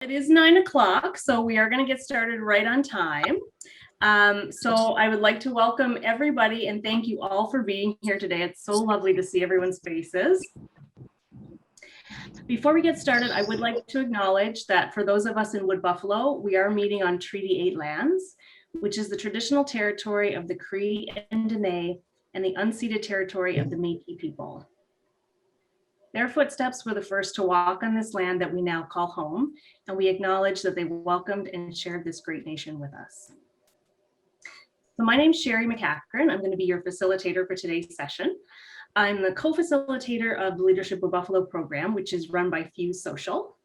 It is 9 o'clock, so we are going to get started right on time. So I would like to welcome everybody and thank you all for being here today. It's so lovely to see everyone's faces. Before we get started, I would like to acknowledge that for those of us in Wood Buffalo, we are meeting on Treaty 8 lands, which is the traditional territory of the Cree and Dene and the unceded territory of the Métis people. Their footsteps were the first to walk on this land that we now call home, and we acknowledge that they welcomed and shared this great nation with us. So my name's Sherry McCachran. I'm going to be your facilitator for today's session. I'm the co-facilitator of the Leadership of Buffalo program, which is run by Fuse Social.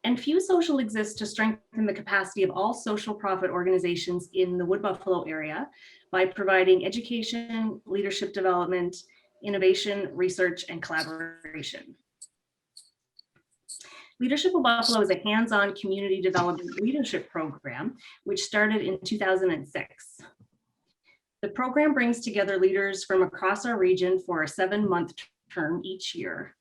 And Fuse Social exists to strengthen the capacity of all social profit organizations in the Wood Buffalo area by providing education, leadership development, innovation, research, and collaboration. Leadership of Buffalo is a hands-on community development leadership program, which started in 2006. The program brings together leaders from across our region for a 7-month term each year.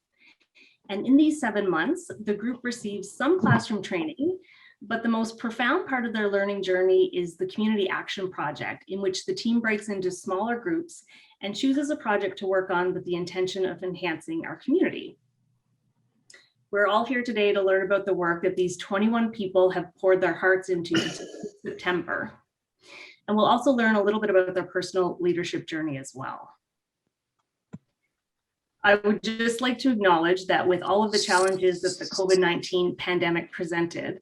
And in these 7 months, the group receives some classroom training, but the most profound part of their learning journey is the community action project, in which the team breaks into smaller groups and chooses a project to work on with the intention of enhancing our community. We're all here today to learn about the work that these 21 people have poured their hearts into since September. And we'll also learn a little bit about their personal leadership journey as well. I would just like to acknowledge that with all of the challenges that the COVID-19 pandemic presented,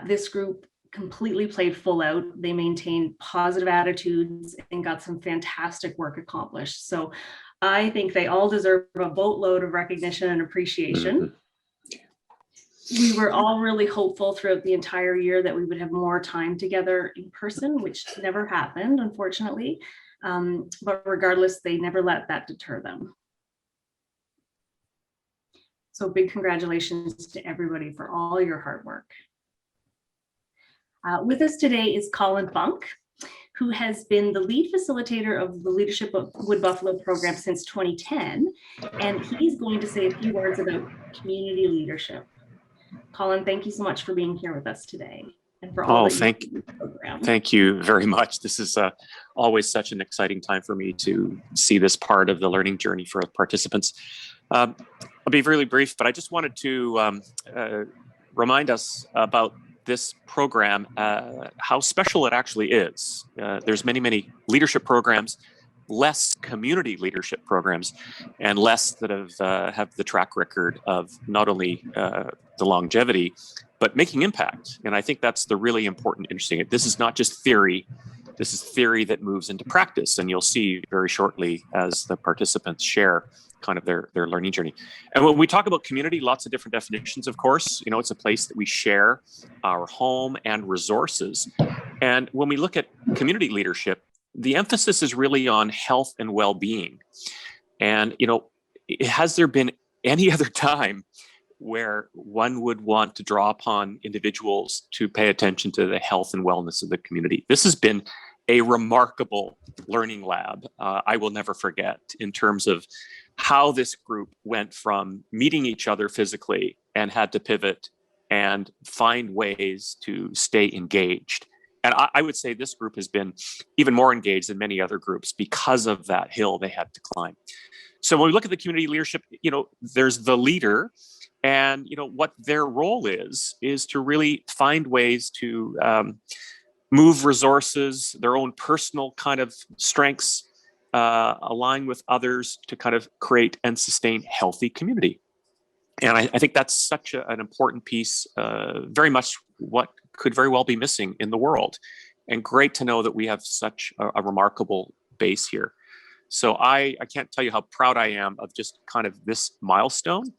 this group completely played full out. They maintained positive attitudes and got some fantastic work accomplished. So I think they all deserve a boatload of recognition and appreciation. We were all really hopeful throughout the entire year that we would have more time together in person, which never happened, unfortunately. But regardless, they never let that deter them. So big congratulations to everybody for all your hard work. With us today is Colin Funk, who has been the lead facilitator of the Leadership of Wood Buffalo program since 2010, and he's going to say a few words about community leadership. Colin, thank you so much for being here with us today and for all thank you very much. This is always such an exciting time for me to see this part of the learning journey for participants. I'll be really brief, but I just wanted to remind us about this program, how special it actually is. There's many leadership programs, less community leadership programs, and less that have the track record of not only the longevity, but making impact. And I think that's the really important, interesting. This is not just theory. This is theory that moves into practice, and you'll see very shortly as the participants share kind of their learning journey. And when we talk about community, lots of different definitions, of course. You know, it's a place that we share our home and resources. And when we look at community leadership, the emphasis is really on health and well-being. And, you know, has there been any other time where one would want to draw upon individuals to pay attention to the health and wellness of the community? This has been a remarkable learning lab. I will never forget in terms of how this group went from meeting each other physically and had to pivot and find ways to stay engaged. And I would say this group has been even more engaged than many other groups because of that hill they had to climb. So when we look at the community leadership, you know, there's the leader, and you know what their role is to really find ways to move resources, their own personal kind of strengths, align with others to kind of create and sustain healthy community. And I think that's such an important piece, very much what could very well be missing in the world. And great to know that we have such a remarkable base here. So I can't tell you how proud I am of just kind of this milestone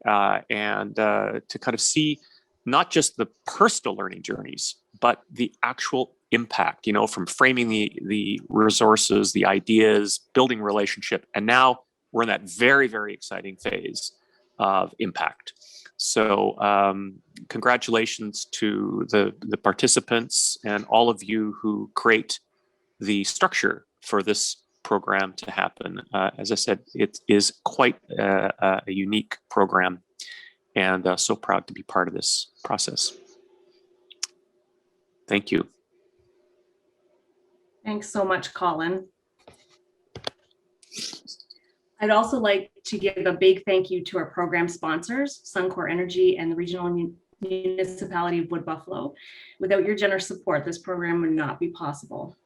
and to kind of see not just the personal learning journeys, but the actual impact, you know, from framing the resources, the ideas, building relationship. And now we're in that very exciting phase of impact. So congratulations to the participants and all of you who create the structure for this program to happen. As I said, it is quite a unique program. and so proud to be part of this process. Thank you. Thanks so much, Colin. I'd also like to give a big thank you to our program sponsors, Suncor Energy and the Regional Municipality of Wood Buffalo. Without your generous support, this program would not be possible.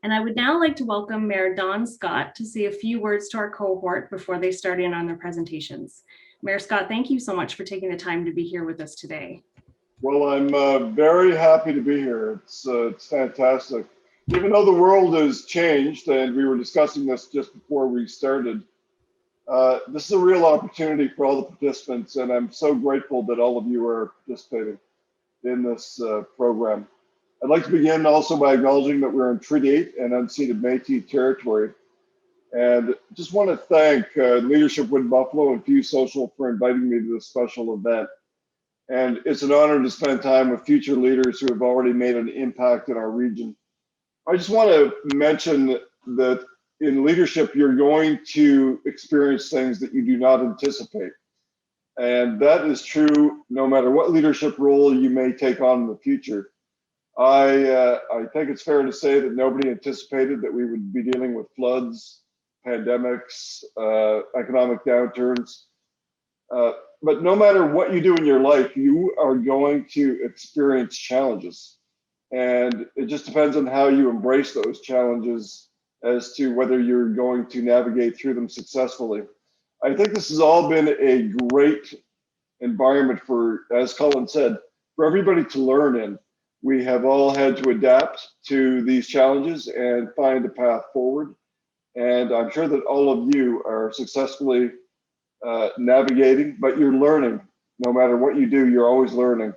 And I would now like to welcome Mayor Don Scott to say a few words to our cohort before they start in on their presentations. Mayor Scott, thank you so much for taking the time to be here with us today. Well, I'm very happy to be here. It's fantastic. Even though the world has changed, and we were discussing this just before we started, this is a real opportunity for all the participants, and I'm so grateful that all of you are participating in this program. I'd like to begin also by acknowledging that we're in Treaty 8 and unceded Métis territory. And just want to thank Leadership Wood Buffalo and Few Social for inviting me to this special event. And it's an honor to spend time with future leaders who have already made an impact in our region. I just want to mention that in leadership, you're going to experience things that you do not anticipate. And that is true no matter what leadership role you may take on in the future. I think it's fair to say that nobody anticipated that we would be dealing with floods, pandemics, economic downturns. But no matter what you do in your life, you are going to experience challenges. And it just depends on how you embrace those challenges as to whether you're going to navigate through them successfully. I think this has all been a great environment for, as Colin said, for everybody to learn in. We have all had to adapt to these challenges and find a path forward. And I'm sure that all of you are successfully navigating, but you're learning. No matter what you do, you're always learning.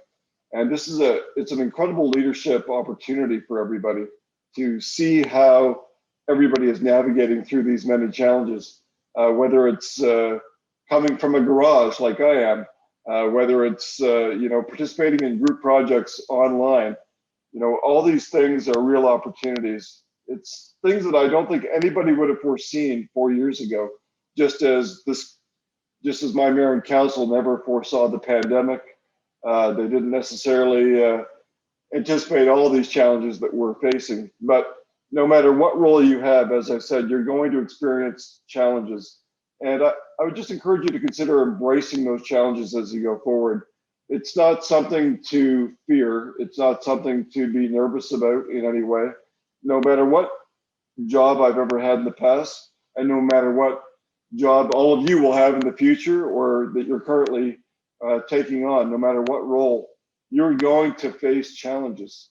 And this is it's an incredible leadership opportunity for everybody to see how everybody is navigating through these many challenges, whether it's coming from a garage like I am, whether it's participating in group projects online. All these things are real opportunities. It's things that I don't think anybody would have foreseen 4 years ago, just as my mayor and council never foresaw the pandemic. They didn't necessarily anticipate all these challenges that we're facing. But no matter what role you have, as I said, you're going to experience challenges. And I would just encourage you to consider embracing those challenges as you go forward. It's not something to fear. It's not something to be nervous about in any way. No matter what job I've ever had in the past, and no matter what job all of you will have in the future or that you're currently taking on, no matter what role, you're going to face challenges.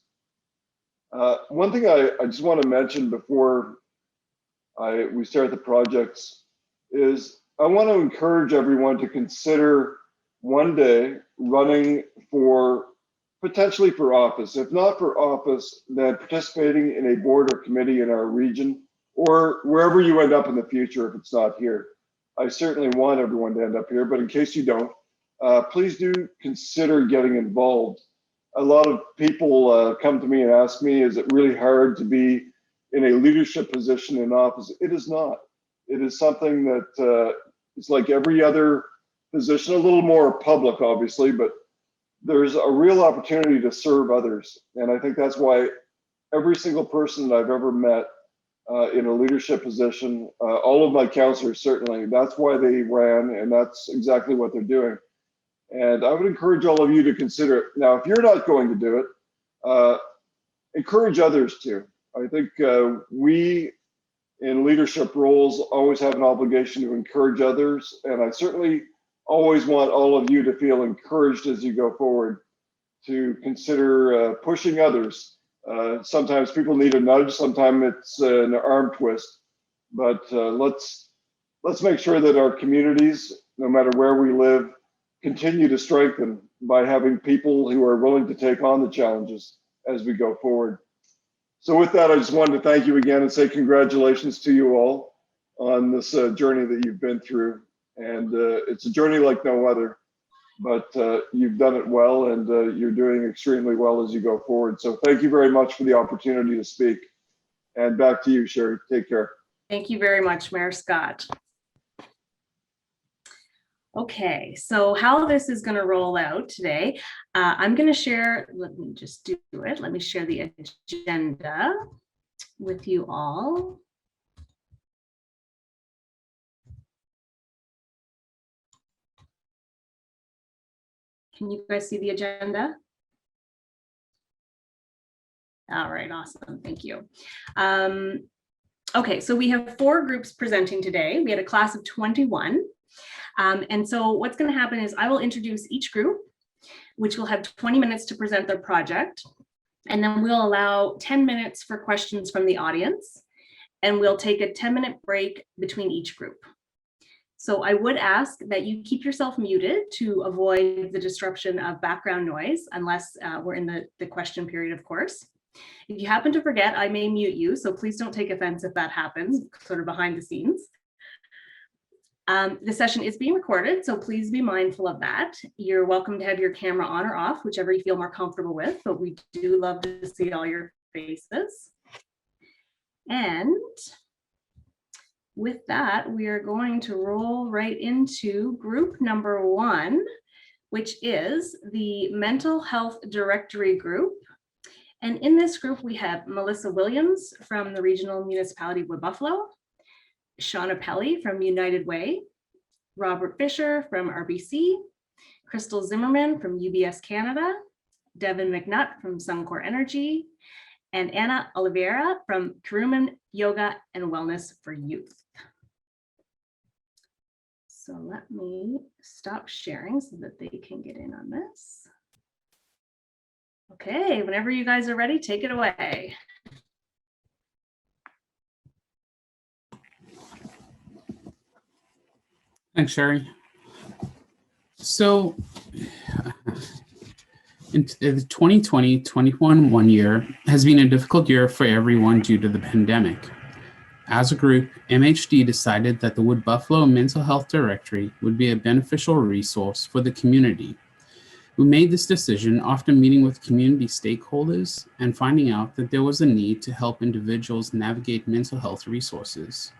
One thing I just want to mention before we start the projects is I want to encourage everyone to consider one day running potentially for office. If not for office, then participating in a board or committee in our region or wherever you end up in the future if it's not here. I certainly want everyone to end up here, but in case you don't, please do consider getting involved. A lot of people come to me and ask me, is it really hard to be in a leadership position in office? It is not. It is something that it's like every other position, a little more public, obviously, but there's a real opportunity to serve others. And I think that's why every single person that I've ever met in a leadership position, all of my counselors certainly, that's why they ran, and that's exactly what they're doing. And I would encourage all of you to consider it. Now, if you're not going to do it, encourage others to. I think we in leadership roles always have an obligation to encourage others. And I certainly always want all of you to feel encouraged as you go forward to consider pushing others. Sometimes people need a nudge, sometimes it's an arm twist, but let's make sure that our communities, no matter where we live, continue to strengthen by having people who are willing to take on the challenges as we go forward. So with that, I just wanted to thank you again and say congratulations to you all on this journey that you've been through. And it's a journey like no other, but you've done it well, and you're doing extremely well as you go forward. So thank you very much for the opportunity to speak. And back to you, Sherry. Take care. Thank you very much, Mayor Scott. Okay, so how this is going to roll out today, I'm going to share, let me just do it. Let me share the agenda with you all. Can you guys see the agenda? All right, awesome, thank you. Okay, so we have 4 groups presenting today. We had a class of 21. And so what's going to happen is I will introduce each group, which will have 20 minutes to present their project. And then we'll allow 10 minutes for questions from the audience. And we'll take a 10-minute break between each group. So I would ask that you keep yourself muted to avoid the disruption of background noise, unless we're in the question period, of course. If you happen to forget, I may mute you, so please don't take offense if that happens, sort of behind the scenes. The session is being recorded, so please be mindful of that. You're welcome to have your camera on or off, whichever you feel more comfortable with, but we do love to see all your faces. And with that, we are going to roll right into group number 1, which is the Mental Health Directory group. And in this group, we have Melissa Williams from the Regional Municipality of Wood Buffalo, Shauna Pelly from United Way, Robert Fisher from RBC, Crystal Zimmerman from UBS Canada, Devin McNutt from Suncor Energy, and Anna Oliveira from Kuruman Yoga and Wellness for Youth. So let me stop sharing so that they can get in on this. Okay, whenever you guys are ready, take it away. Thanks, Sherry. So in the 2020-21 one year has been a difficult year for everyone due to the pandemic. As a group, MHD decided that the Wood Buffalo Mental Health Directory would be a beneficial resource for the community. We made this decision after meeting with community stakeholders and finding out that there was a need to help individuals navigate mental health resources.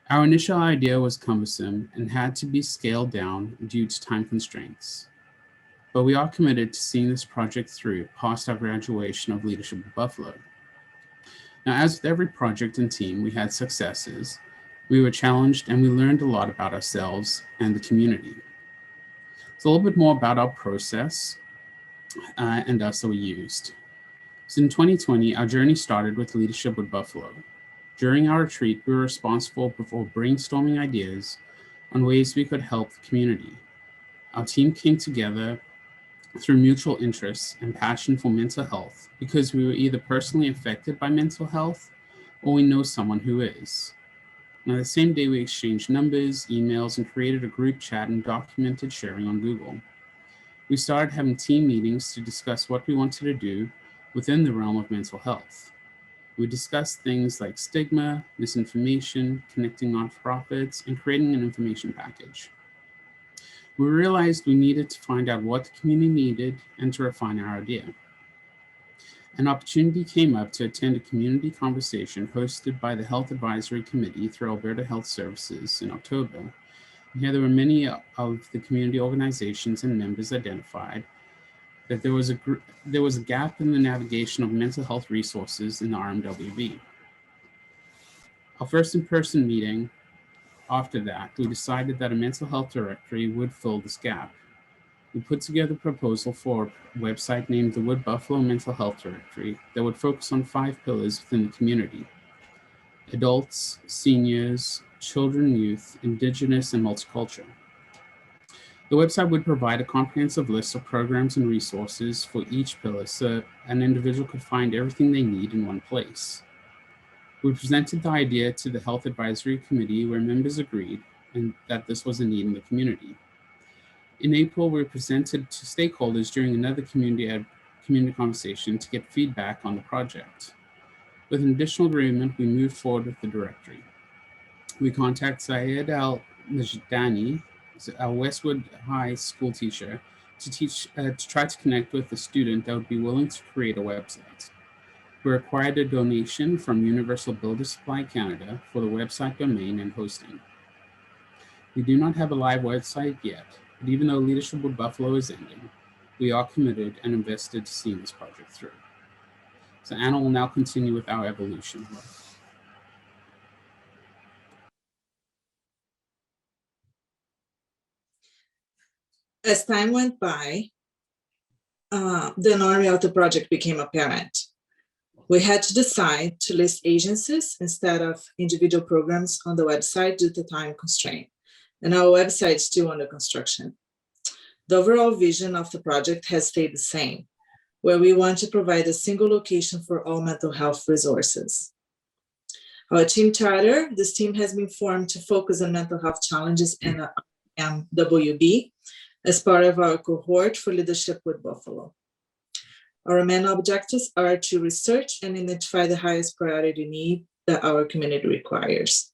Our initial idea was cumbersome and had to be scaled down due to time constraints. But we are committed to seeing this project through past our graduation of Leadership at Buffalo. Now, as with every project and team, we had successes, we were challenged, and we learned a lot about ourselves and the community. So a little bit more about our process and us that we used. So in 2020, our journey started with Leadership at Buffalo. During our retreat, we were responsible for brainstorming ideas on ways we could help the community. Our team came together through mutual interests and passion for mental health because we were either personally affected by mental health or we know someone who is. Now, the same day, we exchanged numbers, emails, and created a group chat and documented sharing on Google. We started having team meetings to discuss what we wanted to do within the realm of mental health. We discussed things like stigma, misinformation, connecting nonprofits, and creating an information package. We realized we needed to find out what the community needed and to refine our idea. An opportunity came up to attend a community conversation hosted by the Health Advisory Committee through Alberta Health Services in October. And here there were many of the community organizations and members identified that there was a gap in the navigation of mental health resources in the RMWB. Our first in-person meeting after that, we decided that a mental health directory would fill this gap. We put together a proposal for a website named the Wood Buffalo Mental Health Directory that would focus on 5 pillars within the community: adults, seniors, children, youth, Indigenous, and multicultural. The website would provide a comprehensive list of programs and resources for each pillar so an individual could find everything they need in one place. We presented the idea to the Health Advisory Committee, where members agreed and that this was a need in the community. In April, we presented to stakeholders during another community conversation to get feedback on the project. With an additional agreement, we moved forward with the directory. We contacted Syed Al-Majdani, a Westwood High School teacher, to try to connect with a student that would be willing to create a website. We required a donation from Universal Builder Supply Canada for the website domain and hosting. We do not have a live website yet, but even though Leadership with Buffalo is ending, we are committed and invested to seeing this project through. So Anna will now continue with our evolution. As time went by, the enormity of the project became apparent. We had to decide to list agencies instead of individual programs on the website due to time constraint, and our website is still under construction. The overall vision of the project has stayed the same, where we want to provide a single location for all mental health resources. Our team charter, this team has been formed to focus on mental health challenges in MWB as part of our cohort for Leadership with Buffalo. Our main objectives are to research and identify the highest priority need that our community requires.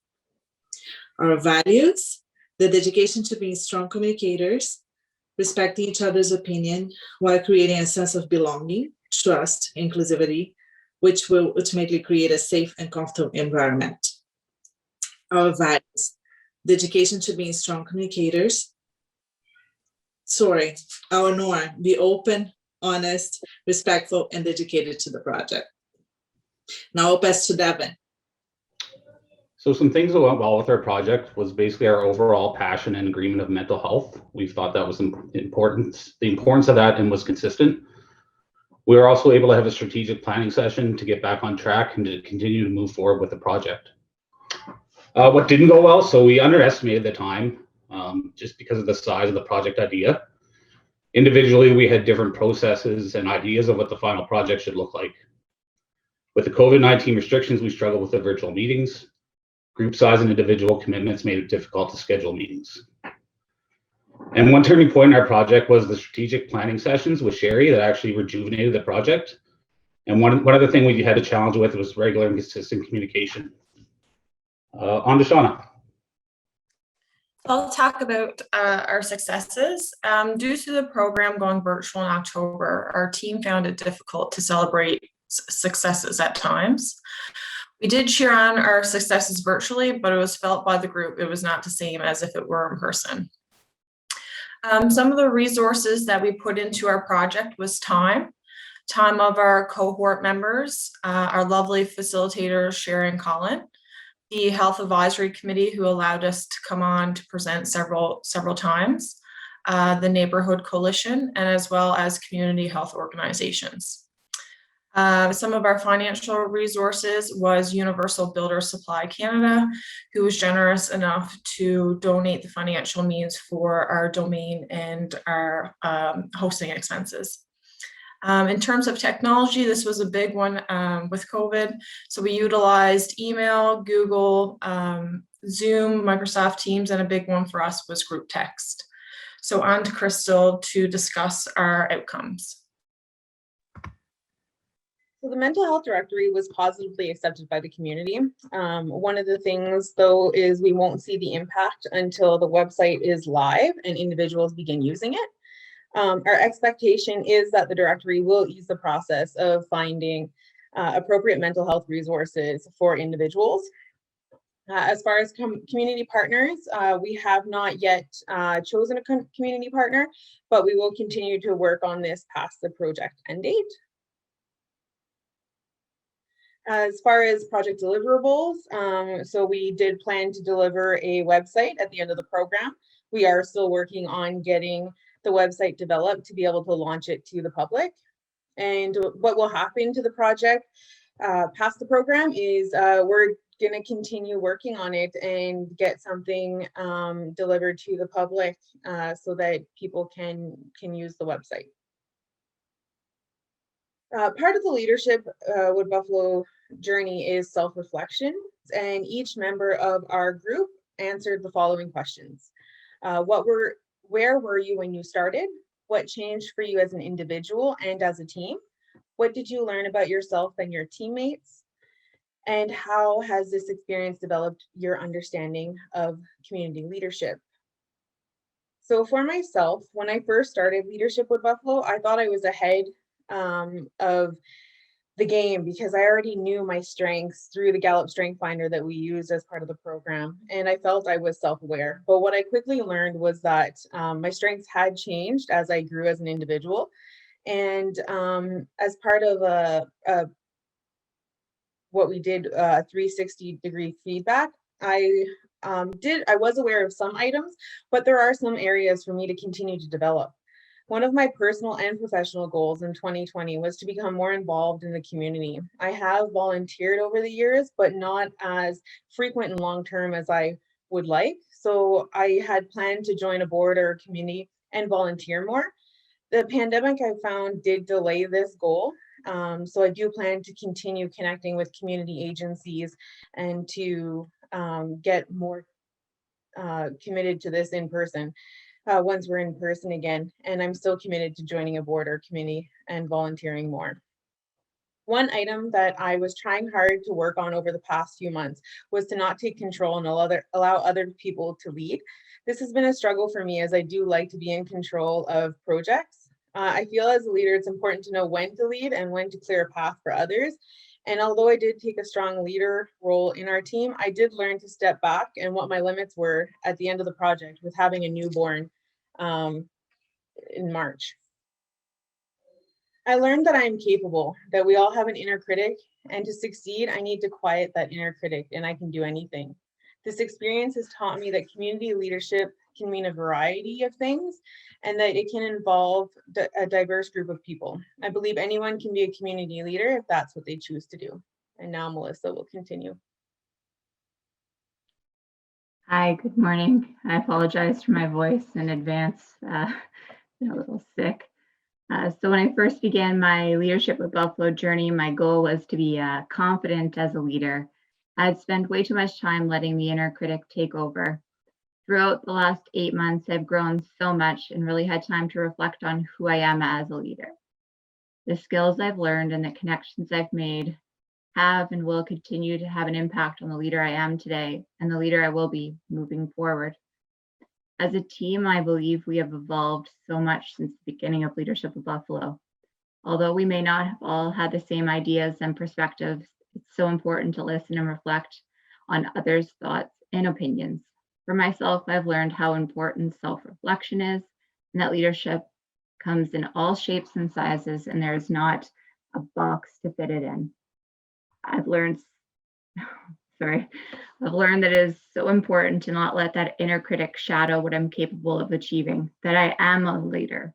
Our values, the dedication to being strong communicators, respecting each other's opinion while creating a sense of belonging, trust, inclusivity, which will ultimately create a safe and comfortable environment. Our values, dedication to being strong communicators. Our norm, be open, honest, respectful, and dedicated to the project. Now I'll pass to Devin. So some things that went well with our project was basically our overall passion and agreement of mental health. We thought that was important. The importance of that and was consistent. We were also able to have a strategic planning session to get back on track and to continue to move forward with the project. What didn't go well, so we underestimated the time just because of the size of the project idea. Individually, we had different processes and ideas of what the final project should look like. With the COVID-19 restrictions, we struggled with the virtual meetings. Group size and individual commitments made it difficult to schedule meetings. And one turning point in our project was the strategic planning sessions with Sherry that actually rejuvenated the project. And one other thing we had a challenge with was regular and consistent communication. On to Shauna. I'll talk about our successes. Due to the program going virtual in October, our team found it difficult to celebrate successes at times. We did cheer on our successes virtually, but it was felt by the group it was not the same as if it were in person. Some of the resources that we put into our project was time of our cohort members, our lovely facilitators, Sherry and Colin, the Health Advisory Committee who allowed us to come on to present several times, the Neighborhood Coalition, and as well as community health organizations. Some of our financial resources was Universal Builder Supply Canada, who was generous enough to donate the financial means for our domain and our hosting expenses. In terms of technology, this was a big one with COVID. So we utilized email, Google, Zoom, Microsoft Teams, and a big one for us was group text. So on to Crystal to discuss our outcomes. So the mental health directory was positively accepted by the community. One of the things though is we won't see the impact until the website is live and individuals begin using it. Our expectation is that the directory will ease the process of finding appropriate mental health resources for individuals. As far as community partners, we have not yet chosen a community partner, but we will continue to work on this past the project end date. As far as project deliverables, so we did plan to deliver a website at the end of the program. We are still working on getting the website developed to be able to launch it to the public. And what will happen to the project past the program is we're going to continue working on it and get something delivered to the public so that people can use the website. Part of the Leadership with Buffalo journey is self-reflection, and each member of our group answered the following questions. Where were you when you started? What changed for you as an individual and as a team? What did you learn about yourself and your teammates? And how has this experience developed your understanding of community leadership? So for myself, when I first started Leadership with Buffalo, I thought I was ahead of the game because I already knew my strengths through the Gallup Strength Finder that we used as part of the program. And I felt I was self-aware. But what I quickly learned was that my strengths had changed as I grew as an individual. And as part of what we did, 360-degree feedback, I was aware of some items, but there are some areas for me to continue to develop. One of my personal and professional goals in 2020 was to become more involved in the community. I have volunteered over the years, but not as frequent and long-term as I would like. So I had planned to join a board or a community and volunteer more. The pandemic, I found, did delay this goal. So I do plan to continue connecting with community agencies and to get more committed to this in person. Once we're in person again, and I'm still committed to joining a board or committee and volunteering more. One item that I was trying hard to work on over the past few months was to not take control and allow other people to lead. This has been a struggle for me as I do like to be in control of projects. I feel as a leader, it's important to know when to lead and when to clear a path for others. And although I did take a strong leader role in our team, I did learn to step back and what my limits were at the end of the project with having a newborn in March. I learned that I am capable, that we all have an inner critic, and to succeed, I need to quiet that inner critic and I can do anything. This experience has taught me that community leadership can mean a variety of things and that it can involve a diverse group of people. I believe anyone can be a community leader if that's what they choose to do. And now Melissa will continue. Hi, good morning. I apologize for my voice in advance. Been a little sick. So when I first began my leadership with Buffalo journey, my goal was to be confident as a leader. I'd spent way too much time letting the inner critic take over. Throughout the last 8 months, I've grown so much and really had time to reflect on who I am as a leader. The skills I've learned and the connections I've made have and will continue to have an impact on the leader I am today and the leader I will be moving forward. As a team, I believe we have evolved so much since the beginning of leadership of Buffalo. Although we may not have all had the same ideas and perspectives, it's so important to listen and reflect on others' thoughts and opinions. For myself, I've learned how important self-reflection is and that leadership comes in all shapes and sizes, and there is not a box to fit it in. I've learned that it is so important to not let that inner critic shadow what I'm capable of achieving, that I am a leader.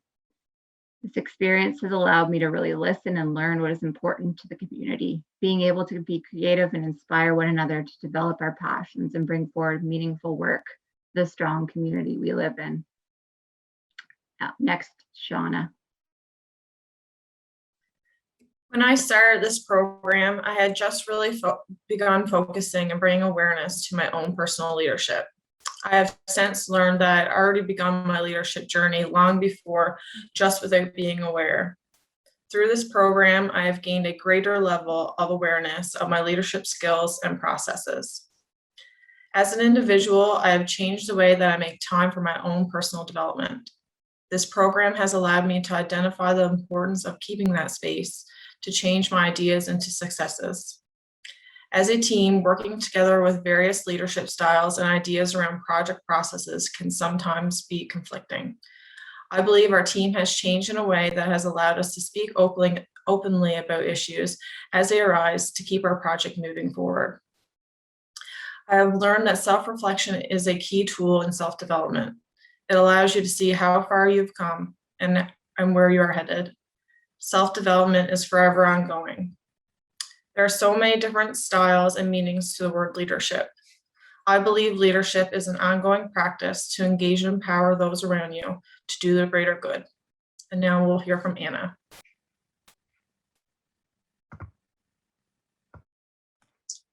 This experience has allowed me to really listen and learn what is important to the community, being able to be creative and inspire one another to develop our passions and bring forward meaningful work for the strong community we live in. Now, next, Shauna. When I started this program, I had just really begun focusing and bringing awareness to my own personal leadership. I have since learned that I'd already begun my leadership journey long before, just without being aware. Through this program, I have gained a greater level of awareness of my leadership skills and processes. As an individual, I have changed the way that I make time for my own personal development. This program has allowed me to identify the importance of keeping that space to change my ideas into successes. As a team, working together with various leadership styles and ideas around project processes can sometimes be conflicting. I believe our team has changed in a way that has allowed us to speak openly about issues as they arise to keep our project moving forward. I have learned that self-reflection is a key tool in self-development. It allows you to see how far you've come and where you are headed. Self-development is forever ongoing. There are so many different styles and meanings to the word leadership. I believe leadership is an ongoing practice to engage and empower those around you to do the greater good. And now we'll hear from Anna.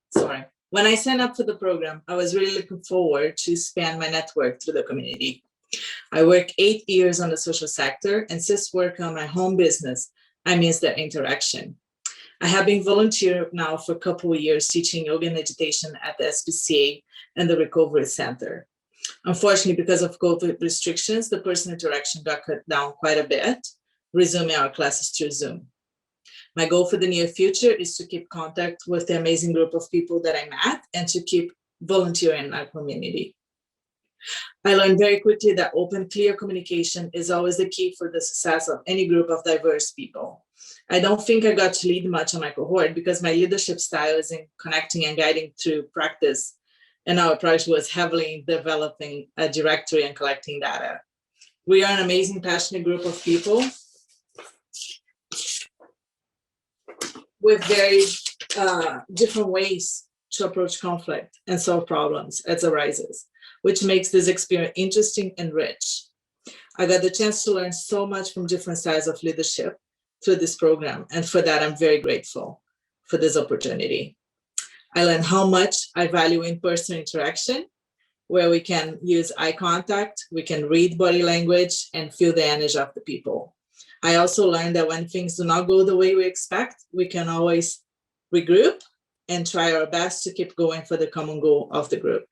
Sorry. When I signed up for the program, I was really looking forward to expand my network through the community. I worked 8 years on the social sector, and since working on my home business, I miss that interaction. I have been volunteering now for a couple of years teaching yoga and meditation at the SPCA and the Recovery Center. Unfortunately, because of COVID restrictions, the personal interaction got cut down quite a bit, resuming our classes through Zoom. My goal for the near future is to keep contact with the amazing group of people that I met and to keep volunteering in our community. I learned very quickly that open, clear communication is always the key for the success of any group of diverse people. I don't think I got to lead much on my cohort because my leadership style is in connecting and guiding through practice, and our approach was heavily developing a directory and collecting data. We are an amazing, passionate group of people with very different ways to approach conflict and solve problems as it arises, which makes this experience interesting and rich. I got the chance to learn so much from different styles of leadership through this program, and for that, I'm very grateful for this opportunity. I learned how much I value in-person interaction, where we can use eye contact, we can read body language, and feel the energy of the people. I also learned that when things do not go the way we expect, we can always regroup and try our best to keep going for the common goal of the group.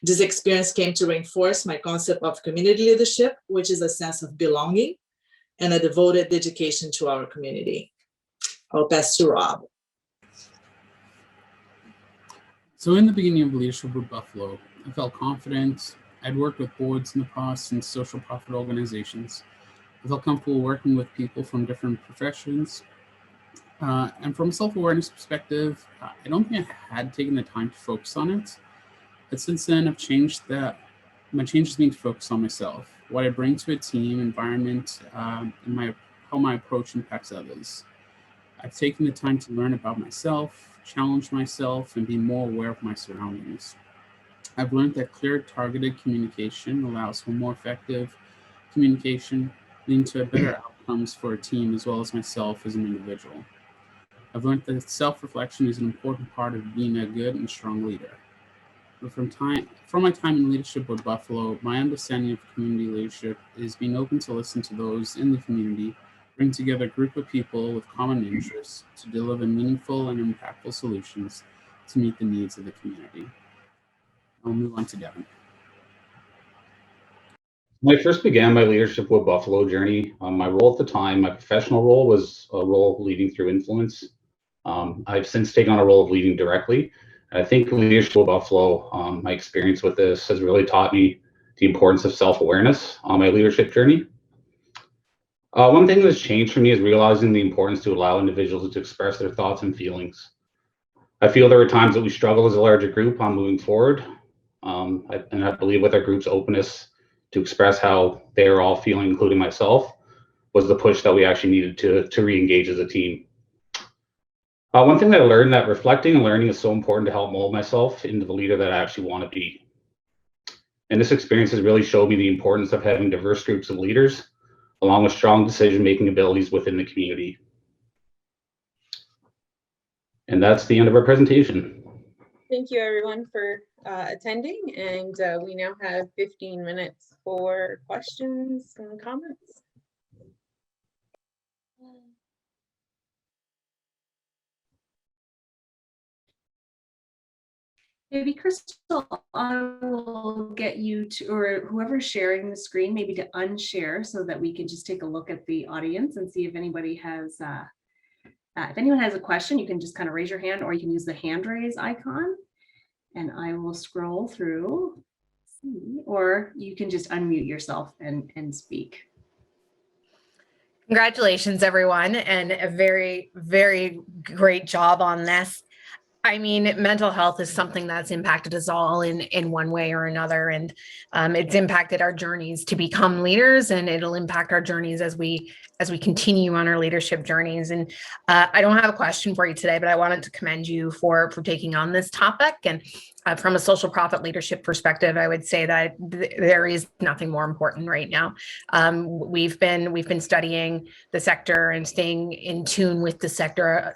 This experience came to reinforce my concept of community leadership, which is a sense of belonging and a devoted dedication to our community. I'll pass to Rob. So in the beginning of leadership with Buffalo, I felt confident. I'd worked with boards in the past and social profit organizations. I felt comfortable working with people from different professions. And from a self-awareness perspective, I don't think I had taken the time to focus on it. But since then, I've changed that. My change has been to focus on myself, what I bring to a team environment, and how my approach impacts others. I've taken the time to learn about myself, challenge myself, and be more aware of my surroundings. I've learned that clear, targeted communication allows for more effective communication, leading to better outcomes for a team as well as myself as an individual. I've learned that self-reflection is an important part of being a good and strong leader. But from my time in leadership with Buffalo, my understanding of community leadership is being open to listen to those in the community, bring together a group of people with common interests to deliver meaningful and impactful solutions to meet the needs of the community. I'll move on to Devin. When I first began my leadership with Buffalo journey, my role at the time, my professional role was a role of leading through influence. I've since taken on a role of leading directly. And I think leadership with Buffalo, my experience with this has really taught me the importance of self-awareness on my leadership journey. One thing that's changed for me is realizing the importance to allow individuals to express their thoughts and feelings. I feel there are times that we struggle as a larger group on moving forward. And I believe with our group's openness to express how they are all feeling, including myself, was the push that we actually needed to re-engage as a team. One thing that I learned, that reflecting and learning is so important to help mold myself into the leader that I actually want to be. And this experience has really showed me the importance of having diverse groups of leaders, along with strong decision-making abilities within the community. And that's the end of our presentation. Thank you everyone for attending, and we now have 15 minutes for questions and comments. Maybe Crystal, I will get you to, or whoever's sharing the screen, maybe to unshare so that we can just take a look at the audience and see if anybody has, if anyone has a question, you can just kind of raise your hand, or you can use the hand raise icon and I will scroll through, or you can just unmute yourself and speak. Congratulations, everyone, and a very, very great job on this. I mean, mental health is something that's impacted us all in one way or another, and it's impacted our journeys to become leaders, and it'll impact our journeys as we continue on our leadership journeys. And I don't have a question for you today, but I wanted to commend you for taking on this topic. And from a social profit leadership perspective, I would say that there is nothing more important right now. We've been studying the sector and staying in tune with the sector.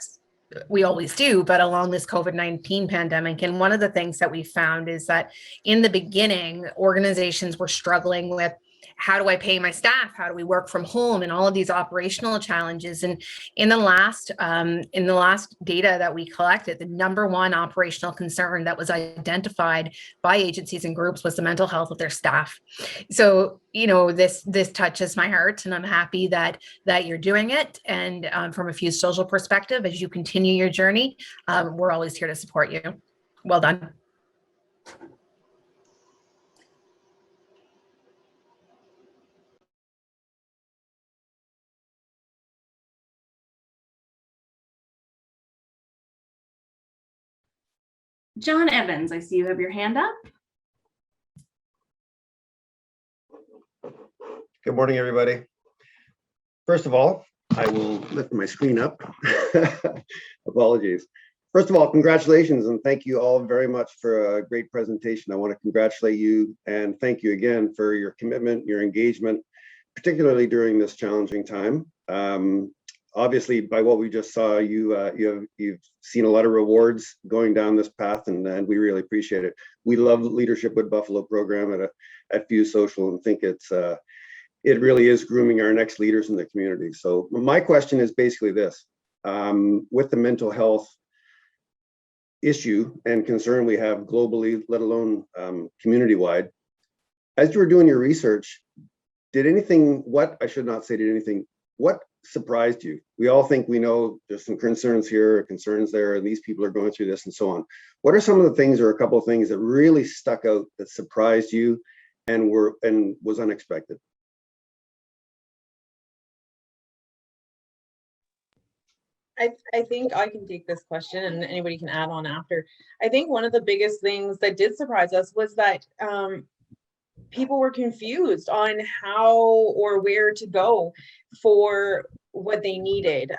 We always do, but along this COVID-19 pandemic. And one of the things that we found is that in the beginning, organizations were struggling with how do I pay my staff? How do we work from home? And all of these operational challenges. And in the last data that we collected, the number one operational concern that was identified by agencies and groups was the mental health of their staff. So, this touches my heart, and I'm happy that you're doing it. And from a Fuse Social perspective, as you continue your journey, we're always here to support you. Well done. John Evans, I see you have your hand up. Good morning, everybody. First of all, I will lift my screen up. Apologies. First of all, congratulations and thank you all very much for a great presentation. I want to congratulate you and thank you again for your commitment, your engagement, particularly during this challenging time. Obviously, by what we just saw, you've seen a lot of rewards going down this path, and we really appreciate it. We love the Leadership with Buffalo program at Fuse Social, and think it really is grooming our next leaders in the community. So my question is basically this: with the mental health issue and concern we have globally, let alone community-wide, as you were doing your research, what surprised you? We all think we know there's some concerns here, concerns there, and these people are going through this and so on. What are some of the things, or a couple of things, that really stuck out, that surprised you and was unexpected? I think I can take this question and anybody can add on after. I think one of the biggest things that did surprise us was that people were confused on how or where to go for what they needed.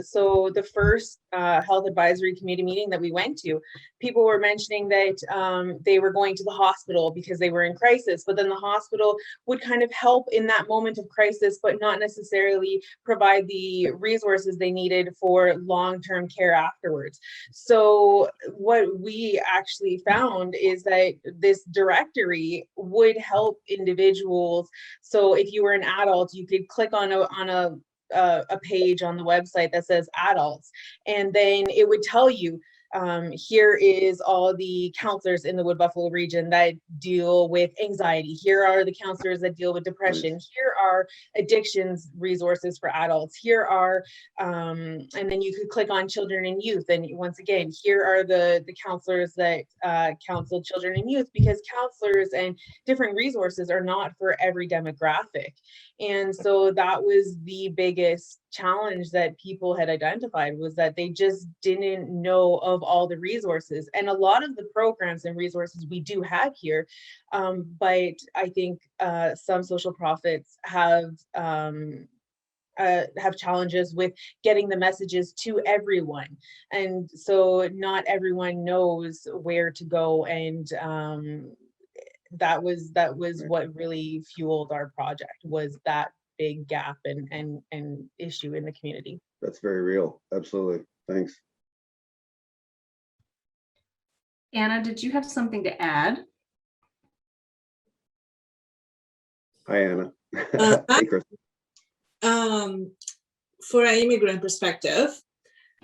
So the first health advisory committee meeting that we went to, people were mentioning that they were going to the hospital because they were in crisis, but then the hospital would kind of help in that moment of crisis, but not necessarily provide the resources they needed for long-term care afterwards. So what we actually found is that this directory would help individuals. So if you were an adult, you could click on a page on the website that says adults, and then it would tell you here is all the counselors in the Wood Buffalo region that deal with anxiety. Here are the counselors that deal with depression. Here are addictions resources for adults. Here are, and then you could click on children and youth. And once again, here are the counselors that counsel children and youth, because counselors and different resources are not for every demographic. And so that was the biggest challenge that people had identified, was that they just didn't know of all the resources. And a lot of the programs and resources we do have here, but I think some social profits have challenges with getting the messages to everyone. And so not everyone knows where to go, and that was what really fueled our project, was that big gap and issue in the community. That's very real. Absolutely. Thanks. Anna, did you have something to add? Hi, Anna. Hey, Chris. For an immigrant perspective,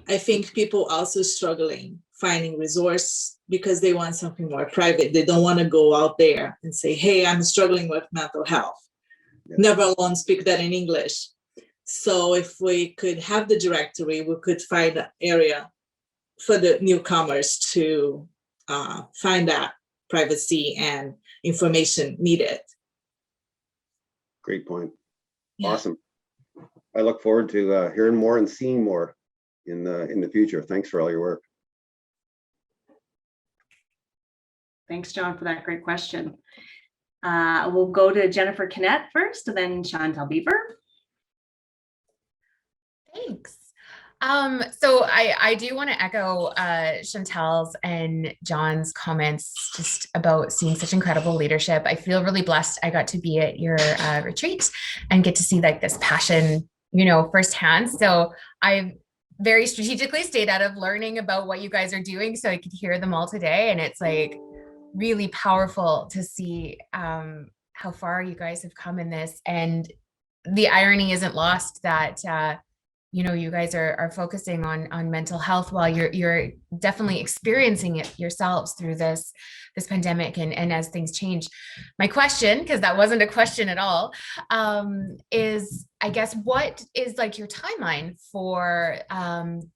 I think people also struggling finding resource because they want something more private. They don't want to go out there and say, hey, I'm struggling with mental health. Yeah. Never alone speak that in English. So if we could have the directory, we could find an area for the newcomers to find that privacy and information needed. Great point. Yeah. Awesome. I look forward to hearing more and seeing more in the future. Thanks for all your work. Thanks, John, for that great question. We'll go to Jennifer Kinnett first, and then Chantal Beaver. Thanks. So I do want to echo Chantal's and John's comments just about seeing such incredible leadership. I feel really blessed I got to be at your retreat and get to see like this passion, firsthand. So I've very strategically stayed out of learning about what you guys are doing so I could hear them all today. And it's like really powerful to see how far you guys have come in this, and the irony isn't lost that you guys are focusing on mental health while you're definitely experiencing it yourselves through this pandemic and as things change. My question, because that wasn't a question at all, is I guess what is like your timeline for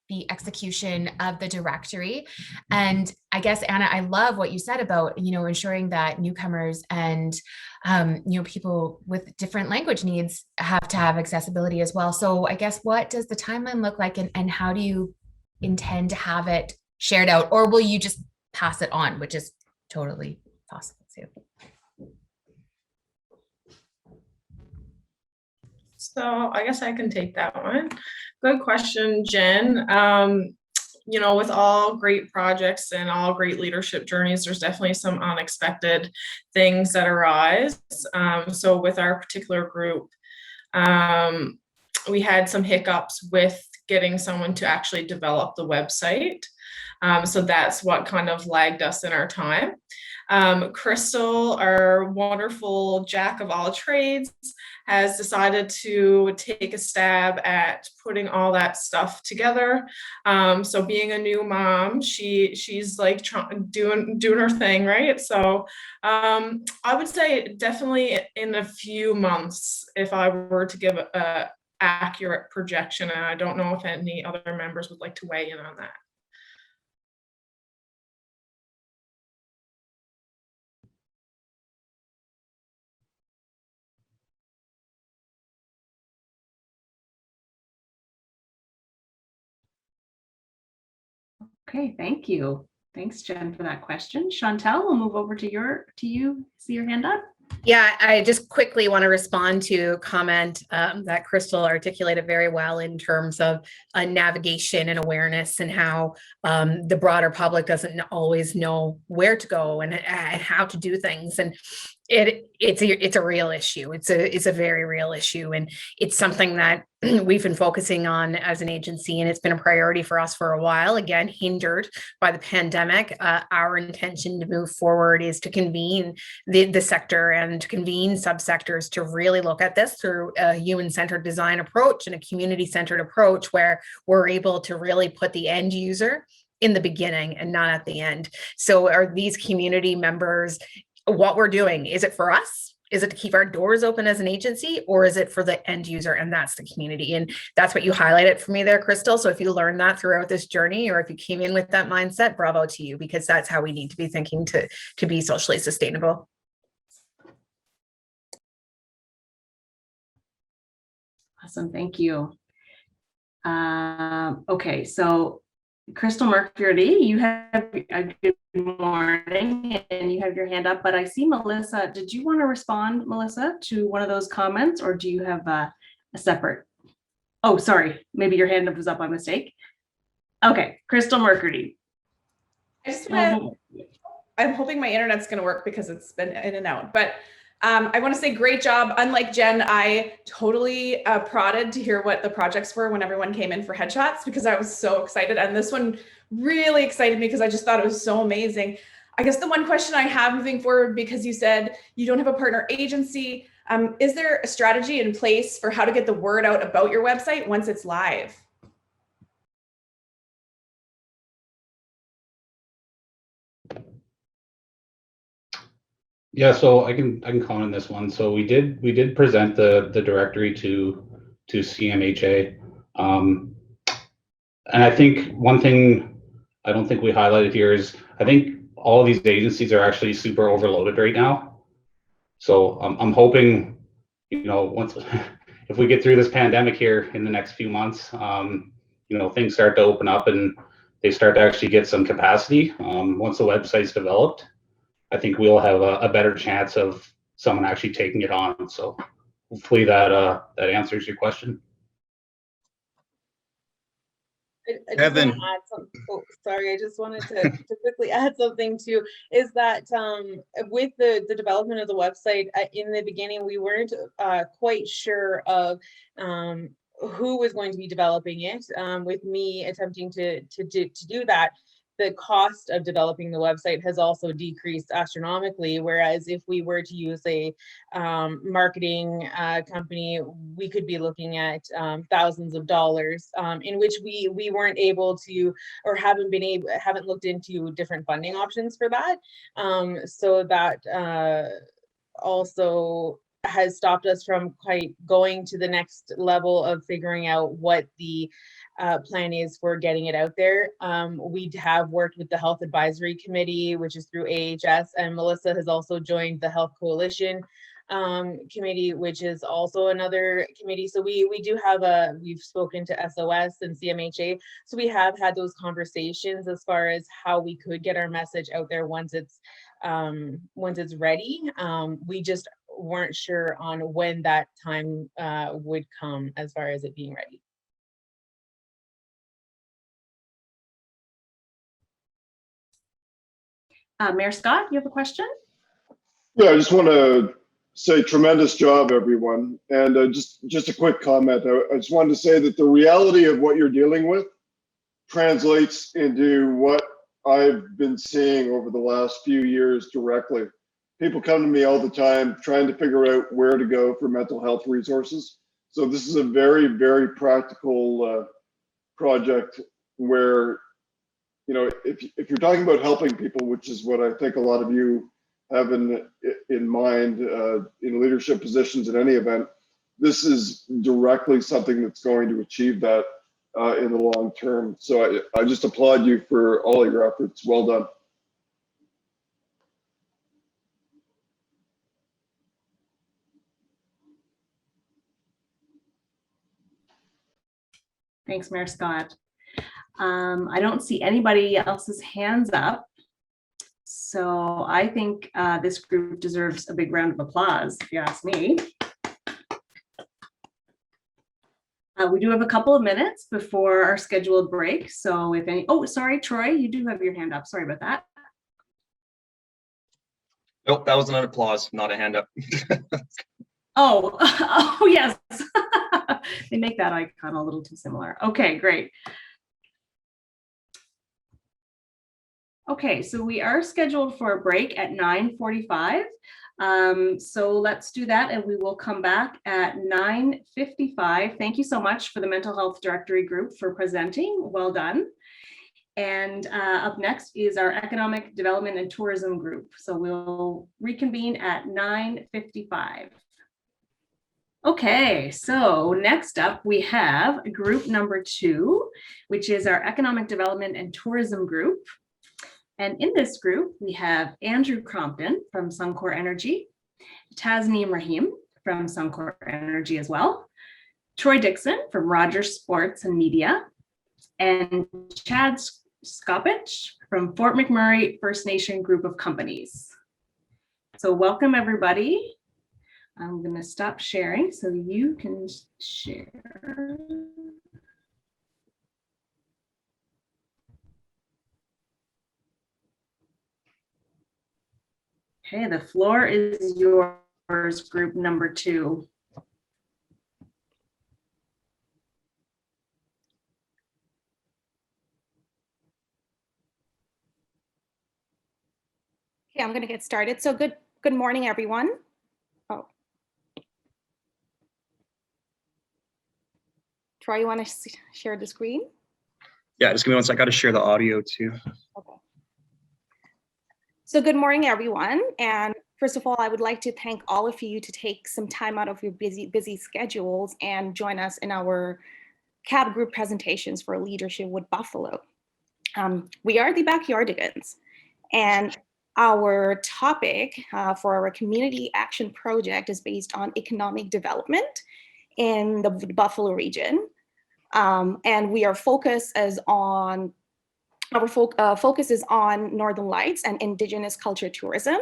the execution of the directory? And I guess, Anna, I love what you said about ensuring that newcomers and people with different language needs have to have accessibility as well. So I guess what does the timeline look like, and how do you intend to have it shared out, or will you just pass it on, which is totally possible too? So I guess I can take that one. Good question, Jen. With all great projects and all great leadership journeys, there's definitely some unexpected things that arise. So with our particular group, we had some hiccups with getting someone to actually develop the website. So that's what kind of lagged us in our time. Crystal, our wonderful jack of all trades, has decided to take a stab at putting all that stuff together. So being a new mom, she's like doing her thing, right? So I would say definitely in a few months, if I were to give a accurate projection, and I don't know if any other members would like to weigh in on that. Okay, thank you. Thanks, Jen, for that question. Chantal, we'll move over to you. See your hand up? Yeah, I just quickly want to respond to a comment that Crystal articulated very well in terms of navigation and awareness, and how the broader public doesn't always know where to go and how to do things. And it's a real issue. It's a very real issue, and it's something that we've been focusing on as an agency, and it's been a priority for us for a while. Again, hindered by the pandemic. Our intention to move forward is to convene the sector and to convene subsectors to really look at this through a human-centered design approach and a community-centered approach, where we're able to really put the end user in the beginning and not at the end. So are these community members, what we're doing, is it for us? Is it to keep our doors open as an agency, or is it for the end user? And that's the community. And that's what you highlighted for me there, Crystal. So if you learned that throughout this journey, or if you came in with that mindset, bravo to you, because that's how we need to be thinking to be socially sustainable. Awesome, thank you. Okay, so Crystal Mercury, you have a good morning, and you have your hand up, but I see Melissa. Did you want to respond, Melissa, to one of those comments, or do you have a separate? Oh, sorry, maybe your hand was up by mistake. Okay, Crystal Mercury. I'm hoping my internet's going to work because it's been in and out, but I want to say great job. Unlike Jen, I totally prodded to hear what the projects were when everyone came in for headshots, because I was so excited. And this one really excited me because I just thought it was so amazing. I guess the one question I have moving forward, because you said you don't have a partner agency, is there a strategy in place for how to get the word out about your website once it's live? Yeah, so I can comment on this one. So we did present the directory to CMHA, and I think one thing I don't think we highlighted here is I think all of these agencies are actually super overloaded right now. So I'm hoping, once if we get through this pandemic here in the next few months, things start to open up and they start to actually get some capacity. Once the website's developed, I think we'll have a better chance of someone actually taking it on. So hopefully that answers your question. Evan. I just wanted to quickly add something too, is that with the development of the website, in the beginning, we weren't quite sure of who was going to be developing it, with me attempting to do that. the cost of developing the website has also decreased astronomically. Whereas if we were to use a marketing company, we could be looking at thousands of dollars, in which we weren't able to, or haven't looked into different funding options for that. So that also has stopped us from quite going to the next level of figuring out what the plan is for getting it out there. We have worked with the Health Advisory Committee, which is through AHS, and Melissa has also joined the Health Coalition committee, which is also another committee. So we do have we've spoken to SOS and CMHA. So we have had those conversations as far as how we could get our message out there once it's ready. We just weren't sure on when that time would come as far as it being ready. Mayor Scott, you have a question? Yeah, I just want to say tremendous job, everyone. And just a quick comment. I just wanted to say that the reality of what you're dealing with translates into what I've been seeing over the last few years directly. People come to me all the time trying to figure out where to go for mental health resources. So this is a very, very practical project where, you know, if you're talking about helping people, which is what I think a lot of you have in mind in leadership positions in any event, this is directly something that's going to achieve that in the long term. So I just applaud you for all of your efforts. Well done. Thanks, Mayor Scott. I don't see anybody else's hands up. So I think this group deserves a big round of applause, if you ask me. We do have a couple of minutes before our scheduled break. So if any, oh, sorry, Troy, you do have your hand up. Sorry about that. Nope, that was an applause, not a hand up. Oh, yes. They make that icon a little too similar. Okay, great. Okay, so we are scheduled for a break at 9:45. So let's do that and we will come back at 9:55. Thank you so much for the Mental Health Directory Group for presenting. Well done. And up next is our Economic Development and Tourism Group. So we'll reconvene at 9:55. Okay, so next up we have group number 2, which is our Economic Development and Tourism Group. And in this group, we have Andrew Crompton from Suncor Energy, Tasneem Rahim from Suncor Energy as well, Troy Dixon from Rogers Sports and Media, and Chad Skopich from Fort McMurray First Nation Group of Companies. So welcome, everybody. I'm going to stop sharing so you can share. Okay, the floor is yours, group number 2. Okay, I'm going to get started. So good morning, everyone. Oh. Troy, you want to share the screen? Yeah, just give me one sec. I got to share the audio too. Okay. So good morning, everyone. And first of all, I would like to thank all of you to take some time out of your busy schedules and join us in our CAB group presentations for Leadership with Buffalo. We are the Backyardigans, and our topic for our community action project is based on economic development in the Buffalo region. And we are focus is on Northern Lights and Indigenous culture tourism.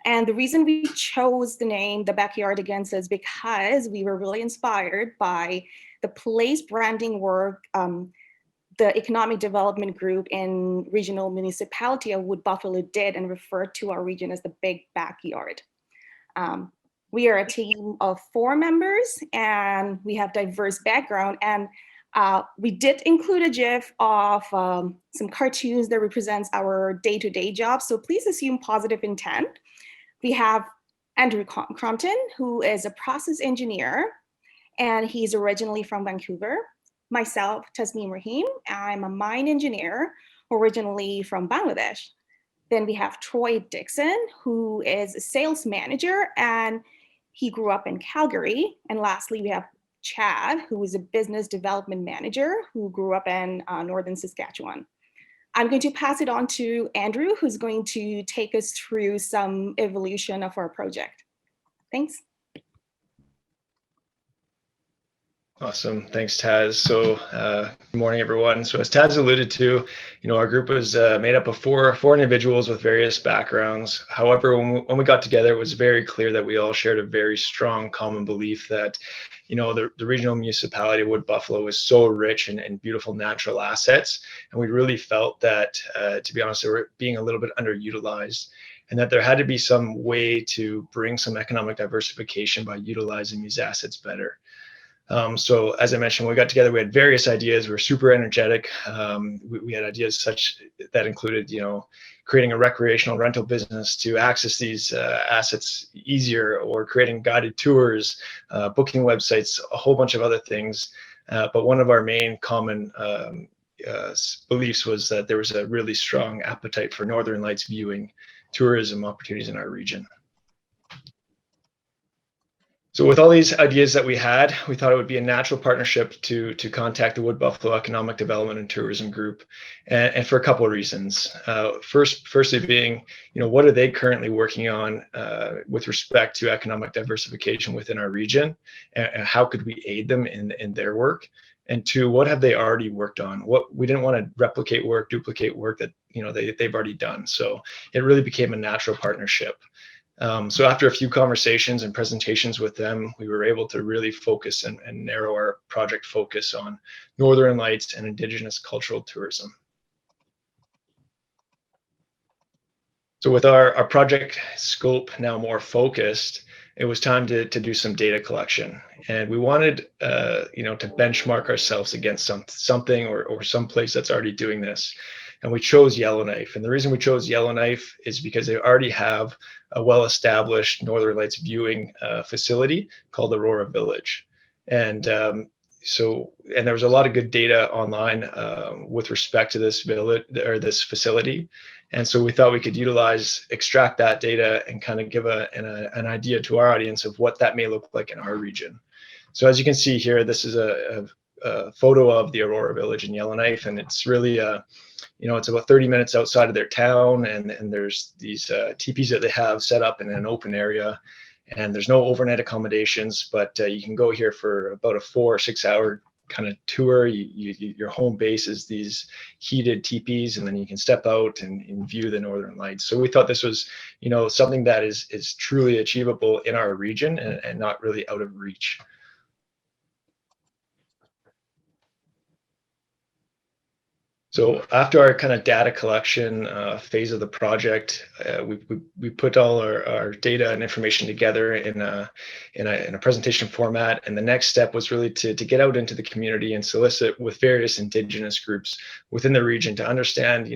And the reason we chose the name the Backyardigans is because we were really inspired by the place branding work the Economic Development Group in regional municipality of Wood Buffalo did and referred to our region as the Big Backyard. We are a team of 4 members and we have diverse background, and We did include a GIF of some cartoons that represents our day-to-day jobs, so please assume positive intent. We have Andrew Crompton, who is a process engineer, and he's originally from Vancouver. Myself, Tasneem Rahim, I'm a mine engineer, originally from Bangladesh. Then we have Troy Dixon, who is a sales manager, and he grew up in Calgary. And lastly, we have Chad, who is a business development manager who grew up in northern Saskatchewan. I'm going to pass it on to Andrew, who's going to take us through some evolution of our project. Thanks. Awesome. Thanks, Taz. So good morning, everyone. So as Taz alluded to, our group was made up of four individuals with various backgrounds. However, when we got together, it was very clear that we all shared a very strong common belief that, the regional municipality of Wood Buffalo is so rich in beautiful natural assets. And we really felt that, to be honest, they were being a little bit underutilized, and that there had to be some way to bring some economic diversification by utilizing these assets better. So as I mentioned, when we got together, we had various ideas. We were super energetic. We had ideas such that included, creating a recreational rental business to access these assets easier, or creating guided tours, booking websites, a whole bunch of other things. But one of our main common beliefs was that there was a really strong appetite for Northern Lights viewing tourism opportunities in our region. So with all these ideas that we had, we thought it would be a natural partnership to contact the Wood Buffalo Economic Development and Tourism Group, and for a couple of reasons. Firstly being, what are they currently working on with respect to economic diversification within our region, and how could we aid them in their work? And two, what have they already worked on? We didn't want to replicate work, duplicate work that they've already done. So it really became a natural partnership. So after a few conversations and presentations with them, we were able to really focus and narrow our project focus on Northern Lights and Indigenous cultural tourism. So with our project scope now more focused, it was time to do some data collection. And we wanted, to benchmark ourselves against something or some place that's already doing this. And we chose Yellowknife. And the reason we chose Yellowknife is because they already have a well-established Northern Lights viewing facility called Aurora Village. And there was a lot of good data online with respect to this village or this facility. And so we thought we could extract that data and kind of give an idea to our audience of what that may look like in our region. So as you can see here, this is a photo of the Aurora Village in Yellowknife, and it's really it's about 30 minutes outside of their town, and there's these teepees that they have set up in an open area, and there's no overnight accommodations, but you can go here for about a 4 or 6 hour kind of tour. Your home base is these heated teepees, and then you can step out and view the Northern Lights. So we thought this was, something that is truly achievable in our region and not really out of reach. So after our kind of data collection phase of the project, we put all our data and information together in a presentation format. And the next step was really to get out into the community and solicit with various Indigenous groups within the region to understand,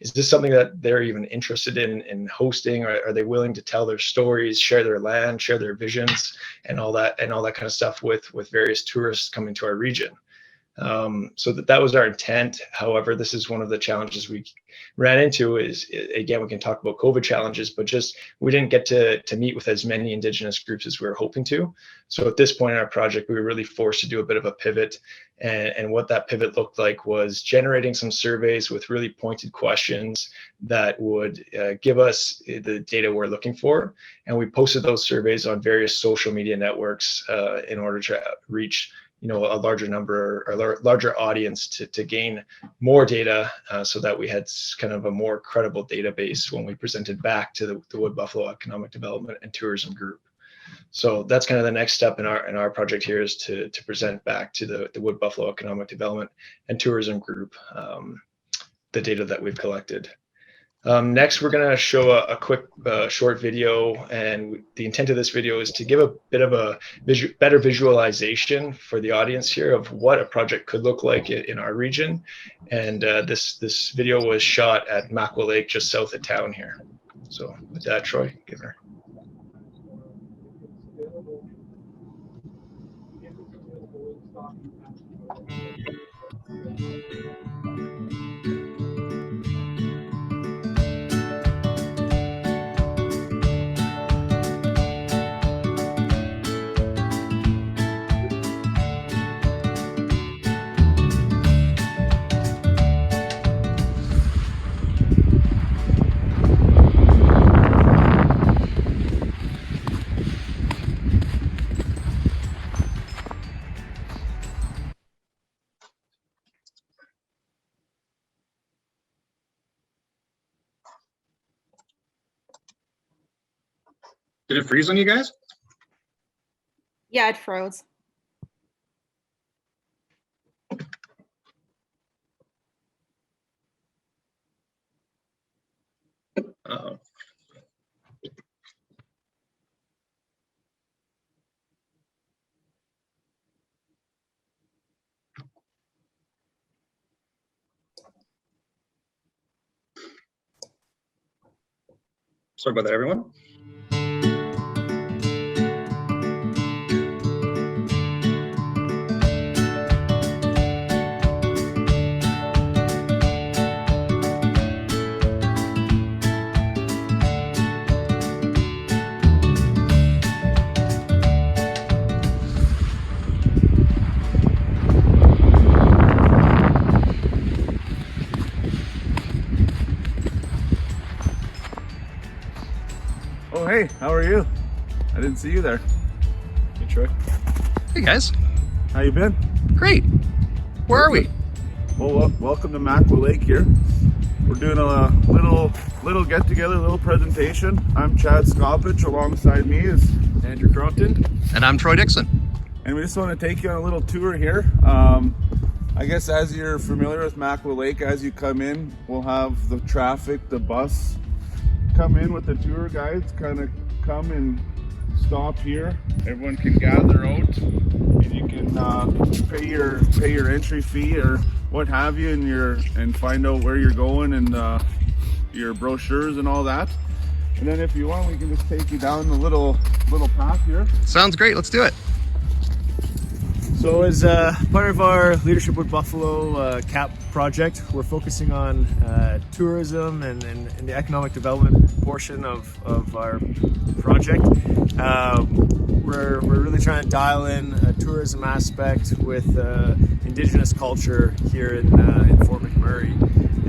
is this something that they're even interested in hosting? Or are they willing to tell their stories, share their land, share their visions, and all that kind of stuff with various tourists coming to our region? So that was our intent. However, this is one of the challenges we ran into is, again, we can talk about COVID challenges, but just we didn't get to meet with as many Indigenous groups as we were hoping to. So at this point in our project, we were really forced to do a bit of a pivot. And what that pivot looked like was generating some surveys with really pointed questions that would give us the data we're looking for. And we posted those surveys on various social media networks in order to reach a larger number or larger audience to gain more data so that we had kind of a more credible database when we presented back to the Wood Buffalo Economic Development and Tourism Group. So that's kind of the next step in our project here is to present back to the Wood Buffalo Economic Development and Tourism Group the data that we've collected. Next, we're going to show a quick short video, and the intent of this video is to give a bit of a better visualization for the audience here of what a project could look like in our region. And this video was shot at Macwa Lake, just south of town here. So with that, Troy, give her. Did it freeze on you guys? Yeah, it froze. Uh-oh. Sorry about that, everyone. Oh, hey, how are you? I didn't see you there. Hey, Troy. Hey, guys. How you been? Great. Where are we? Well, welcome to Macwa Lake here. We're doing a little get-together, little presentation. I'm Chad Skopich. Alongside me is Andrew Crompton. And I'm Troy Dixon. And we just want to take you on a little tour here. I guess as you're familiar with Macwa Lake, as you come in, we'll have the traffic, the bus come in with the tour guides, kind of come and stop here. Everyone can gather out, and you can pay your entry fee or what have you, and find out where you're going and your brochures and all that. And then if you want, we can just take you down the little path here. Sounds great. Let's do it. So as part of our Leadership with Buffalo CAP project, we're focusing on tourism and the economic development portion of our project. We're really trying to dial in a tourism aspect with Indigenous culture here in Fort McMurray,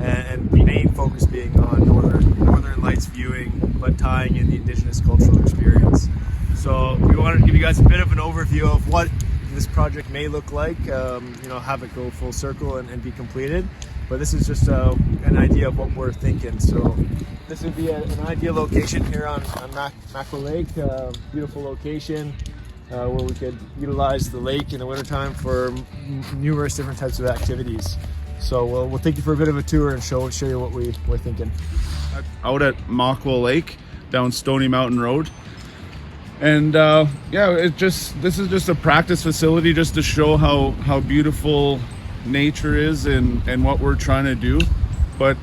and the main focus being on Northern Lights viewing, but tying in the Indigenous cultural experience. So we wanted to give you guys a bit of an overview of what this project may look like, have it go full circle and be completed. But this is just an idea of what we're thinking. So this would be an ideal location here on Macwa Lake, beautiful location where we could utilize the lake in the wintertime for numerous different types of activities. So we'll take you for a bit of a tour and show you what we're thinking. Out at Macwa Lake, down Stony Mountain Road. And this is just a practice facility just to show how beautiful nature is and what we're trying to do. But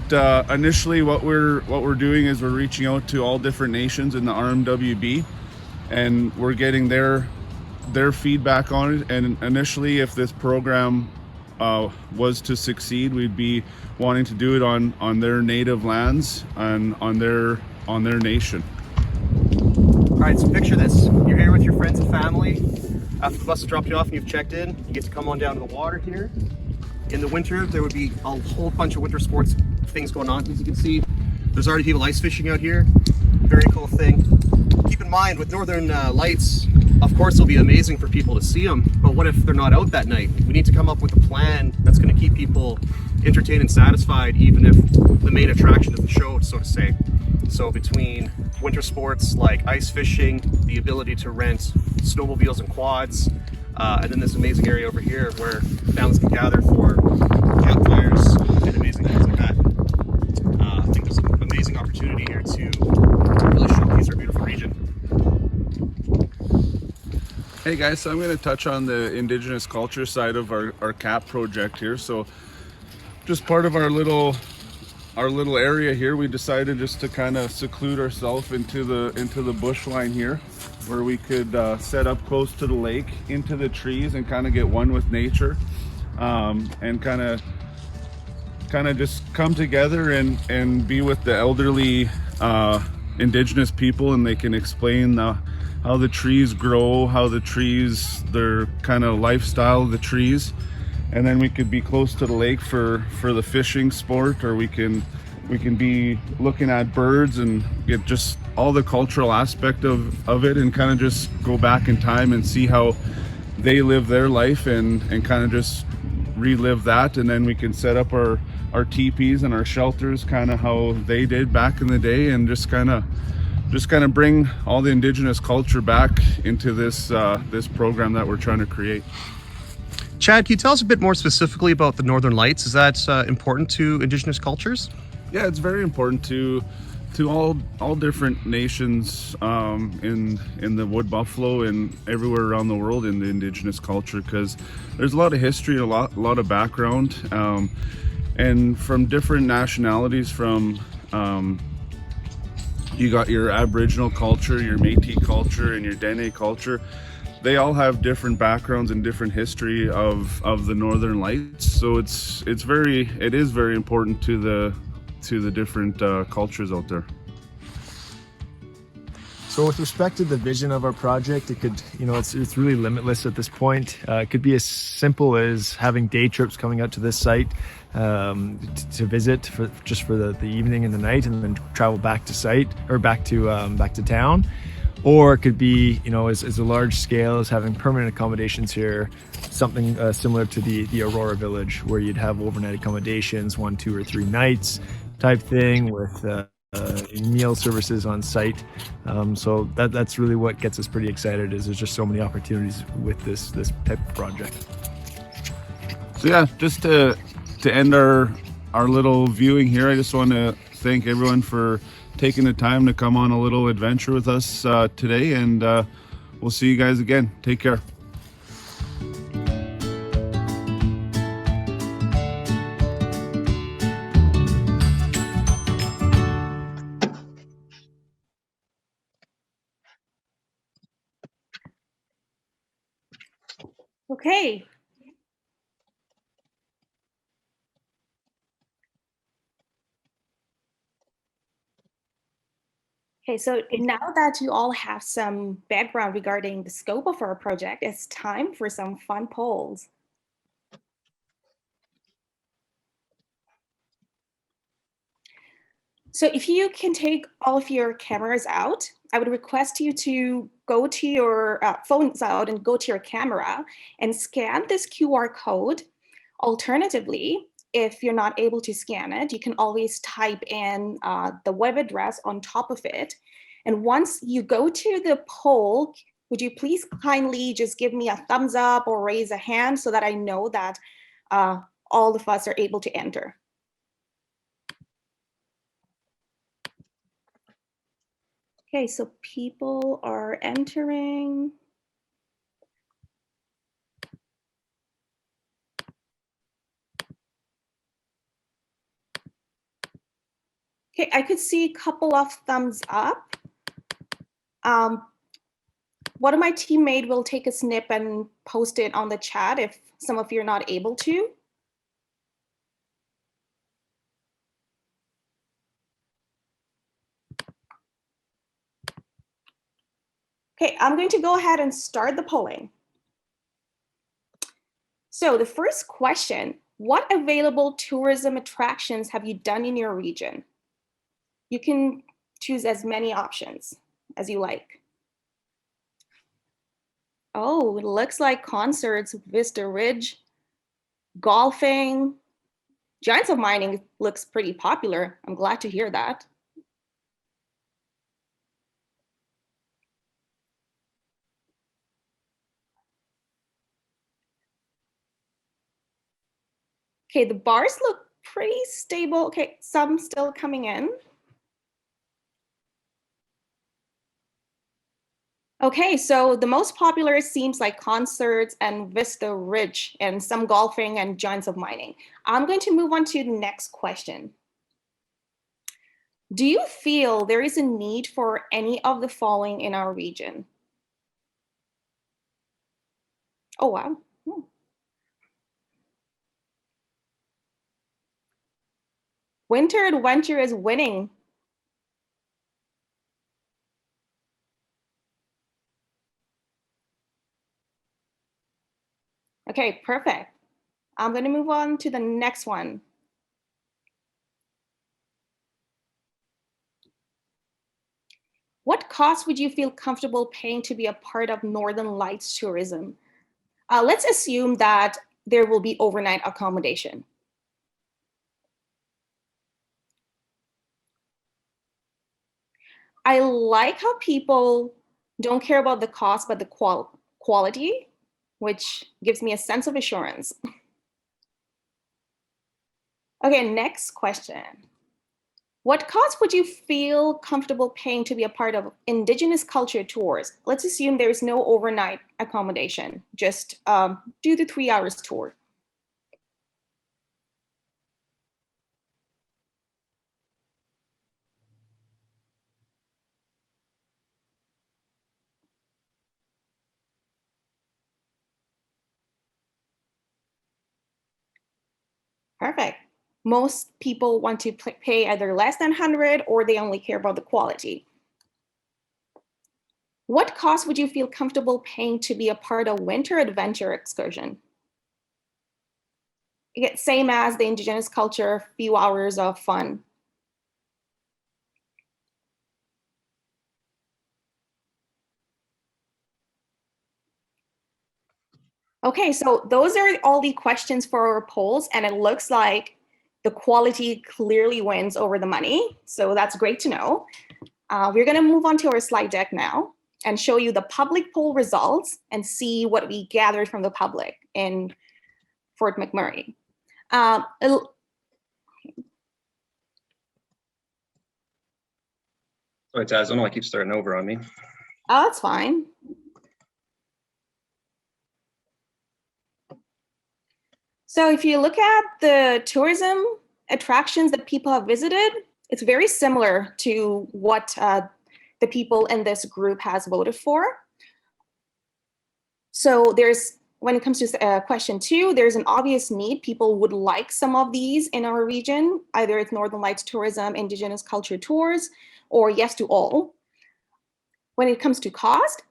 initially what we're doing is we're reaching out to all different nations in the RMWB, and we're getting their feedback on it. And initially, if this program was to succeed, we'd be wanting to do it on their native lands and on their nation. All right, so picture this. You're here with your friends and family. After the bus has dropped you off and you've checked in, you get to come on down to the water here. In the winter, there would be a whole bunch of winter sports things going on. As you can see, there's already people ice fishing out here. Very cool thing. Keep in mind, with Northern Lights, of course it'll be amazing for people to see them, but what if they're not out that night? We need to come up with a plan that's going to keep people entertained and satisfied, even if the main attraction is the show, so to say. So between winter sports like ice fishing, the ability to rent snowmobiles and quads, and then this amazing area over here where families can gather for campfires and amazing things like that. I think there's some amazing Hey guys, so I'm going to touch on the Indigenous culture side of our CAP project here. So just part of our little area here, we decided just to kind of seclude ourselves into the bush line here, where we could set up close to the lake, into the trees, and kind of get one with nature, and kind of just come together and be with the elderly Indigenous people, and they can explain how the trees grow, how the trees, their kind of lifestyle of the trees. And then we could be close to the lake for the fishing sport, or we can be looking at birds and get just all the cultural aspect of it, and kind of just go back in time and see how they live their life, and kind of just relive that. And then we can set up our teepees and our shelters kind of how they did back in the day, and just kind of bring all the Indigenous culture back into this program that we're trying to create. Chad, can you tell us a bit more specifically about the Northern Lights? Is that important to Indigenous cultures? Yeah, it's very important to all different nations in the wood buffalo and everywhere around the world in the Indigenous culture, because there's a lot of history, a lot of background, and from different nationalities. From you got your Aboriginal culture, your Métis culture, and your Dene culture. They all have different backgrounds and different history of the Northern Lights. So it is very important to the different cultures out there. So with respect to the vision of our project, it could, it's really limitless at this point. It could be as simple as having day trips coming out to this site to visit for the evening and the night, and then travel back to site, or back to town. Or it could be, as a large scale, as having permanent accommodations here, something similar to the Aurora Village, where you'd have overnight accommodations, 1, 2, or 3 nights type thing, with meal services on site. So that's really what gets us pretty excited, is there's just so many opportunities with this type of project. So yeah, just to end our little viewing here, I just want to thank everyone for taking the time to come on a little adventure with us today, and we'll see you guys again. Take care. Okay. Okay, so now that you all have some background regarding the scope of our project, it's time for some fun polls. So if you can take all of your cameras out, I would request you to go to your phones out and go to your camera and scan this QR code. Alternatively, if you're not able to scan it, you can always type in the web address on top of it. And once you go to the poll, would you please kindly just give me a thumbs up or raise a hand so that I know that all of us are able to enter? Okay, so people are entering. Okay, I could see a couple of thumbs up. One of my teammates will take a snip and post it on the chat if some of you are not able to. Okay, I'm going to go ahead and start the polling. So the first question, what available tourism attractions have you done in your region? You can choose as many options as you like. Oh, it looks like concerts, Vista Ridge, golfing, giants of mining looks pretty popular. I'm glad to hear that. Okay, the bars look pretty stable. Okay, some still coming in. Okay, so the most popular seems like concerts and Vista Ridge and some golfing and giants of mining. I'm going to move on to the next question. Do you feel there is a need for any of the following in our region? Oh, wow. Winter Adventure is winning. Okay, perfect. I'm going to move on to the next one. What cost would you feel comfortable paying to be a part of Northern Lights tourism? Let's assume that there will be overnight accommodation. I like how people don't care about the cost, but the quality, which gives me a sense of assurance. Okay, next question. What cost would you feel comfortable paying to be a part of Indigenous culture tours? Let's assume there's no overnight accommodation, just 2 to 3 hours tour. Perfect. Most people want to pay either less than 100 or they only care about the quality. What cost would you feel comfortable paying to be a part of winter adventure excursion? Same as the Indigenous culture, few hours of fun. Okay, so those are all the questions for our polls, and it looks like the quality clearly wins over the money. So that's great to know. We're gonna move on to our slide deck now and show you the public poll results and see what we gathered from the public in Fort McMurray. Sorry, Taz, I don't know why I keep starting over on me. Oh, that's fine. So if you look at the tourism attractions that people have visited, it's very similar to what the people in this group has voted for. So when it comes to question 2, there's an obvious need. People would like some of these in our region, either it's Northern Lights tourism, Indigenous culture tours, or yes to all. When it comes to cost,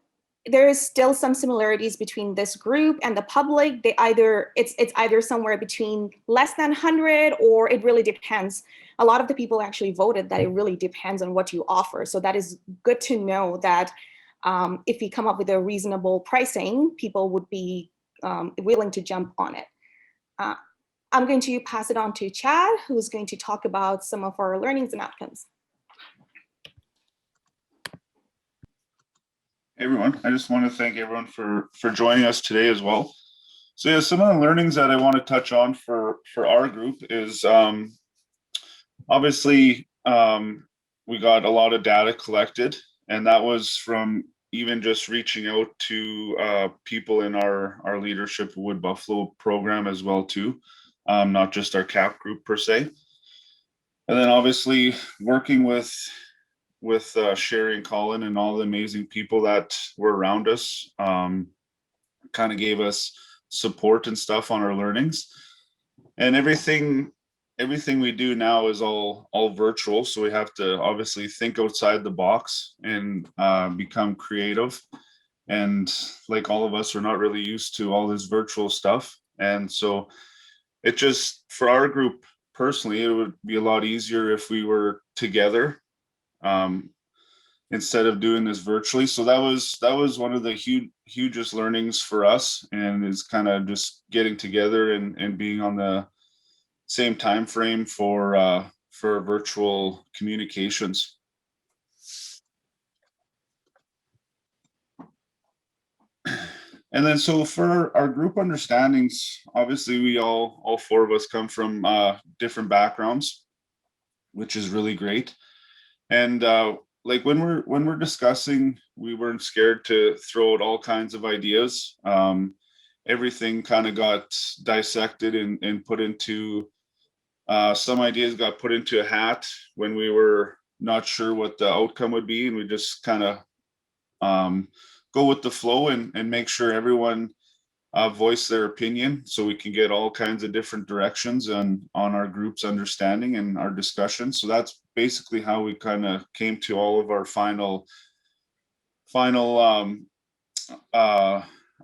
there is still some similarities between this group and the public. It's either somewhere between less than 100 or it really depends. A lot of the people actually voted that it really depends on what you offer. So that is good to know that if we come up with a reasonable pricing, people would be willing to jump on it. I'm going to pass it on to Chad, who's going to talk about some of our learnings and outcomes. Hey everyone, I just want to thank everyone for joining us today as well. So yeah, some of the learnings that I want to touch on for our group is obviously we got a lot of data collected, and that was from even just reaching out to people in our Leadership Wood Buffalo program as well too, not just our CAP group per se. And then obviously working with Sherry and Colin and all the amazing people that were around us, kind of gave us support and stuff on our learnings. And everything we do now is all virtual, so we have to obviously think outside the box and become creative. And like all of us, we're not really used to all this virtual stuff, and so it just, for our group personally, it would be a lot easier if we were together instead of doing this virtually. So that was one of the hugest learnings for us, and is kind of just getting together and being on the same time frame for virtual communications. And then so for our group understandings, obviously we all 4 of us come from different backgrounds, which is really great. And like when we're discussing, we weren't scared to throw out all kinds of ideas. Everything kind of got dissected and put into, some ideas got put into a hat when we were not sure what the outcome would be, and we just kind of go with the flow and make sure everyone voice their opinion, so we can get all kinds of different directions on our group's understanding and our discussion. So that's basically how we kind of came to all of our final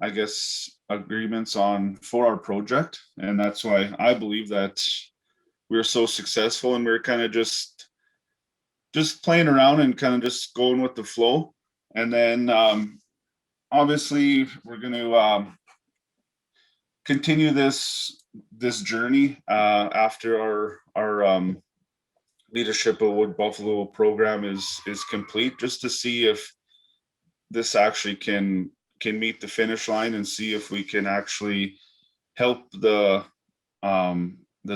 I guess agreements for our project. And that's why I believe that we were so successful, and we we're kind of just playing around and kind of just going with the flow. And then obviously we're going to continue this journey after our leadership of Wood Buffalo program is complete, just to see if this actually can meet the finish line, and see if we can actually help the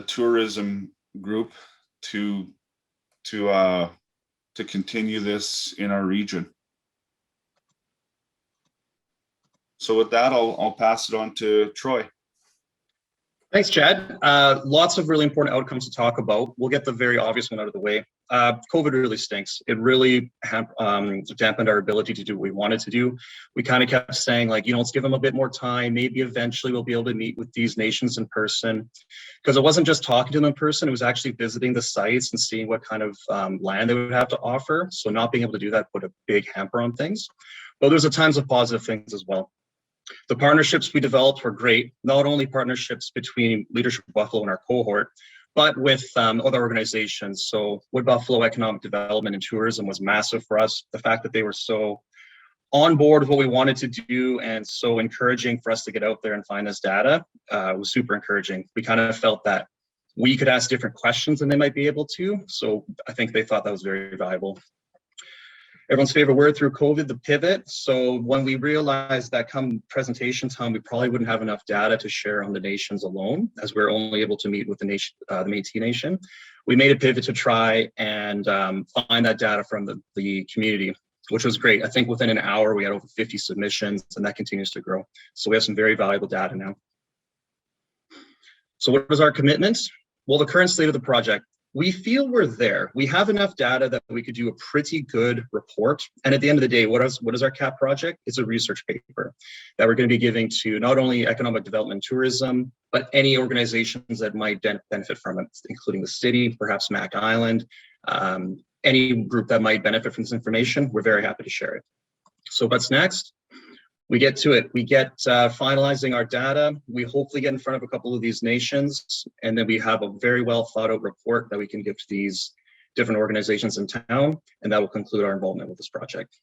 tourism group to continue this in our region. So with that, I'll pass it on to Troy. Thanks, Chad. Lots of really important outcomes to talk about. We'll get the very obvious one out of the way. COVID really stinks. It really dampened our ability to do what we wanted to do. We kind of kept saying, like, let's give them a bit more time. Maybe eventually we'll be able to meet with these nations in person. Because it wasn't just talking to them in person, it was actually visiting the sites and seeing what kind of land they would have to offer. So not being able to do that put a big hamper on things. But there's tons of positive things as well. The partnerships we developed were great, not only partnerships between Leadership Buffalo and our cohort, but with other organizations. So Wood Buffalo Economic Development and Tourism was massive for us. The fact that they were so on board with what we wanted to do and so encouraging for us to get out there and find this data was super encouraging. We kind of felt that we could ask different questions than they might be able to. So I think they thought that was very valuable. Everyone's favorite word through COVID, the pivot. So when we realized that come presentation time, we probably wouldn't have enough data to share on the nations alone, as we're only able to meet with the nation, the Métis Nation. We made a pivot to try and find that data from the community, which was great. I think within an hour, we had over 50 submissions, and that continues to grow. So we have some very valuable data now. So what was our commitment? Well, the current state of the project. We feel we're there. We have enough data that we could do a pretty good report. And at the end of the day, what is our CAP project? It's a research paper that we're going to be giving to not only economic development and tourism, but any organizations that might benefit from it, including the city, perhaps Mac Island, any group that might benefit from this information. We're very happy to share it. So what's next? We get to it. We get finalizing our data. We hopefully get in front of a couple of these nations, and then we have a very well thought out report that we can give to these different organizations in town, and that will conclude our involvement with this project.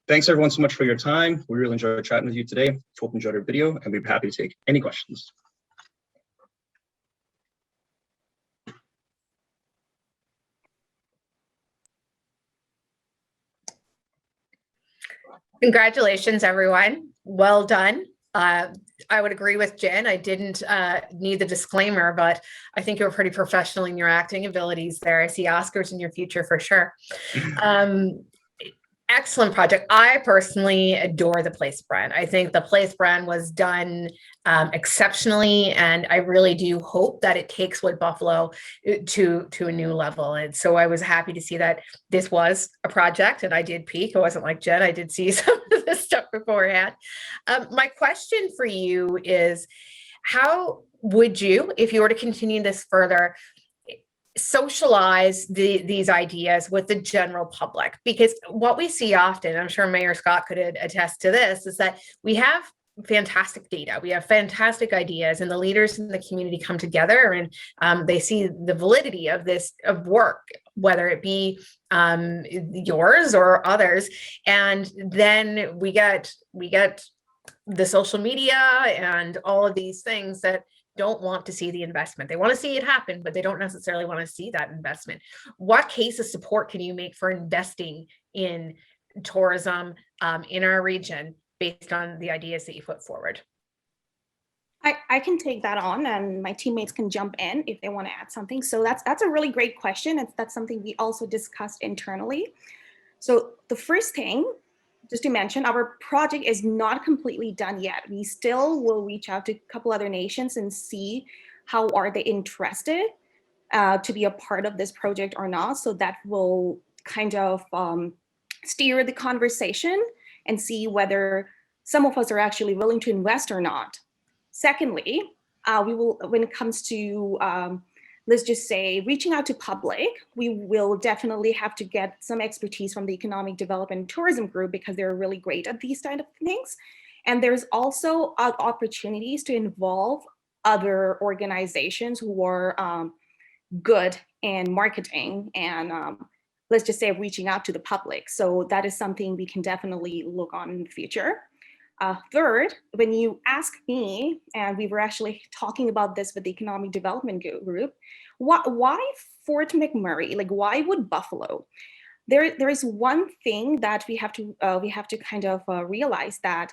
Thanks everyone so much for your time. We really enjoyed chatting with you today. Hope you enjoyed our video, and we'd be happy to take any questions. Congratulations, everyone. Well done. I would agree with Jen. I didn't need the disclaimer, but I think you were pretty professional in your acting abilities there. I see Oscars in your future for sure. Excellent project. I personally adore the place brand. I think the place brand was done exceptionally, and I really do hope that it takes Wood Buffalo to a new level. And so I was happy to see that this was a project, and I did peek. It wasn't like Jen. I did see some of this stuff beforehand. My question for you is, how would you, if you were to continue this further, socialize these ideas with the general public? Because what we see often, I'm sure Mayor Scott could attest to this, is that we have fantastic data, we have fantastic ideas, and the leaders in the community come together and they see the validity of this work, whether it be yours or others, and then we get the social media and all of these things that don't want to see the investment. They want to see it happen, but they don't necessarily want to see that investment. What case of support can you make for investing in tourism in our region based on the ideas that you put forward? I can take that on, and my teammates can jump in if they want to add something. So that's a really great question. That's something we also discussed internally. So the first thing, just to mention, our project is not completely done yet. We still will reach out to a couple other nations and see how are they interested to be a part of this project or not. So that will kind of steer the conversation and see whether some of us are actually willing to invest or not. Secondly, we will, when it comes to, let's just say, reaching out to public, we will definitely have to get some expertise from the Economic Development and Tourism Group because they're really great at these kind of things. And there's also opportunities to involve other organizations who are good in marketing and let's just say reaching out to the public. So that is something we can definitely look on in the future. Third, when you ask me, and we were actually talking about this with the Economic Development Group, why Fort McMurray? Like, why would Buffalo? There is one thing that we have to kind of realize, that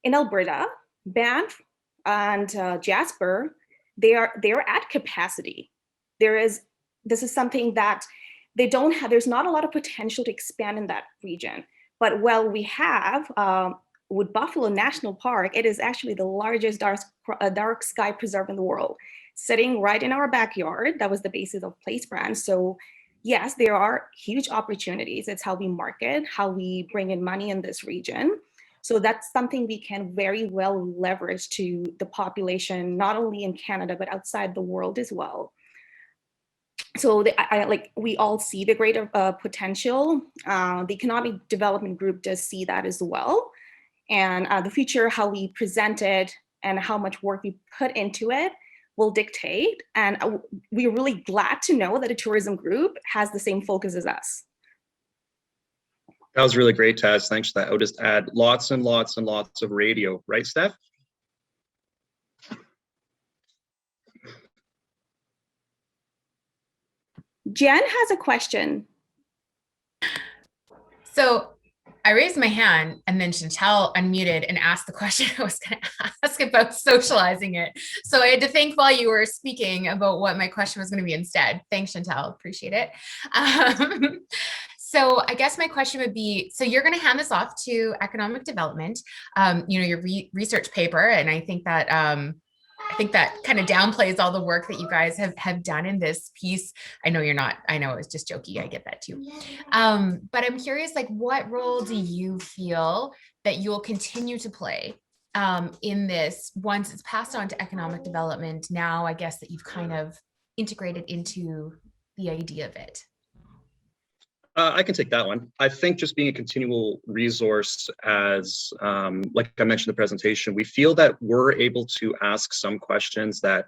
in Alberta, Banff and Jasper, they're at capacity. This is something that they don't have. There's not a lot of potential to expand in that region. But we have with Buffalo National Park, it is actually the largest dark sky preserve in the world, sitting right in our backyard. That was the basis of Place Brand. So yes, there are huge opportunities. It's how we market, how we bring in money in this region. So that's something we can very well leverage to the population, not only in Canada, but outside the world as well. So we all see the greater potential. The Economic Development Group does see that as well. And the future, how we present it and how much work we put into it will dictate. And we're really glad to know that a tourism group has the same focus as us. That was really great, Taz. Thanks for that. I'll just add lots and lots and lots of radio, right, Steph? Jen has a question. So I raised my hand and then Chantal unmuted and asked the question I was going to ask about socializing it. So I had to think while you were speaking about what my question was going to be instead. Thanks, Chantal. Appreciate it. So I guess my question would be, so you're going to hand this off to economic development, your research paper. And I think that kind of downplays all the work that you guys have done in this piece. I know you're not, I know it's just jokey. I get that too. But I'm curious, like, what role do you feel that you'll continue to play in this once it's passed on to economic development? Now, I guess that you've kind of integrated into the idea of it. I can take that one. I think just being a continual resource, as like I mentioned in the presentation, we feel that we're able to ask some questions that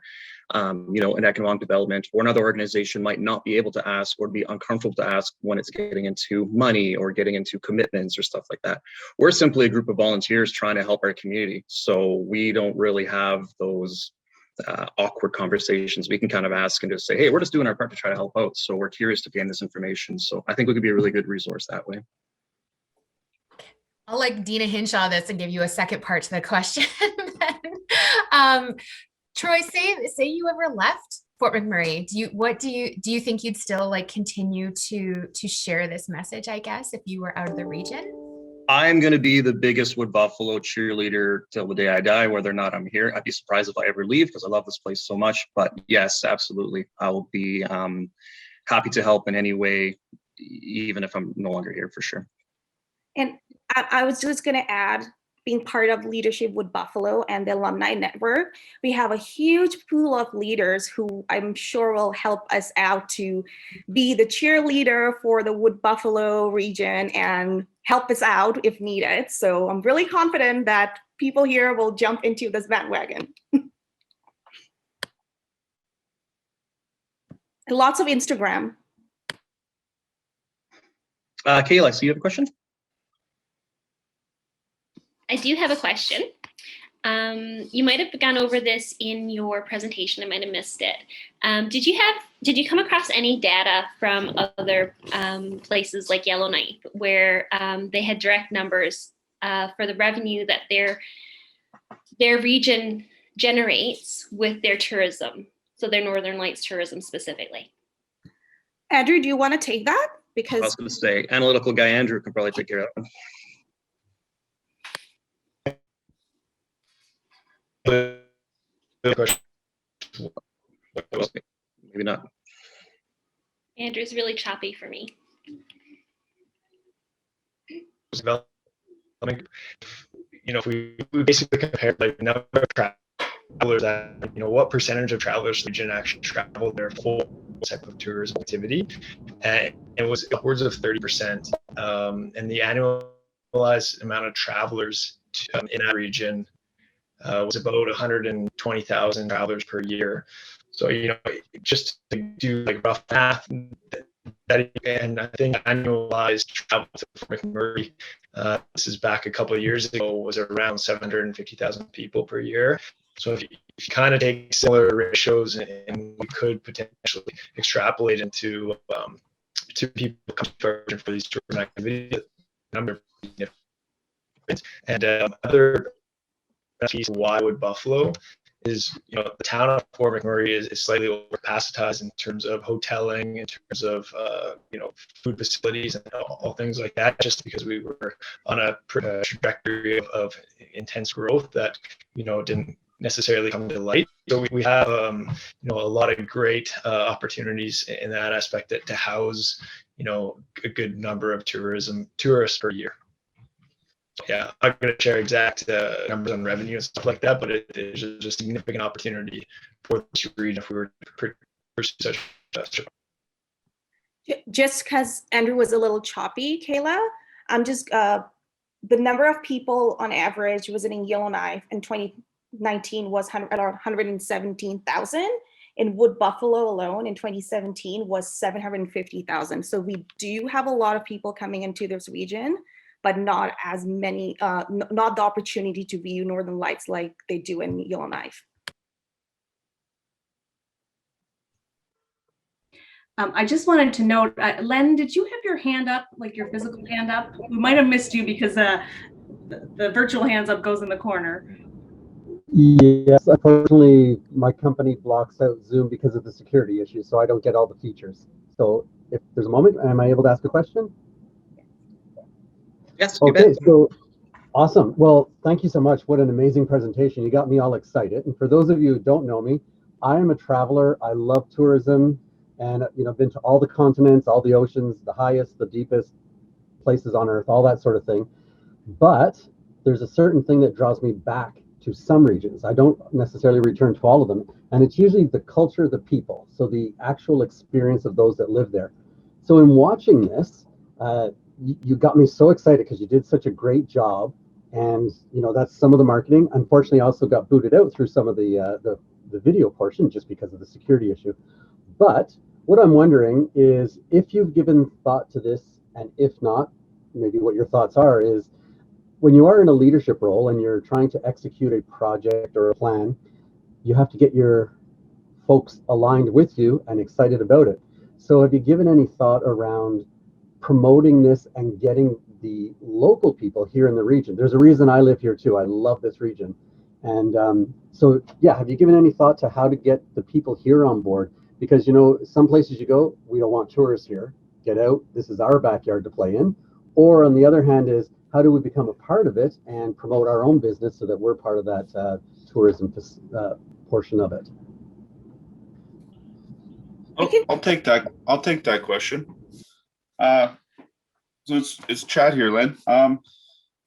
an economic development or another organization might not be able to ask or be uncomfortable to ask when it's getting into money or getting into commitments or stuff like that. We're simply a group of volunteers trying to help our community. So we don't really have those awkward conversations. We can kind of ask and just say, hey, we're just doing our part to try to help out. So we're curious to gain this information. So I think we could be a really good resource that way. I'll like Dina Hinshaw this and give you a second part to the question. Troy, say you ever left Fort McMurray, do you think you'd still like continue to share this message, I guess, if you were out of the region? I'm going to be the biggest Wood Buffalo cheerleader till the day I die, whether or not I'm here. I'd be surprised if I ever leave because I love this place so much. But yes, absolutely. I will be happy to help in any way, even if I'm no longer here, for sure. And I was just going to add, being part of Leadership Wood Buffalo and the Alumni Network, we have a huge pool of leaders who I'm sure will help us out to be the cheerleader for the Wood Buffalo region and help us out if needed. So I'm really confident that people here will jump into this bandwagon. Lots of Instagram. Kayla, so you have a question? I do have a question. You might have gone over this in your presentation. I might have missed it. Did you come across any data from other places like Yellowknife where they had direct numbers for the revenue that their region generates with their tourism? So their Northern Lights tourism specifically. Andrew, do you want to take that? because I was going to say, analytical guy Andrew can probably take care of it. Maybe not. Andrew's really choppy for me. If we basically compare like number of travelers that, what percentage of travelers in the region actually travel there for type of tourism activity, and it was upwards of 30%. And the annualized amount of travelers in that region was about 120,000 travelers per year. So, just to do like rough math, and I think annualized travel to Fort McMurray, this is back a couple of years ago, was around 750,000 people per year. So if you kind of take similar ratios, and we could potentially extrapolate into to people coming to our region for these tourism activities, number and other piece of why would Buffalo is, the town of Fort McMurray is slightly overcapacitated in terms of hoteling, in terms of food facilities and all things like that, just because we were on a trajectory of intense growth that didn't necessarily come to light. So we have a lot of great opportunities in that aspect to house a good number of tourists per year. Yeah, I'm not going to share exact numbers on revenue and stuff like that, but it is a significant opportunity for this region if we were to pursue such. Just because Andrew was a little choppy, Kayla, I'm just the number of people on average visiting Yellowknife in 2019 was around 117,000. In Wood Buffalo alone in 2017 was 750,000. So we do have a lot of people coming into this region, but not as many, not the opportunity to view Northern Lights like they do in Yellowknife. I just wanted to note, Len, did you have your hand up, like your physical hand up? We might have missed you because the virtual hands up goes in the corner. Yes, unfortunately, my company blocks out Zoom because of the security issue, so I don't get all the features. So if there's a moment, am I able to ask a question? Yes. Okay, so awesome. Well, thank you so much. What an amazing presentation. You got me all excited. And for those of you who don't know me, I am a traveler. I love tourism, and been to all the continents, all the oceans, the highest, the deepest places on earth, all that sort of thing. But there's a certain thing that draws me back to some regions. I don't necessarily return to all of them, and it's usually the culture of the people, so the actual experience of those that live there. So in watching this, you got me so excited because you did such a great job, and that's some of the marketing. Unfortunately, I also got booted out through some of the video portion just because of the security issue. But what I'm wondering is if you've given thought to this, and if not, maybe what your thoughts are is, when you are in a leadership role and you're trying to execute a project or a plan, you have to get your folks aligned with you and excited about it. So have you given any thought around promoting this and getting the local people here in the region? There's a reason I live here too. I love this region. And so, yeah, have you given any thought to how to get the people here on board? Because, some places you go, we don't want tourists here. Get out. This is our backyard to play in. Or on the other hand is, how do we become a part of it and promote our own business so that we're part of that tourism portion of it? I'll take that. I'll take that question. So it's Chad here, Len.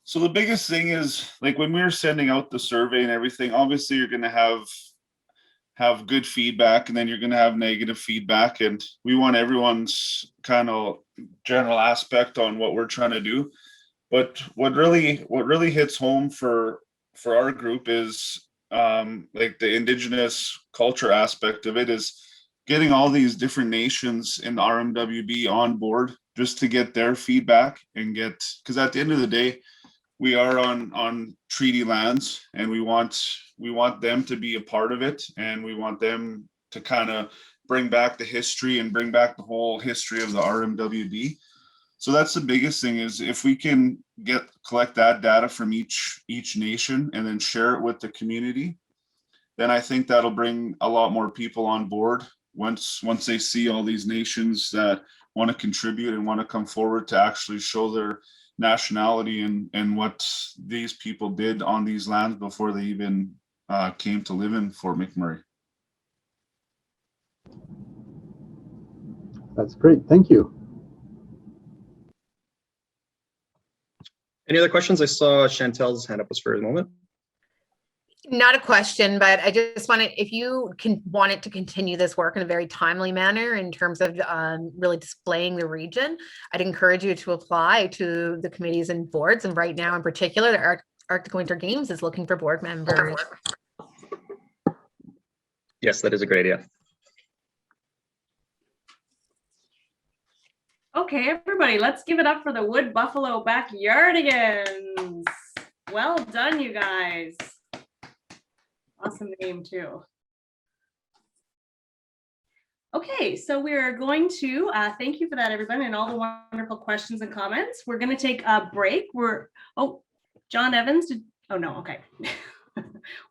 So the biggest thing is, like, when we were sending out the survey and everything, obviously you're going to have good feedback, and then you're going to have negative feedback, and we want everyone's kind of general aspect on what we're trying to do. But what really hits home for our group is like the Indigenous culture aspect of it, is getting all these different nations in the RMWB on board just to get their feedback and because at the end of the day, we are on treaty lands, and we want them to be a part of it, and we want them to kind of bring back the history and bring back the whole history of the RMWB. So that's the biggest thing, is if we can collect that data from each nation and then share it with the community, then I think that'll bring a lot more people on board once they see all these nations that want to contribute and want to come forward to actually show their nationality and what these people did on these lands before they even came to live in Fort McMurray. That's great. Thank you. Any other questions? I saw Chantal's hand up was for a moment. Not a question, but I just wanted, if you wanted to continue this work in a very timely manner in terms of really displaying the region, I'd encourage you to apply to the committees and boards. And right now in particular, the Arctic Winter Games is looking for board members. Yes, that is a great idea. Okay, everybody, let's give it up for the Wood Buffalo Backyardigans. Well done, you guys. Awesome name too. Okay, so we're going to thank you for that, everybody, and all the wonderful questions and comments. We're going to take a break. John Evans oh no, okay.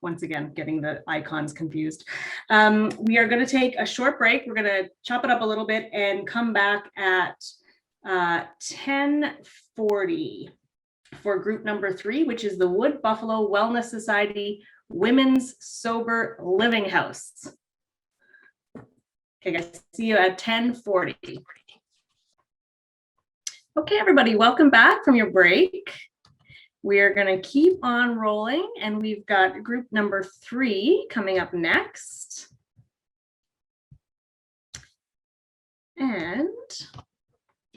Once again, getting the icons confused. We are going to take a short break. We're going to chop it up a little bit and come back at 10:40 for group number 3, which is the Wood Buffalo Wellness Society Women's Sober Living House. Okay, guys, see you at 10:40. Okay, everybody, welcome back from your break. We're going to keep on rolling, and we've got group number 3 coming up next. And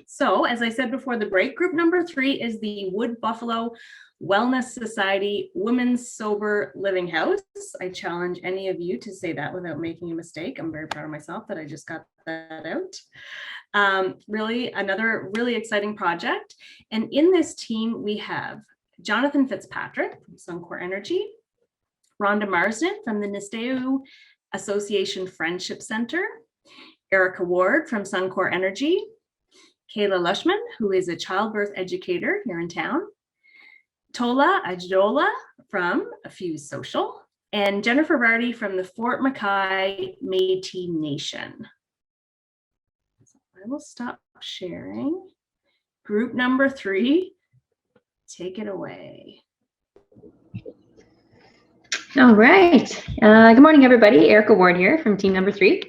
so, as I said before the break, group number 3 is the Wood Buffalo Wellness Society Women's Sober Living House. I challenge any of you to say that without making a mistake. I'm very proud of myself that I just got that out. Really, another really exciting project. And in this team, we have Jonathan Fitzpatrick from Suncor Energy, Rhonda Marsden from the Nisteu Association Friendship Center, Erica Ward from Suncor Energy, Kayla Lushman, who is a childbirth educator here in town, Tola Ajola from Fuse Social, and Jennifer Vardy from the Fort Mackay Métis Nation. So I will stop sharing. Group number 3, take it away. All right. Good morning, everybody. Erica Ward here from team number 3.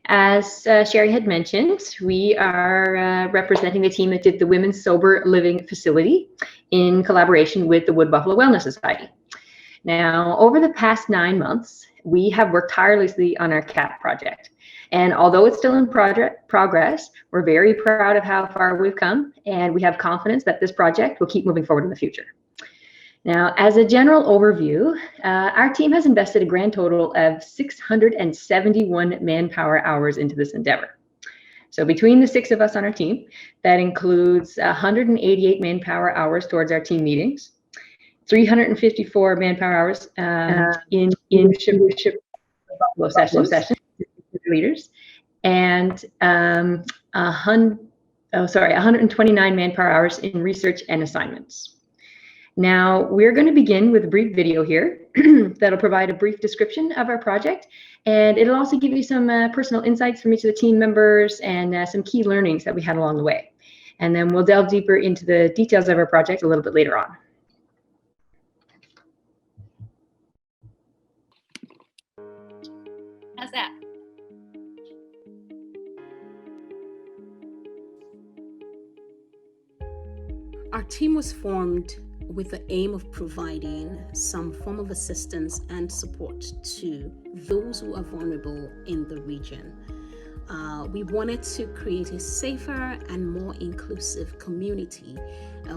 As Sherry had mentioned, we are representing the team that did the Women's Sober Living Facility in collaboration with the Wood Buffalo Wellness Society. Now, over the past 9 months, we have worked tirelessly on our CAP project. And although it's still in progress, we're very proud of how far we've come, and we have confidence that this project will keep moving forward in the future. Now, as a general overview, our team has invested a grand total of 671 manpower hours into this endeavor. So between the 6 of us on our team, that includes 188 manpower hours towards our team meetings, 354 manpower hours in leadership sessions leaders, and 129 manpower hours in research and assignments. Now, we're going to begin with a brief video here that'll provide a brief description of our project, and it'll also give you some personal insights from each of the team members and some key learnings that we had along the way. And then we'll delve deeper into the details of our project a little bit later on. How's that? Our team was formed with the aim of providing some form of assistance and support to those who are vulnerable in the region. We wanted to create a safer and more inclusive community.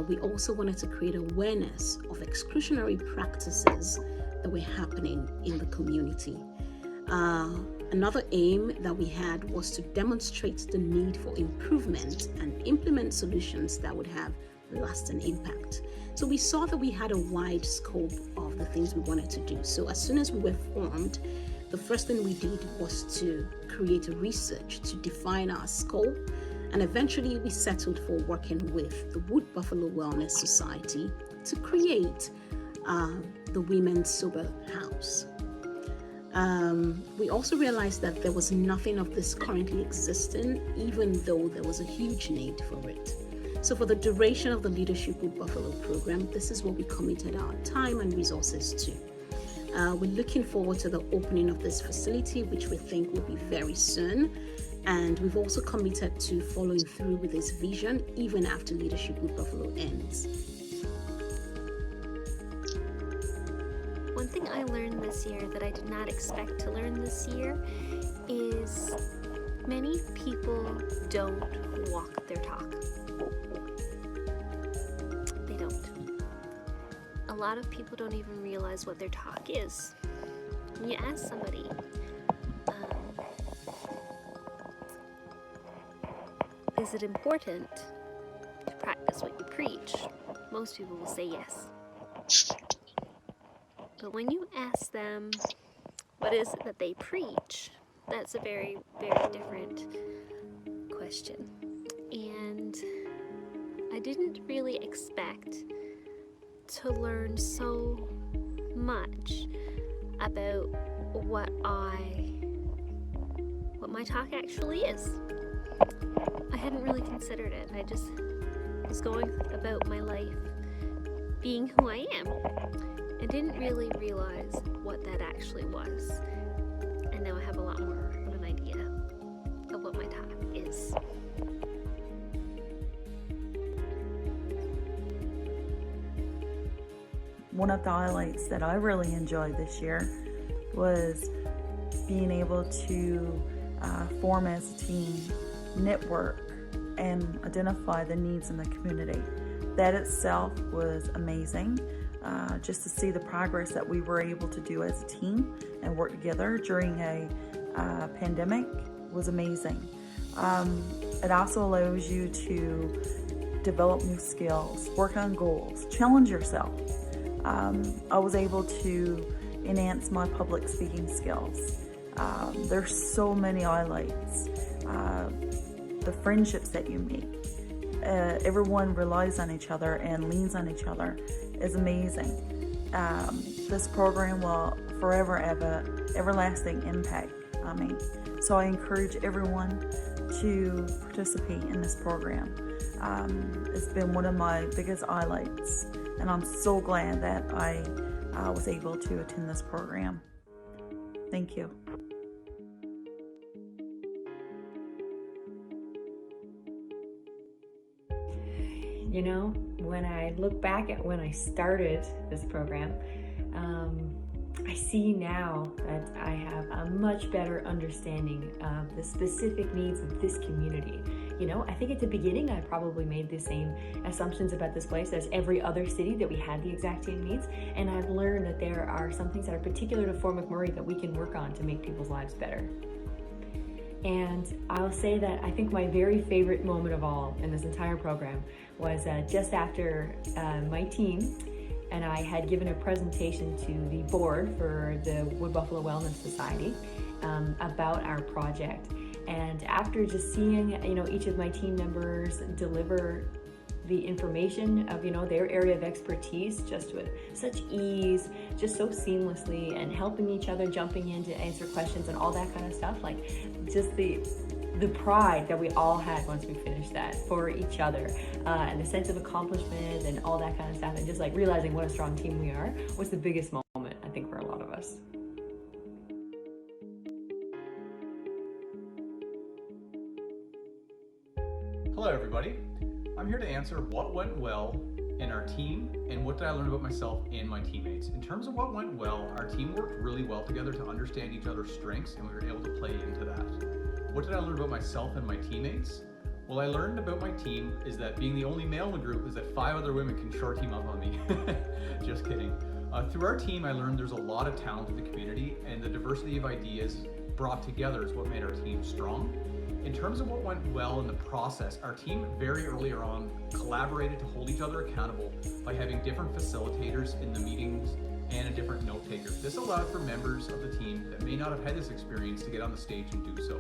We also wanted to create awareness of exclusionary practices that were happening in the community. Another aim that we had was to demonstrate the need for improvement and implement solutions that would have lasting impact. So we saw that we had a wide scope of the things we wanted to do. So as soon as we were formed, the first thing we did was to create a research to define our scope, and eventually we settled for working with the Wood Buffalo Wellness Society to create the Women's Sober House. We also realized that there was nothing of this currently existing, even though there was a huge need for it. So for the duration of the Leadership with Buffalo program, this is what we committed our time and resources to. We're looking forward to the opening of this facility, which we think will be very soon. And we've also committed to following through with this vision even after Leadership with Buffalo ends. One thing I learned this year that I did not expect to learn this year is many people don't walk their talk. They don't. A lot of people don't even realize what their talk is. When you ask somebody, is it important to practice what you preach? Most people will say yes. But when you ask them, what is it that they preach? That's a very, very different question. And I didn't really expect to learn so much about what my talk actually is. I hadn't really considered it. I just was going about my life being who I am and didn't really realize what that actually was. And now I have a lot more of an idea of what my talk is. One of the highlights that I really enjoyed this year was being able to form as a team, network, and identify the needs in the community. That itself was amazing. Just to see the progress that we were able to do as a team and work together during a pandemic was amazing. It also allows you to develop new skills, work on goals, challenge yourself. I was able to enhance my public speaking skills. There's so many highlights. The friendships that you make. Everyone relies on each other and leans on each other is amazing. This program will forever have an everlasting impact on me. So I encourage everyone to participate in this program. It's been one of my biggest highlights, and I'm so glad that I was able to attend this program. Thank you. You know, when I look back at when I started this program, I see now that I have a much better understanding of the specific needs of this community. You know, I think at the beginning I probably made the same assumptions about this place as every other city, that we had the exact same needs, and I've learned that there are some things that are particular to Fort McMurray that we can work on to make people's lives better. And I'll say that I think my very favorite moment of all in this entire program was just after my team and I had given a presentation to the board for the Wood Buffalo Wellness Society about our project. And after just seeing, you know, each of my team members deliver the information of, you know, their area of expertise just with such ease, just so seamlessly, and helping each other, jumping in to answer questions and all that kind of stuff, like just the pride that we all had once we finished that for each other, and the sense of accomplishment and all that kind of stuff, and just like realizing what a strong team we are was the biggest moment, I think, for a lot of us. Hello everybody, I'm here to answer what went well in our team and what did I learn about myself and my teammates. In terms of what went well, our team worked really well together to understand each other's strengths, and we were able to play into that. What did I learn about myself and my teammates? Well, I learned about my team is that being the only male in the group is that 5 other women can short team up on me. Just kidding. Through our team, I learned there's a lot of talent in the community, and the diversity of ideas brought together is what made our team strong. In terms of what went well in the process, our team very early on collaborated to hold each other accountable by having different facilitators in the meetings and a different note taker. This allowed for members of the team that may not have had this experience to get on the stage and do so.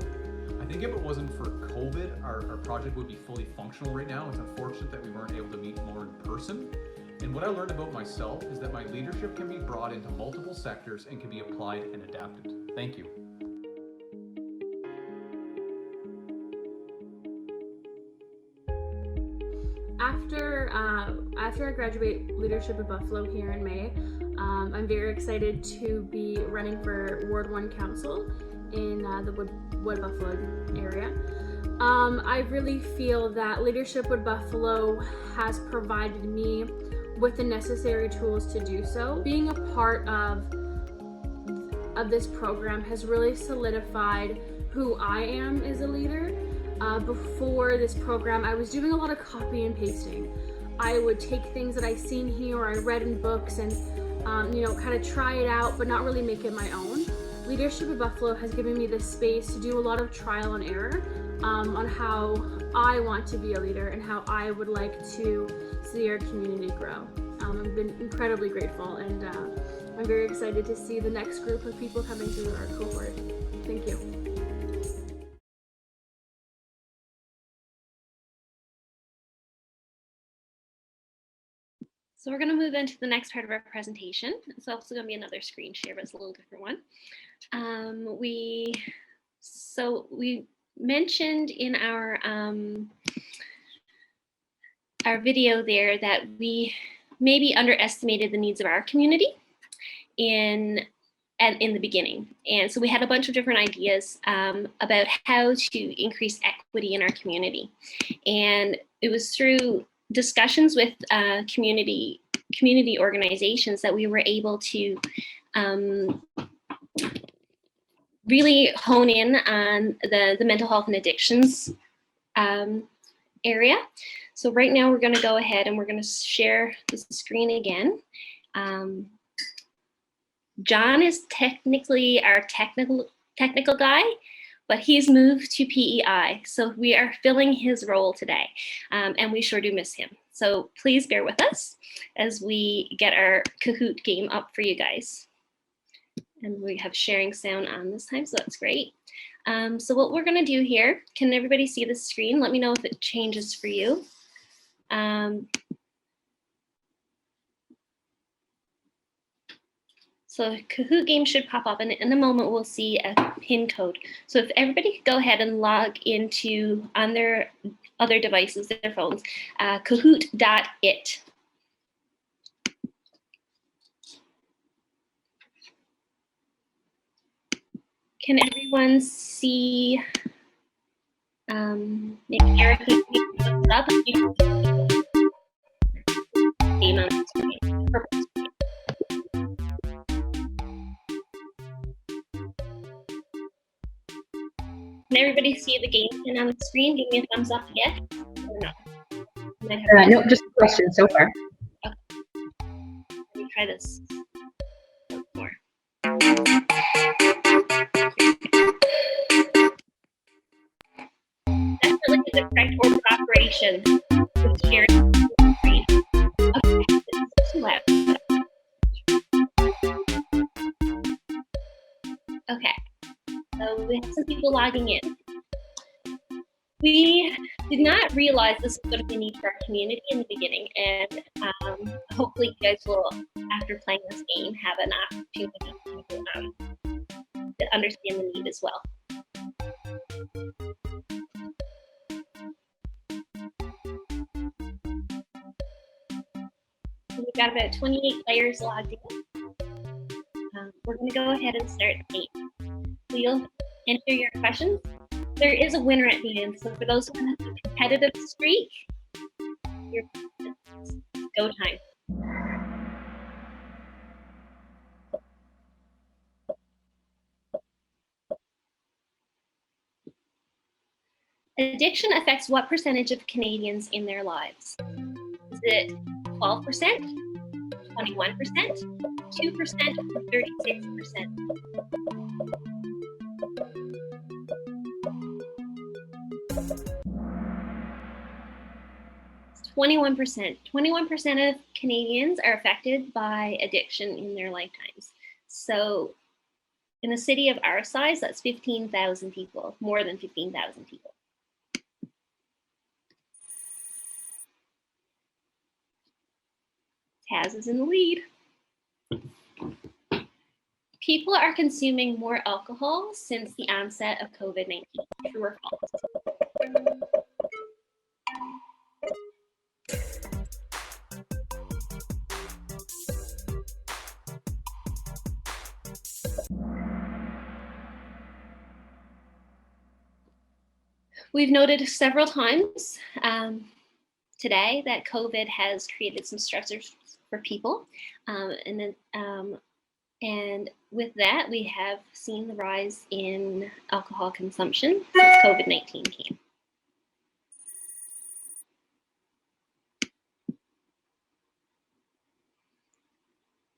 I think if it wasn't for COVID, our project would be fully functional right now. It's unfortunate that we weren't able to meet more in person. And what I learned about myself is that my leadership can be brought into multiple sectors and can be applied and adapted. Thank you. After I graduate leadership at Buffalo here in May, I'm very excited to be running for Ward 1 Council in the Wood Buffalo area. I really feel that Leadership with Buffalo has provided me with the necessary tools to do so. Being a part of this program has really solidified who I am as a leader. Before this program, I was doing a lot of copy and pasting. I would take things that I've seen here or I read in books and kind of try it out, but not really make it my own. Leadership at Buffalo has given me the space to do a lot of trial and error on how I want to be a leader and how I would like to see our community grow. I've been incredibly grateful, and I'm very excited to see the next group of people coming through our cohort. Thank you. So we're going to move into the next part of our presentation. It's also going to be another screen share, but it's a little different one. We mentioned in our video there that we maybe underestimated the needs of our community in the beginning. And so we had a bunch of different ideas about how to increase equity in our community. And it was through discussions with community organizations that we were able to really hone in on the mental health and addictions area. So right now we're going to go ahead and we're going to share the screen again. John is technically our technical guy, but he's moved to PEI. So we are filling his role today, and we sure do miss him. So please bear with us as we get our Kahoot game up for you guys. And we have sharing sound on this time, so that's great. So what we're gonna do here, can everybody see the screen? Let me know if it changes for you. So Kahoot game should pop up, and in a moment we'll see a PIN code. So if everybody could go ahead and log into on their other devices, their phones, kahoot.it. Can everyone see? Maybe Eric can thumbs up. Game on the screen. Purple screen. Can everybody see the game pin on the screen? Give me a thumbs up yet, or no? No, just a question so far. Okay. Let me try this once more. Definitely the correct order of operation with sharing the screen. Okay, this is too loud. Okay, so we have some people logging in. We did not realize this was going to be a need for our community in the beginning, and hopefully you guys will, after playing this game, have an opportunity to understand the need as well. So we've got about 28 players logged in. We're going to go ahead and start the game. So you'll enter your questions. There is a winner at the end, so for those who have a competitive streak, it's go time. Addiction affects what percentage of Canadians in their lives? Is it 12%, 21%, 2%, or 36%? 21%. 21% of Canadians are affected by addiction in their lifetimes. So in a city of our size, that's 15,000 people, more than 15,000 people. Taz is in the lead. People are consuming more alcohol since the onset of COVID-19. True or false? We've noted several times today that COVID has created some stressors for people. And with that, we have seen the rise in alcohol consumption since COVID-19 came.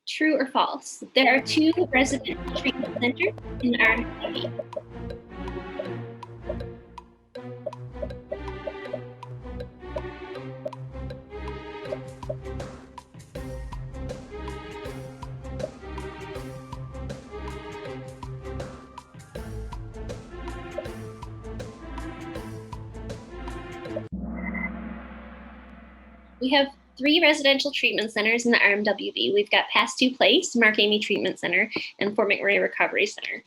True or false? There are 2 residential treatment centers in our city. We have 3 residential treatment centers in the RMWB. We've got Pasteur Place, Mark Amy Treatment Center, and Fort McMurray Recovery Center.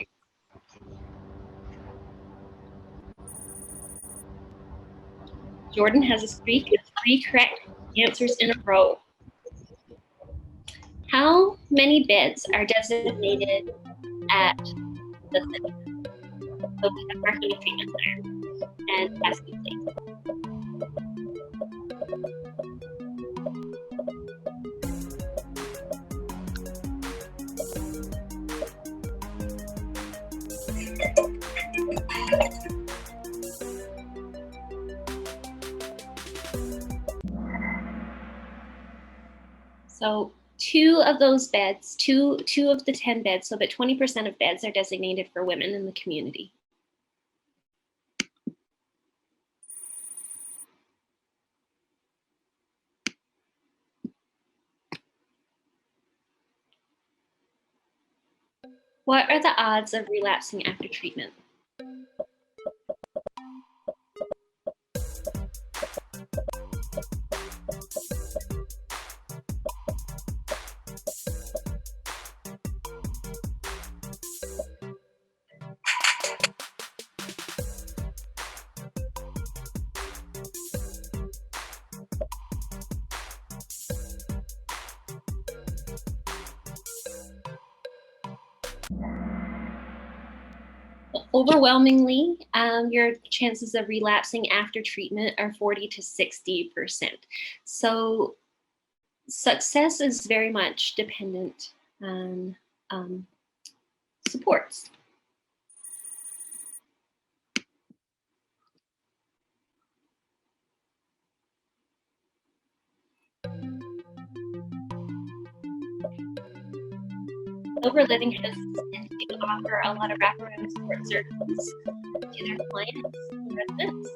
Jordan has a streak of 3 correct answers in a row. How many beds are designated at the center? So we have Mark Amy Treatment Center and Pasteur Place. So 2 of those beds, two of the 10 beds, so about 20% of beds are designated for women in the community. What are the odds of relapsing after treatment? Overwhelmingly, your chances of relapsing after treatment are 40 to 60%. So success is very much dependent on supports. Sober living houses tend to offer a lot of wraparound support services to their clients and residents.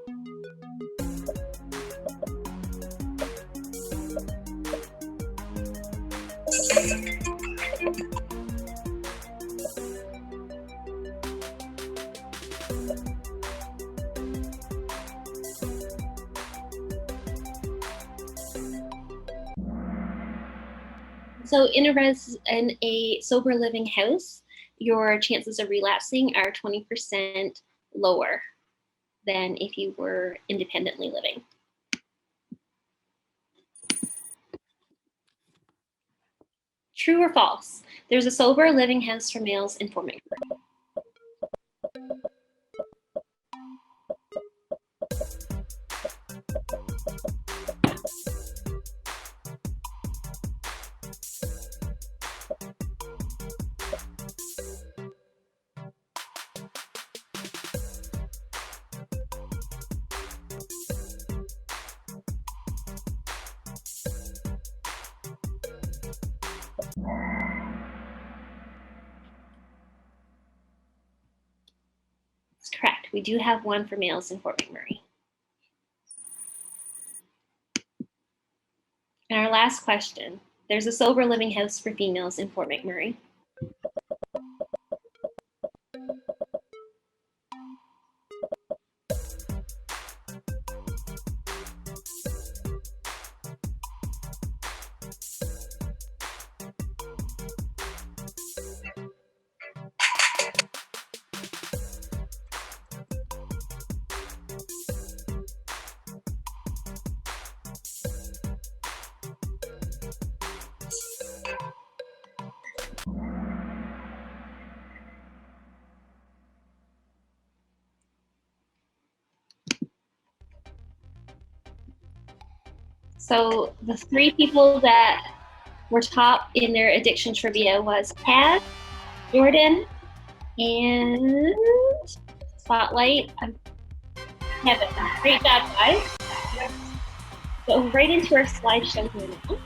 So in a sober living house, your chances of relapsing are 20% lower than if you were independently living. True or false? There's a sober living house for males in Fort McMurray. That's correct. We do have one for males in Fort McMurray. And our last question, there's a sober living house for females in Fort McMurray. So the 3 people that were top in their addiction trivia was Tad, Jordan, and Spotlight. Kevin. Great job, guys. Go right into our slideshow here now.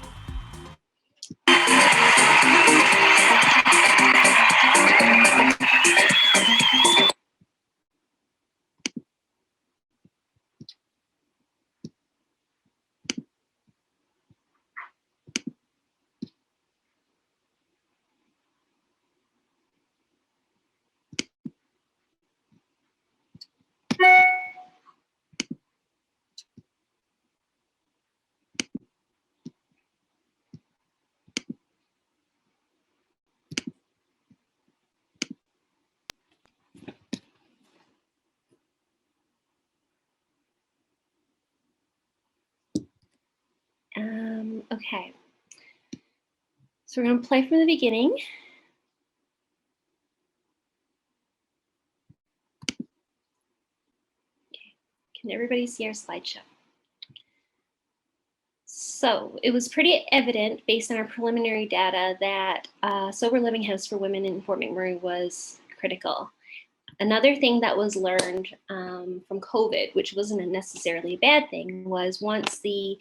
Okay. So we're going to play from the beginning. Okay. Can everybody see our slideshow? So it was pretty evident based on our preliminary data that sober living house for women in Fort McMurray was critical. Another thing that was learned from COVID, which wasn't necessarily a bad thing, was once the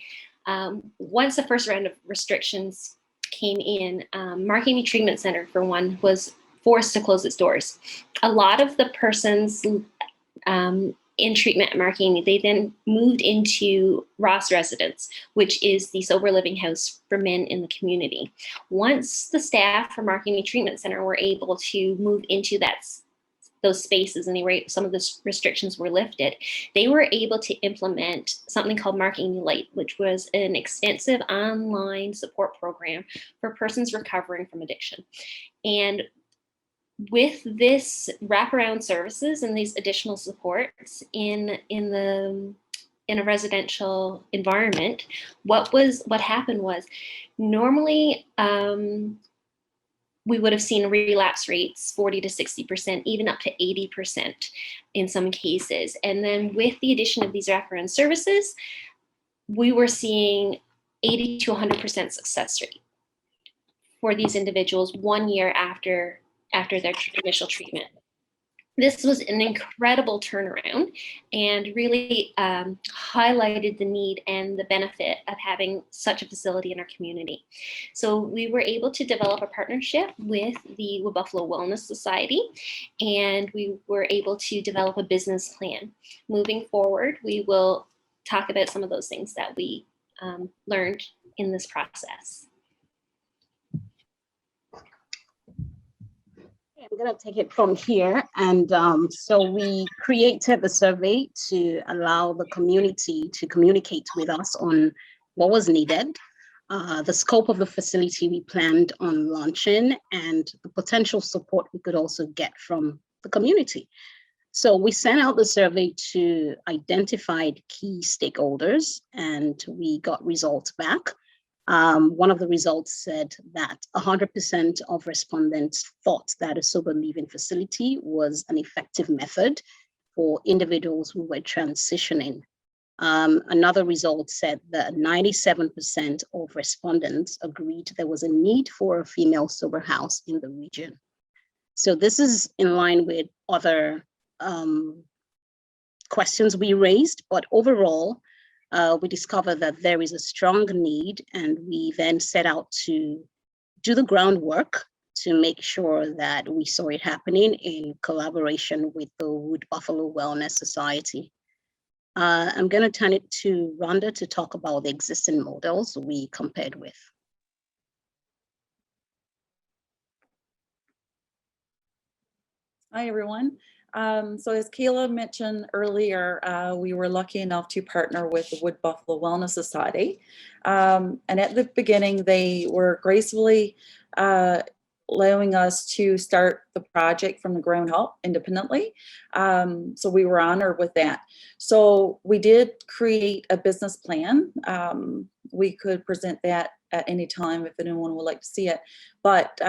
first round of restrictions came in, Mark-Amy Treatment Center, for one, was forced to close its doors. A lot of the persons in treatment at Mark-Amy, they then moved into Ross Residence, which is the sober living house for men in the community. Once the staff from Mark-Amy Treatment Center were able to move into those spaces and some of the restrictions were lifted, they were able to implement something called Mark-Amy Light, which was an extensive online support program for persons recovering from addiction. And with this wraparound services and these additional supports in a residential environment, what happened was normally we would have seen relapse rates 40 to 60%, even up to 80% in some cases. And then with the addition of these wraparound services, we were seeing 80 to 100% success rate for these individuals 1 year after their initial treatment. This was an incredible turnaround and really highlighted the need and the benefit of having such a facility in our community. So we were able to develop a partnership with the Wood Buffalo Wellness Society, and we were able to develop a business plan. Moving forward, we will talk about some of those things that we learned in this process. I'm going to take it from here. And so we created the survey to allow the community to communicate with us on what was needed, the scope of the facility we planned on launching, and the potential support we could also get from the community. So we sent out the survey to identified key stakeholders, and we got results back. One of the results said that 100% of respondents thought that a sober living facility was an effective method for individuals who were transitioning. Another result said that 97% of respondents agreed there was a need for a female sober house in the region. So this is in line with other questions we raised, but overall, we discovered that there is a strong need, and we then set out to do the groundwork to make sure that we saw it happening in collaboration with the Wood Buffalo Wellness Society. I'm going to turn it to Rhonda to talk about the existing models we compared with. Hi, everyone. So as Kayla mentioned earlier, we were lucky enough to partner with the Wood Buffalo Wellness Society. And at the beginning, they were gracefully allowing us to start the project from the ground up independently. So we were honored with that. So we did create a business plan. We could present that at any time if anyone would like to see it. But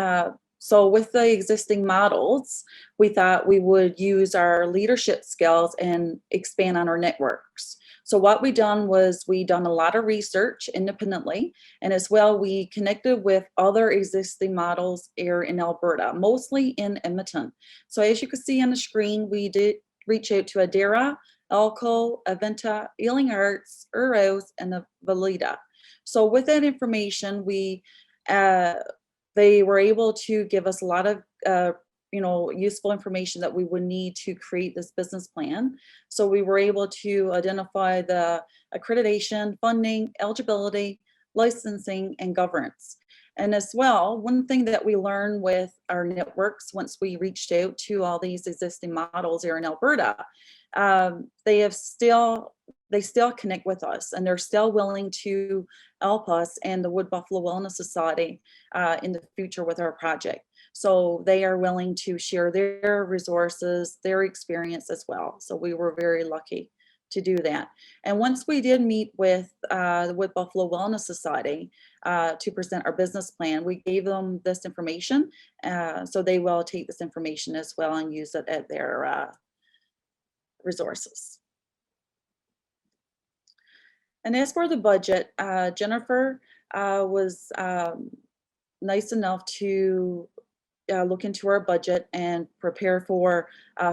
So with the existing models, we thought we would use our leadership skills and expand on our networks. So what we done was we done a lot of research independently, and as well we connected with other existing models here in Alberta, mostly in Edmonton. So as you can see on the screen, we did reach out to Adara, Elco, Aventa, Healing Arts, Uros, and Valida. So with that information, they were able to give us a lot of useful information that we would need to create this business plan. So we were able to identify the accreditation, funding, eligibility, licensing, and governance. And as well, one thing that we learned with our networks once we reached out to all these existing models here in Alberta, they still connect with us, and they're still willing to help us and the Wood Buffalo Wellness Society in the future with our project. So they are willing to share their resources, their experience as well. So we were very lucky to do that. And once we did meet with the Wood Buffalo Wellness Society to present our business plan, we gave them this information. So they will take this information as well and use it at their resources. And as for the budget, Jennifer was nice enough to look into our budget and prepare for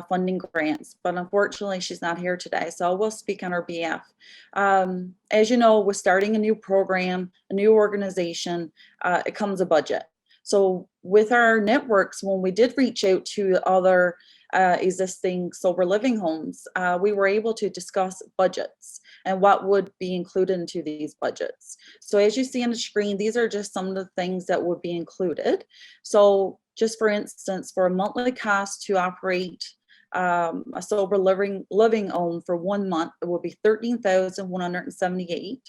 funding grants, but unfortunately she's not here today, so I will speak on her behalf. As you know, with starting a new program, a new organization, it comes a budget. So with our networks, when we did reach out to other existing sober living homes, we were able to discuss budgets and what would be included into these budgets. So as you see on the screen, these are just some of the things that would be included. So just for instance, for a monthly cost to operate a sober living home for 1 month, it would be $13,178.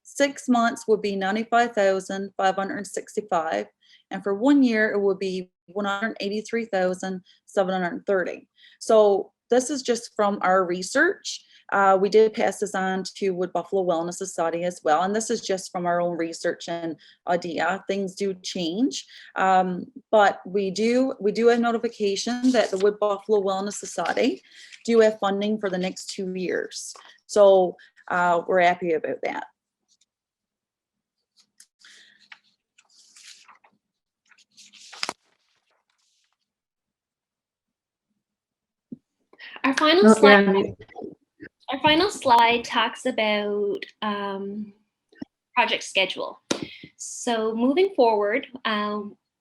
6 months would be $95,565. And for 1 year, it would be $183,730. So this is just from our research. We did pass this on to Wood Buffalo Wellness Society as well. And this is just from our own research and idea. Things do change. But we do have notification that the Wood Buffalo Wellness Society do have funding for the next 2 years. So we're happy about that. Our final slide talks about project schedule. So moving forward,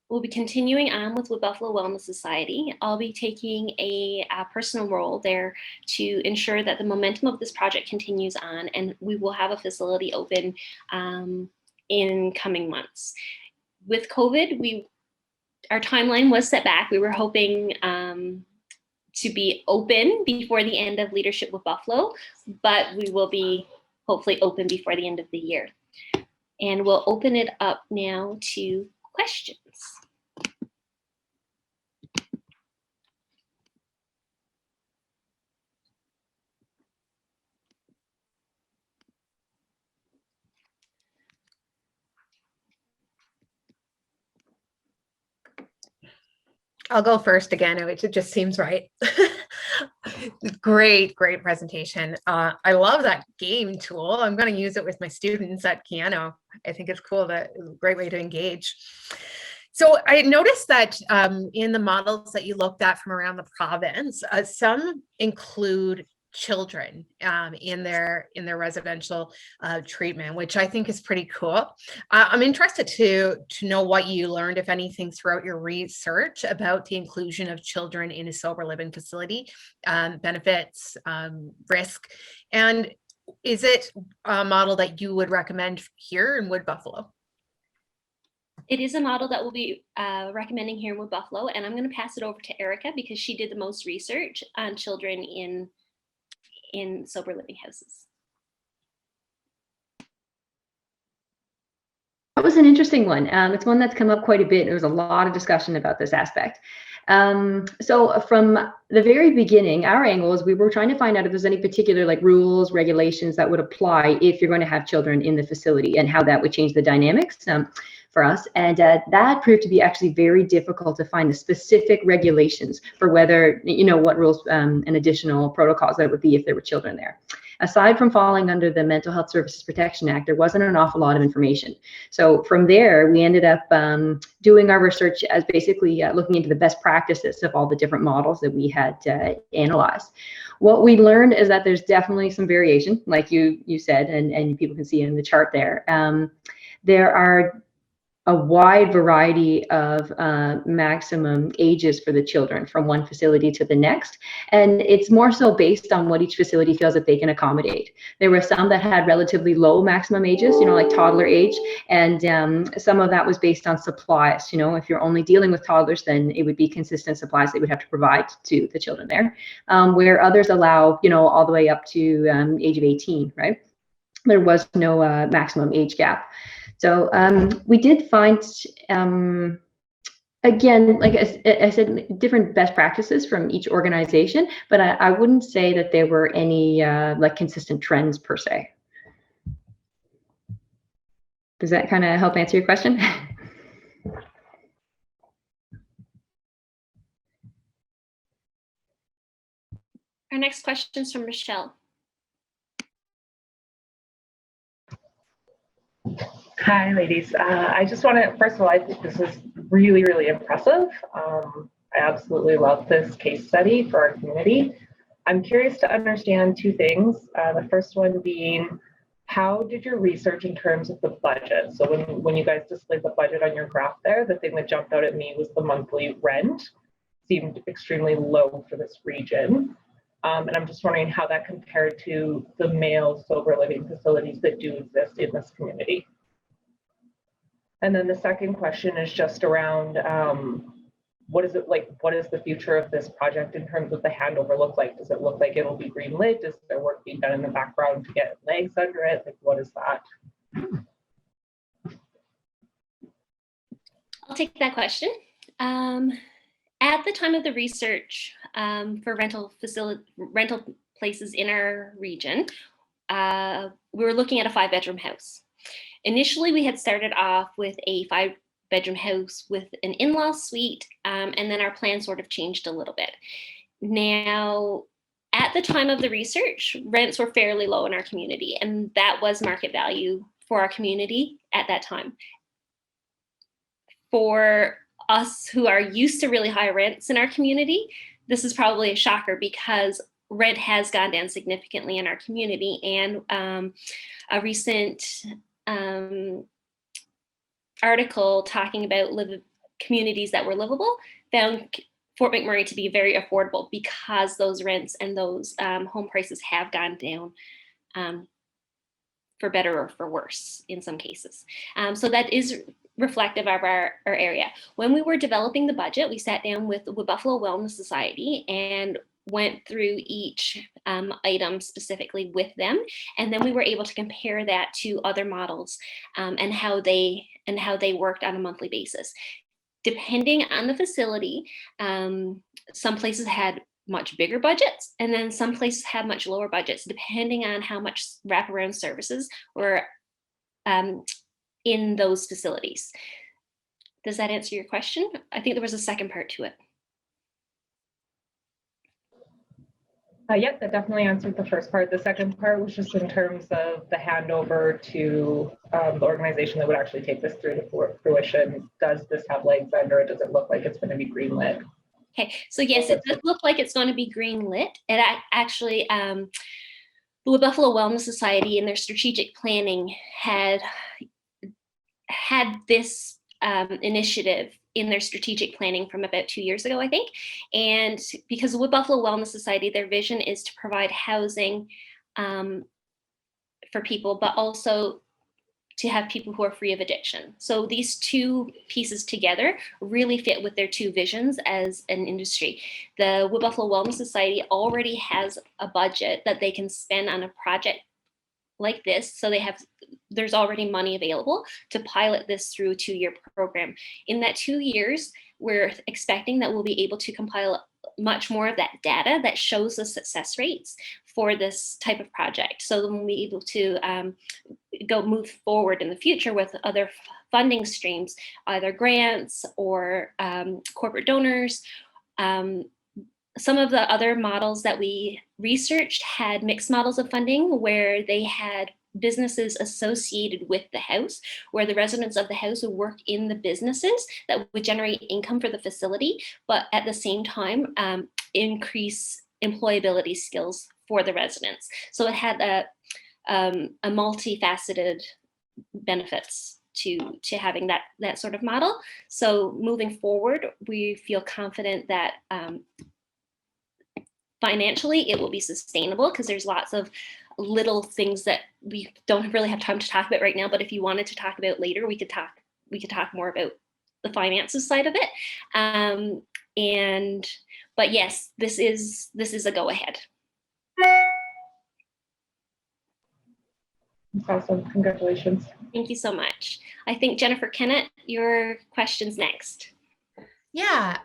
we'll be continuing on with Wood Buffalo Wellness Society. I'll be taking a personal role there to ensure that the momentum of this project continues on, and we will have a facility open in coming months. With COVID, our timeline was set back. We were hoping to be open before the end of Leadership with Buffalo, but we will be hopefully open before the end of the year. And we'll open it up now to questions. I'll go first again, which it just seems right. Great presentation. I love that game tool. I'm going to use it with my students at piano. I think it's cool, great way to engage. So I noticed that in the models that you looked at from around the province, some include children in their residential treatment, which I think is pretty cool. I'm interested to know what you learned, if anything, throughout your research about the inclusion of children in a sober living facility, benefits, risk, and is it a model that you would recommend here in Wood Buffalo? It is a model that we'll be recommending here in Wood Buffalo, and I'm going to pass it over to Erica because she did the most research on children in sober living houses. That was an interesting one. It's one that's come up quite a bit. There was a lot of discussion about this aspect. So from the very beginning, our angle is we were trying to find out if there's any particular like rules, regulations that would apply if you're going to have children in the facility and how that would change the dynamics for us. And that proved to be actually very difficult to find the specific regulations for whether, what rules and additional protocols that would be if there were children there. Aside from falling under the Mental Health Services Protection Act, there wasn't an awful lot of information. So from there, we ended up doing our research as basically looking into the best practices of all the different models that we had analyzed. What we learned is that there's definitely some variation, like you said, and people can see in the chart there. There are a wide variety of maximum ages for the children from one facility to the next. And it's more so based on what each facility feels that they can accommodate. There were some that had relatively low maximum ages, like toddler age. And some of that was based on supplies. If you're only dealing with toddlers, then it would be consistent supplies they would have to provide to the children there. Where others allow, all the way up to age of 18, right? There was no maximum age gap. So we did find, again, like I said, different best practices from each organization, but I wouldn't say that there were any like consistent trends per se. Does that kind of help answer your question? Our next question is from Michelle. Hi, ladies. I just want to, first of all, I think this is really, really impressive. I absolutely love this case study for our community. I'm curious to understand two things. The first one being, how did your research in terms of the budget? So when you guys displayed the budget on your graph there, the thing that jumped out at me was the monthly rent seemed extremely low for this region. And I'm just wondering how that compared to the male sober living facilities that do exist in this community. And then the second question is just around what is it like? What is the future of this project in terms of the handover look like? Does it look like it'll be green lit? Is there work being done in the background to get legs under it? Like, what is that? I'll take that question. At the time of the research for rental places in our region, we were looking at a 5-bedroom house. Initially, we had started off with a 5-bedroom house with an in-law suite, and then our plan sort of changed a little bit. Now, at the time of the research, rents were fairly low in our community, and that was market value for our community at that time. For us who are used to really high rents in our community, this is probably a shocker because rent has gone down significantly in our community, and a recent article talking about communities that were livable found Fort McMurray to be very affordable because those rents and those home prices have gone down for better or for worse in some cases. So that is reflective of our area. When we were developing the budget, we sat down with the Buffalo Wellness Society and went through each item specifically with them, and then we were able to compare that to other models and how they worked on a monthly basis. Depending on the facility, some places had much bigger budgets, and then some places had much lower budgets, depending on how much wraparound services were in those facilities. Does that answer your question? I think there was a second part to it. Yep, that definitely answered the first part. The second part was just in terms of the handover to the organization that would actually take this through to fruition. Does this have legs under it? Does it look like it's going to be green lit? Okay, so yes, it does look like it's going to be green lit. It actually, the Buffalo Wellness Society in their strategic planning had this initiative in their strategic planning from about 2 years ago, I think. And because with Buffalo Wellness Society, their vision is to provide housing for people, but also to have people who are free of addiction. So these two pieces together really fit with their two visions as an industry. The Buffalo Wellness Society already has a budget that they can spend on a project like this. So there's already money available to pilot this through a 2-year program. In that 2 years, we're expecting that we'll be able to compile much more of that data that shows the success rates for this type of project. So then we'll be able to move forward in the future with other funding streams, either grants or corporate donors. Some of the other models that we researched had mixed models of funding where they had businesses associated with the house, where the residents of the house would work in the businesses that would generate income for the facility, but at the same time increase employability skills for the residents. So it had a multifaceted benefits to having that sort of model. So moving forward, we feel confident that financially it will be sustainable, because there's lots of little things that we don't really have time to talk about right now, but if you wanted to talk about later, we could talk more about the finances side of it. But yes, this is a go ahead. That's awesome. Congratulations. Thank you so much. I think Jennifer Kennett, your question's next. Yeah,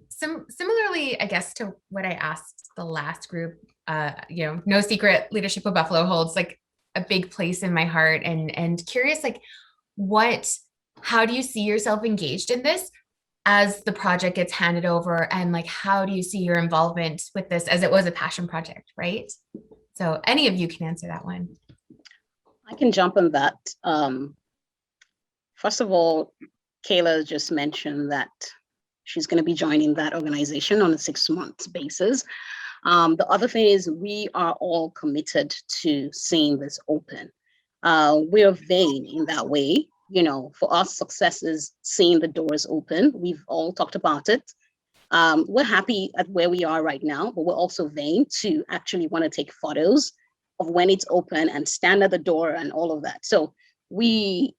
similarly, I guess, to what I asked the last group, no secret, Leadership with Buffalo holds like a big place in my heart, and curious, like, how do you see yourself engaged in this as the project gets handed over, and like, how do you see your involvement with this as it was a passion project, right? So any of you can answer that one. I can jump on that. First of all, Kayla just mentioned that she's going to be joining that organization on a 6-month basis. The other thing is we are all committed to seeing this open. We are vain in that way. For us, success is seeing the doors open. We've all talked about it. We're happy at where we are right now, but we're also vain to actually want to take photos of when it's open and stand at the door and all of that. So we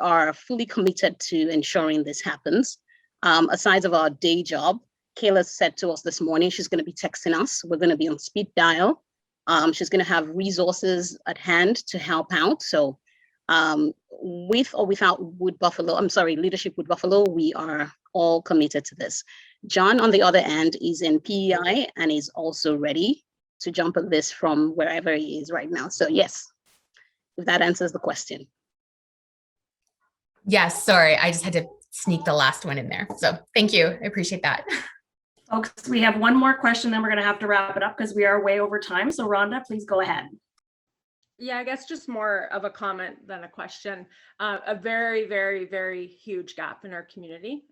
are fully committed to ensuring this happens. Aside of our day job, Kayla said to us this morning, she's going to be texting us. We're going to be on speed dial. She's going to have resources at hand to help out. So with or without Leadership with Buffalo, we are all committed to this. John, on the other end, is in PEI and is also ready to jump at this from wherever he is right now. So yes, if that answers the question. Yes, sorry, I just had to sneak the last one in there. So thank you, I appreciate that. Folks, we have one more question, then we're going to have to wrap it up because we are way over time. So Rhonda, please go ahead. Yeah, I guess just more of a comment than a question. A very, very, very huge gap in our community.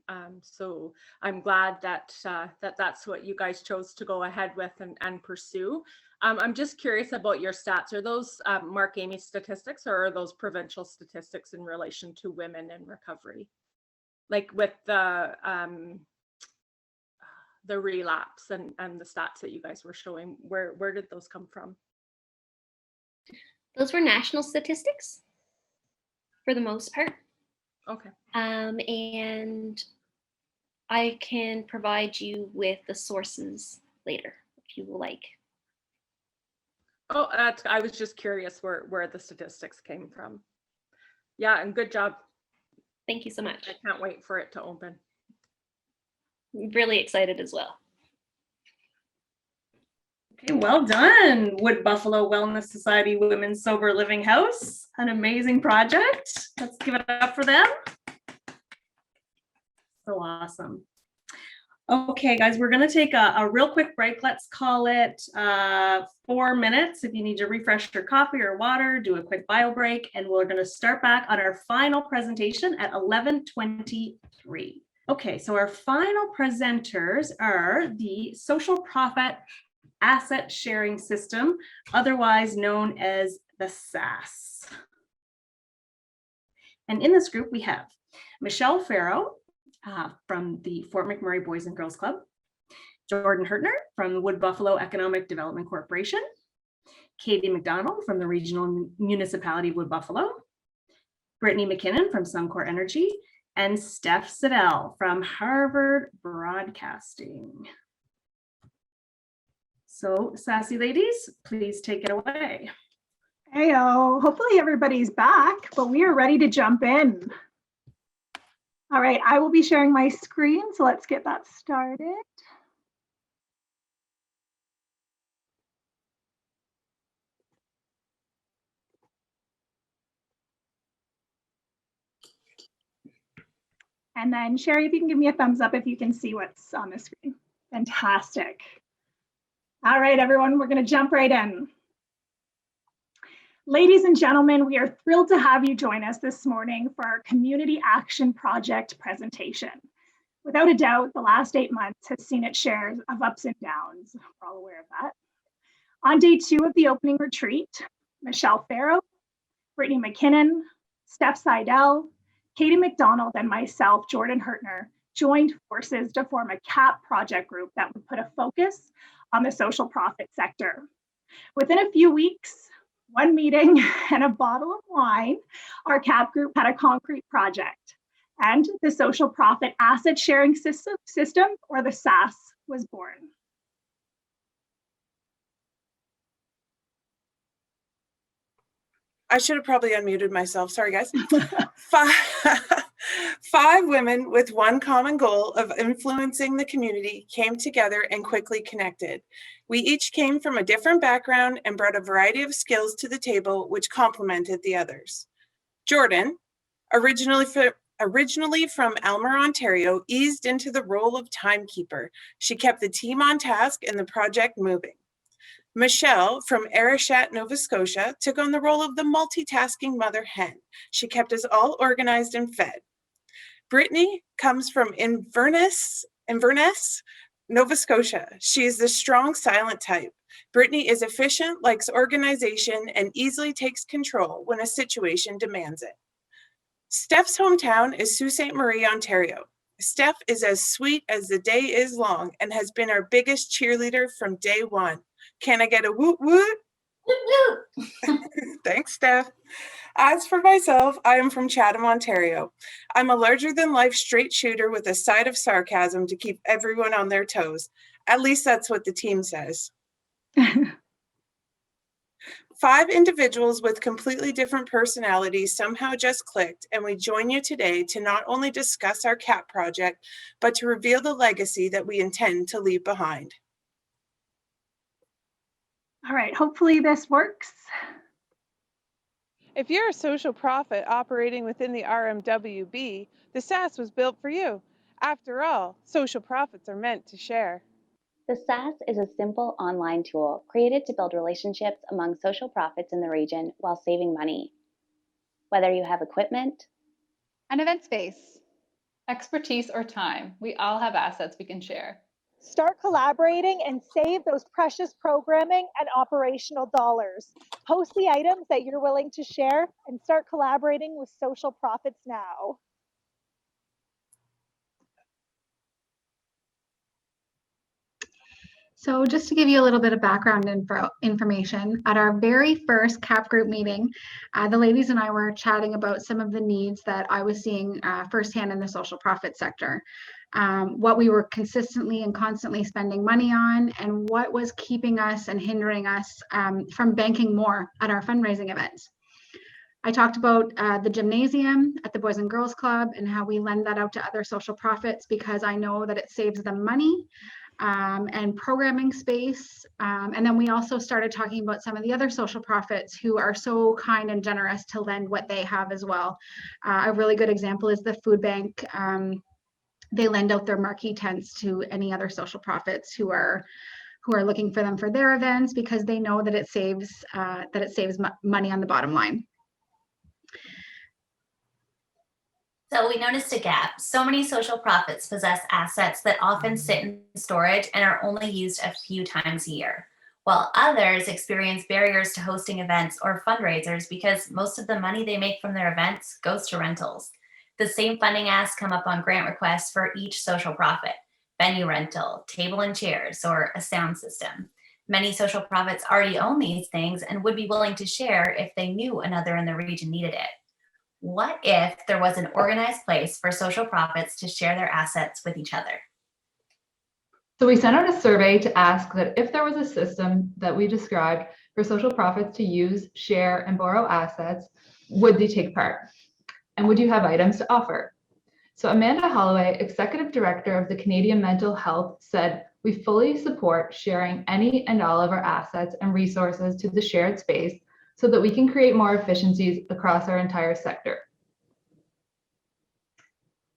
So I'm glad that that's what you guys chose to go ahead with and pursue. I'm just curious about your stats. Are those Mark Amy statistics, or are those provincial statistics in relation to women in recovery? Like with the relapse and the stats that you guys were showing, where did those come from? Those were national statistics for the most part. Okay. And I can provide you with the sources later if you will like. Oh, I was just curious where the statistics came from. Yeah, and good job. Thank you so much. I can't wait for it to open. I'm really excited as well. Okay, well done, Wood Buffalo Wellness Society Women's Sober Living House. An amazing project. Let's give it up for them. So awesome. Okay, guys, we're going to take a real quick break. Let's call it 4 minutes. If you need to refresh your coffee or water, do a quick bio break, and we're going to start back on our final presentation at 11:23. Okay, so our final presenters are the Social Profit Asset Sharing System, otherwise known as the SASS. And in this group, we have Michelle Farrow from the Fort McMurray Boys and Girls Club, Jordan Hertner from the Wood Buffalo Economic Development Corporation, Katie McDonald from the Regional Municipality Wood Buffalo, Brittany McKinnon from Suncor Energy, and Steph Siddell from Harvard Broadcasting. So, sassy ladies, please take it away. Heyo, hopefully everybody's back, but we are ready to jump in. All right, I will be sharing my screen, so let's get that started. And then Sherry, if you can give me a thumbs up if you can see what's on the screen. Fantastic. All right, everyone, we're gonna jump right in. Ladies and gentlemen, we are thrilled to have you join us this morning for our Community Action Project presentation. Without a doubt, the last 8 months has seen its share of ups and downs. We're all aware of that. On day 2 of the opening retreat, Michelle Farrow, Brittany McKinnon, Steph Seidel, Katie McDonald, and myself, Jordan Hertner, joined forces to form a CAP project group that would put a focus on the social profit sector. Within a few weeks, 1 meeting and a bottle of wine, our CAP group had a concrete project, and the social profit asset sharing system, or the SASS, was born. I should have probably unmuted myself. Sorry, guys. Five women with one common goal of influencing the community came together and quickly connected. We each came from a different background and brought a variety of skills to the table, which complemented the others. Jordan, originally from Aylmer, Ontario, eased into the role of timekeeper. She kept the team on task and the project moving. Michelle from Arishat, Nova Scotia, took on the role of the multitasking mother hen. She kept us all organized and fed. Brittany comes from Inverness, Nova Scotia. She is the strong, silent type. Brittany is efficient, likes organization, and easily takes control when a situation demands it. Steph's hometown is Sault Ste. Marie, Ontario. Steph is as sweet as the day is long and has been our biggest cheerleader from day one. Can I get a woot woot? Thanks, Steph. As for myself, I am from Chatham, Ontario. I'm a larger-than-life straight shooter with a side of sarcasm to keep everyone on their toes. At least that's what the team says. 5 individuals with completely different personalities somehow just clicked, and we join you today to not only discuss our CAP project, but to reveal the legacy that we intend to leave behind. All right, hopefully this works. If you're a social profit operating within the RMWB, the SASS was built for you. After all, social profits are meant to share. The SASS is a simple online tool created to build relationships among social profits in the region while saving money. Whether you have equipment, an event space, expertise, or time, we all have assets we can share. Start collaborating and save those precious programming and operational dollars. Post the items that you're willing to share and start collaborating with social profits now. So just to give you a little bit of background information, at our very first CAP group meeting, the ladies and I were chatting about some of the needs that I was seeing firsthand in the social profit sector. What we were consistently and constantly spending money on, and what was keeping us and hindering us from banking more at our fundraising events. I talked about the gymnasium at the Boys and Girls Club and how we lend that out to other social profits because I know that it saves them money and programming space. And then we also started talking about some of the other social profits who are so kind and generous to lend what they have as well. A really good example is the food bank. They lend out their marquee tents to any other social profits who are looking for them for their events because they know that it saves money on the bottom line. So we noticed a gap. So many social profits possess assets that often sit in storage and are only used a few times a year, while others experience barriers to hosting events or fundraisers because most of the money they make from their events goes to rentals. The same funding asks come up on grant requests for each social profit: venue rental, table and chairs, or a sound system. Many social profits already own these things and would be willing to share if they knew another in the region needed it. What if there was an organized place for social profits to share their assets with each other? So we sent out a survey to ask that if there was a system that we described for social profits to use, share, and borrow assets would they take part? And would you have items to offer? So Amanda Holloway, Executive Director of the Canadian Mental Health, said, "We fully support sharing any and all of our assets and resources to the shared space so that we can create more efficiencies across our entire sector."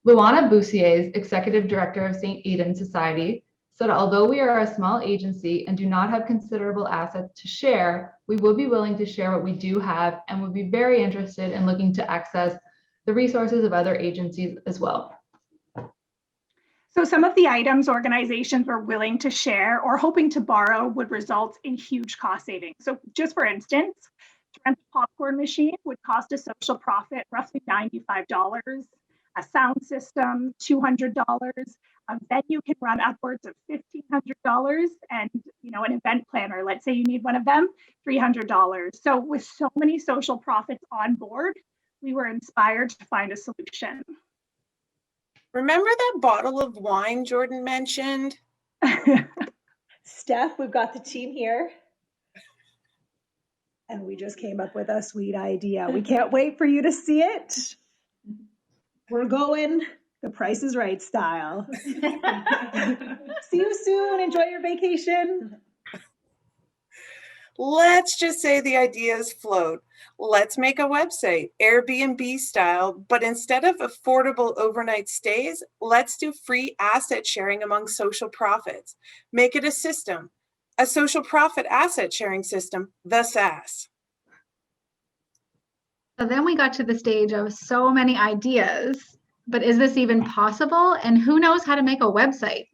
Luana Boussier's Executive Director of St. Eden Society said, "Although we are a small agency and do not have considerable assets to share, we will be willing to share what we do have and would be very interested in looking to access the resources of other agencies as well." So some of the items organizations were willing to share or hoping to borrow would result in huge cost savings. So just for instance, to rent a popcorn machine would cost a social profit roughly $95, a sound system $200, a venue can run upwards of $1,500, and an event planner, let's say you need one of them, $300. So with so many social profits on board, we were inspired to find a solution. Remember that bottle of wine Jordan mentioned? Steph, we've got the team here. And we just came up with a sweet idea. We can't wait for you to see it. We're going the Price is Right style. See you soon. Enjoy your vacation. Let's just say the ideas flowed. Let's make a website, Airbnb style, but instead of affordable overnight stays, let's do free asset sharing among social profits. Make it a system, a social profit asset sharing system, the SASS. So then we got to the stage of so many ideas, but is this even possible? And who knows how to make a website?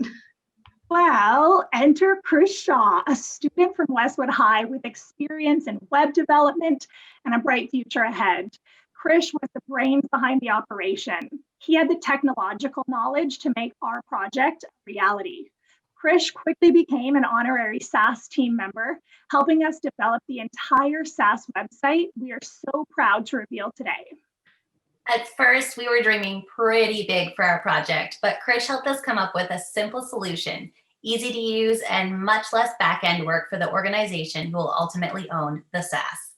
Well, enter Chris Shaw, a student from Westwood High with experience in web development and a bright future ahead. Chris was the brains behind the operation. He had the technological knowledge to make our project a reality. Chris quickly became an honorary SASS team member, helping us develop the entire SASS website we are so proud to reveal today. At first, we were dreaming pretty big for our project, but Krish helped us come up with a simple solution, easy to use and much less back-end work for the organization who will ultimately own the SASS.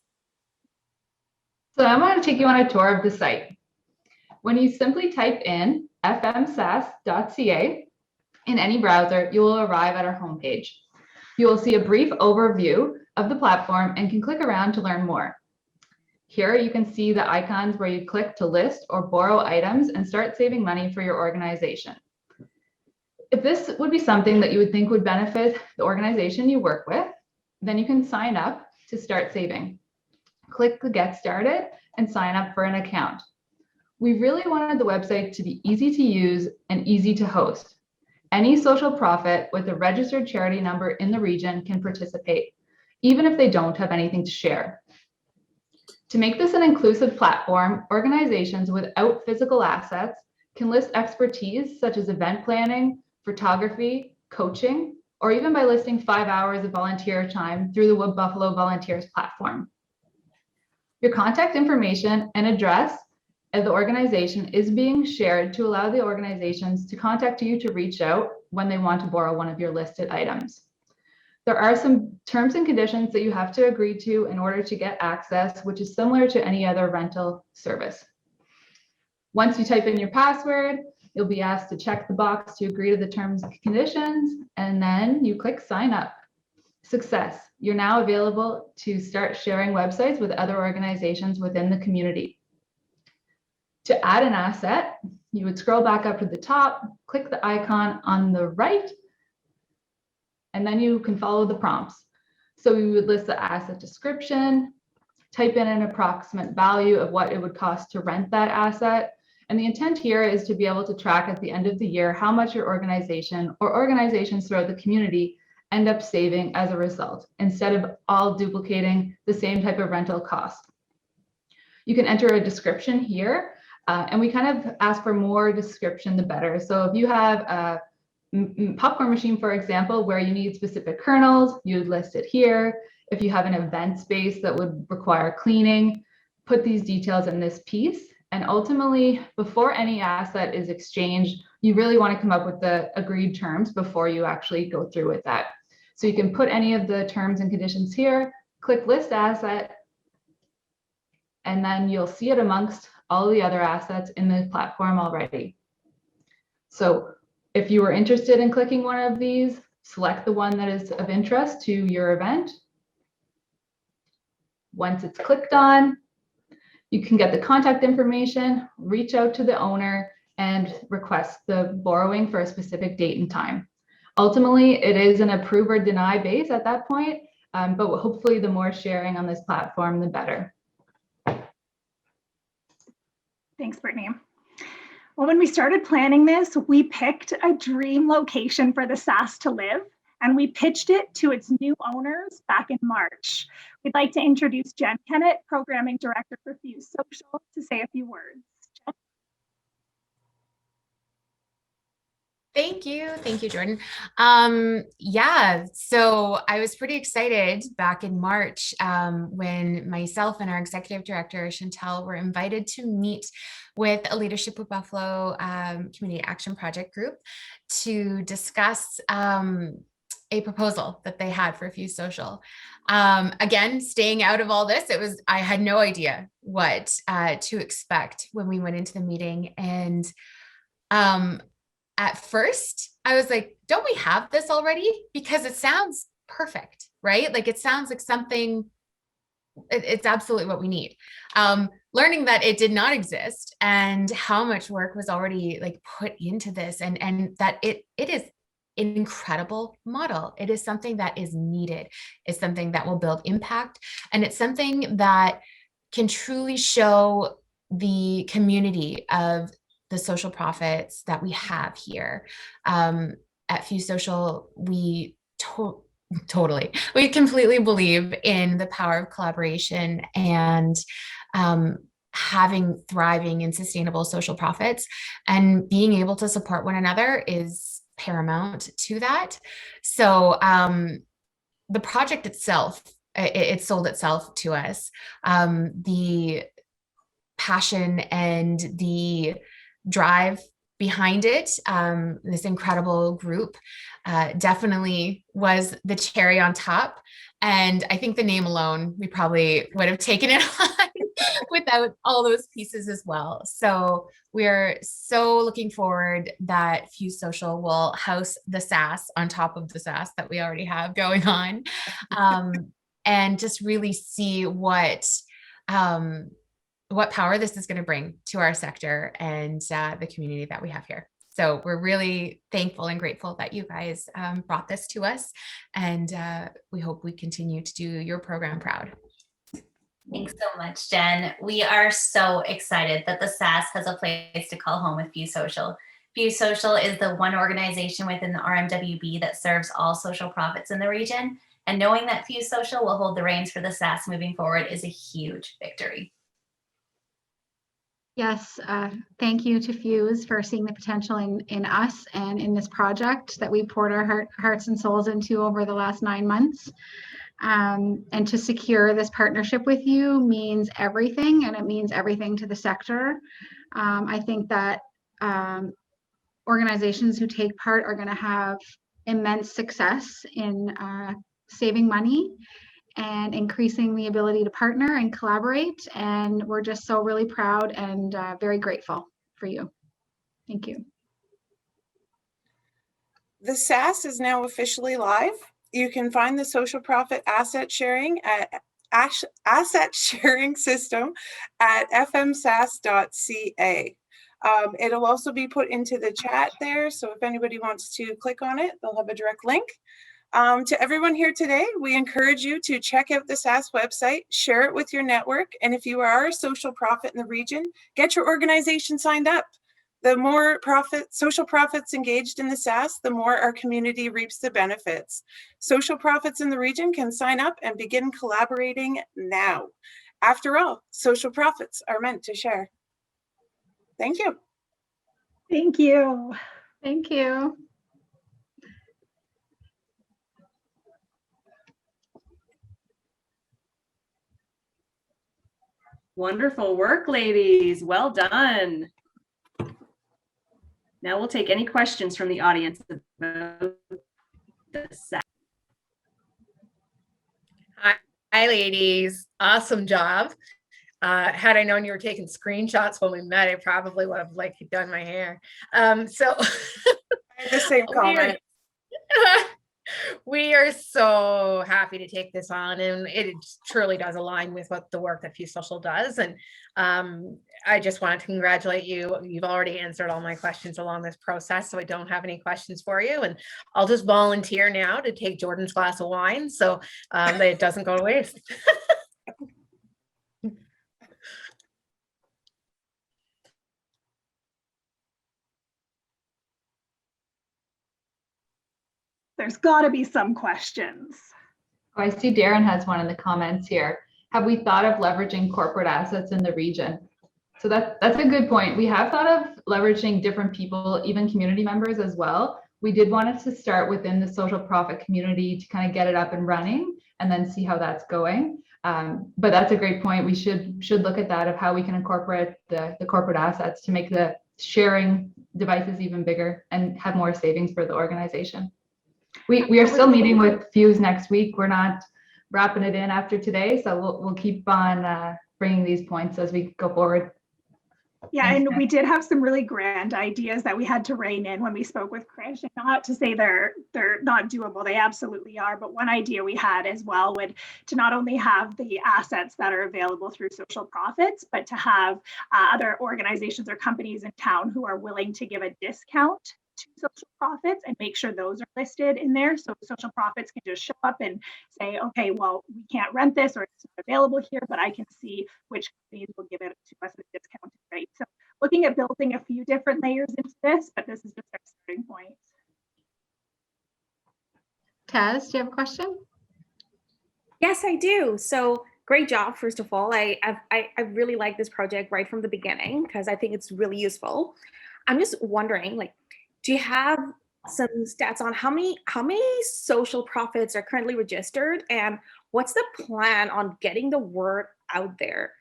So I want to take you on a tour of the site. When you simply type in fmsass.ca in any browser, you will arrive at our homepage. You will see a brief overview of the platform and can click around to learn more. Here you can see the icons where you click to list or borrow items and start saving money for your organization. If this would be something that you would think would benefit the organization you work with, then you can sign up to start saving. Click the Get Started and sign up for an account. We really wanted the website to be easy to use and easy to host. Any social profit with a registered charity number in the region can participate, even if they don't have anything to share. To make this an inclusive platform, organizations without physical assets can list expertise such as event planning, photography, coaching, or even by listing 5 hours of volunteer time through the Wood Buffalo Volunteers platform. Your contact information and address of the organization is being shared to allow the organizations to contact you to reach out when they want to borrow one of your listed items. There are some terms and conditions that you have to agree to in order to get access, which is similar to any other rental service. Once you type in your password, you'll be asked to check the box to agree to the terms and conditions, and then you click sign up. Success, you're now available to start sharing websites with other organizations within the community. To add an asset, you would scroll back up to the top, click the icon on the right, and then you can follow the prompts. So we would list the asset description, type in an approximate value of what it would cost to rent that asset. And the intent here is to be able to track at the end of the year how much your organization or organizations throughout the community end up saving as a result, instead of all duplicating the same type of rental cost. You can enter a description here, and we kind of ask for more description, the better. So if you have a popcorn machine, for example, where you need specific kernels, you would list it here. If you have an event space that would require cleaning, put these details in this piece. And ultimately, before any asset is exchanged, you really want to come up with the agreed terms before you actually go through with that. So you can put any of the terms and conditions here, Click List Asset, and then you'll see it amongst all the other assets in the platform already. So if you were interested in clicking one of these, select the one that is of interest to your event. Once it's clicked on, you can get the contact information, reach out to the owner, and request the borrowing for a specific date and time. Ultimately, it is an approve or deny base at that point, but hopefully the more sharing on this platform, the better. Thanks, Brittany. Well, when we started planning this, we picked a dream location for the SASS to live, and we pitched it to its new owners back in March. We'd like to introduce Jen Kennett, Programming Director for Fuse Social, to say a few words. Jen? Thank you, Jordan. Yeah, so I was pretty excited back in March when myself and our executive director, Chantal, were invited to meet with a Leadership with Buffalo Community Action Project group to discuss a proposal that they had for Fuse Social. Again, staying out of all this, I had no idea what to expect when we went into the meeting. And at first I was like, don't we have this already? Because it sounds perfect, right? Like it sounds like something, it's absolutely what we need. Learning that it did not exist and how much work was already like put into this, and that it is an incredible model. It is something that is needed. It's something that will build impact. And it's something that can truly show the community of the social profits that we have here. At Fuse Social, we we completely believe in the power of collaboration and having thriving and sustainable social profits, and being able to support one another is paramount to that. So the project itself, it sold itself to us. The passion and the drive behind it, this incredible group, definitely was the cherry on top. And I think the name alone, we probably would have taken it on without all those pieces as well. So we're so looking forward that Fuse Social will house the SASS on top of the SASS that we already have going on, and just really see what power this is going to bring to our sector and the community that we have here. So we're really thankful and grateful that you guys brought this to us, and we hope we continue to do your program proud. Thanks so much, Jen. We are so excited that the SASS has a place to call home with Fuse Social. Fuse Social is the one organization within the RMWB that serves all social profits in the region, and knowing that Fuse Social will hold the reins for the SASS moving forward is a huge victory. Yes, thank you to Fuse for seeing the potential in us and in this project that we poured our hearts and souls into over the last 9 months. And to secure this partnership with you means everything, and it means everything to the sector. I think that organizations who take part are going to have immense success in saving money and increasing the ability to partner and collaborate. And we're just so really proud and very grateful for you. Thank you. The SASS is now officially live. You can find the social profit asset sharing system at fmsass.ca. It'll also be put into the chat there. So if anybody wants to click on it, they'll have a direct link. To everyone here today, we encourage you to check out the SASS website, share it with your network, and if you are a social profit in the region, get your organization signed up. The more social profits engaged in the SASS, the more our community reaps the benefits. Social profits in the region can sign up and begin collaborating now. After all, social profits are meant to share. Thank you. Thank you. Thank you. Wonderful work, ladies. Well done. Now we'll take any questions from the audience about the SASS. Hi, Hi, ladies. Awesome job. Had I known you were taking screenshots when we met, I probably would have like done my hair. So I had the same comment. We are so happy to take this on, and it truly does align with what the work that Few Social does. And I just want to congratulate you. You've already answered all my questions along this process, so I don't have any questions for you. And I'll just volunteer now to take Jordan's glass of wine so that it doesn't go to waste. There's got to be some questions. Oh, I see Darren has one in the comments here. Have we thought of leveraging corporate assets in the region? So that's a good point. We have thought of leveraging different people, even community members as well. We did want us to start within the social profit community to kind of get it up and running and then see how that's going. But that's a great point. We should look at that of how we can incorporate the corporate assets to make the sharing devices even bigger and have more savings for the organization. We are still meeting with Fuse next week. We're not wrapping it in after today, so we'll keep on bringing these points as we go forward. Yeah, and we did have some really grand ideas that we had to rein in when we spoke with Chris. Not to say they're not doable, they absolutely are. But one idea we had as well would to not only have the assets that are available through social profits, but to have other organizations or companies in town who are willing to give a discount to social profits and make sure those are listed in there. So social profits can just show up and say, okay, well, we can't rent this or it's not available here, but I can see which companies will give it to us at a discounted rate. So looking at building a few different layers into this, but this is just our starting point. Taz, do you have a question? Yes, I do. So great job, first of all. I really like this project right from the beginning because I think it's really useful. I'm just wondering, like, do you have some stats on how many social profits are currently registered, and what's the plan on getting the word out there?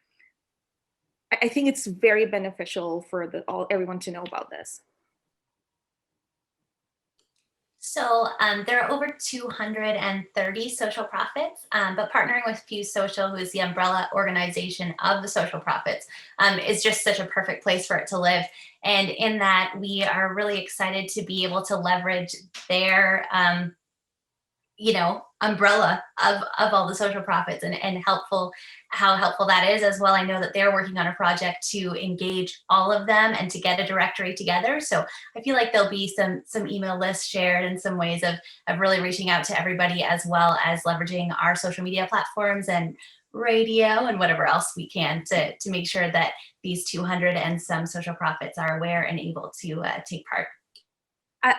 I think it's very beneficial for everyone to know about this. So there are over 230 social profits, but partnering with Fuse Social, who is the umbrella organization of the social profits, is just such a perfect place for it to live. And in that, we are really excited to be able to leverage their umbrella of all the social profits and how helpful that is as well. I know that they're working on a project to engage all of them and to get a directory together. So I feel like there'll be some email lists shared and some ways of really reaching out to everybody, as well as leveraging our social media platforms and radio and whatever else we can to make sure that these 200 and some social profits are aware and able to take part.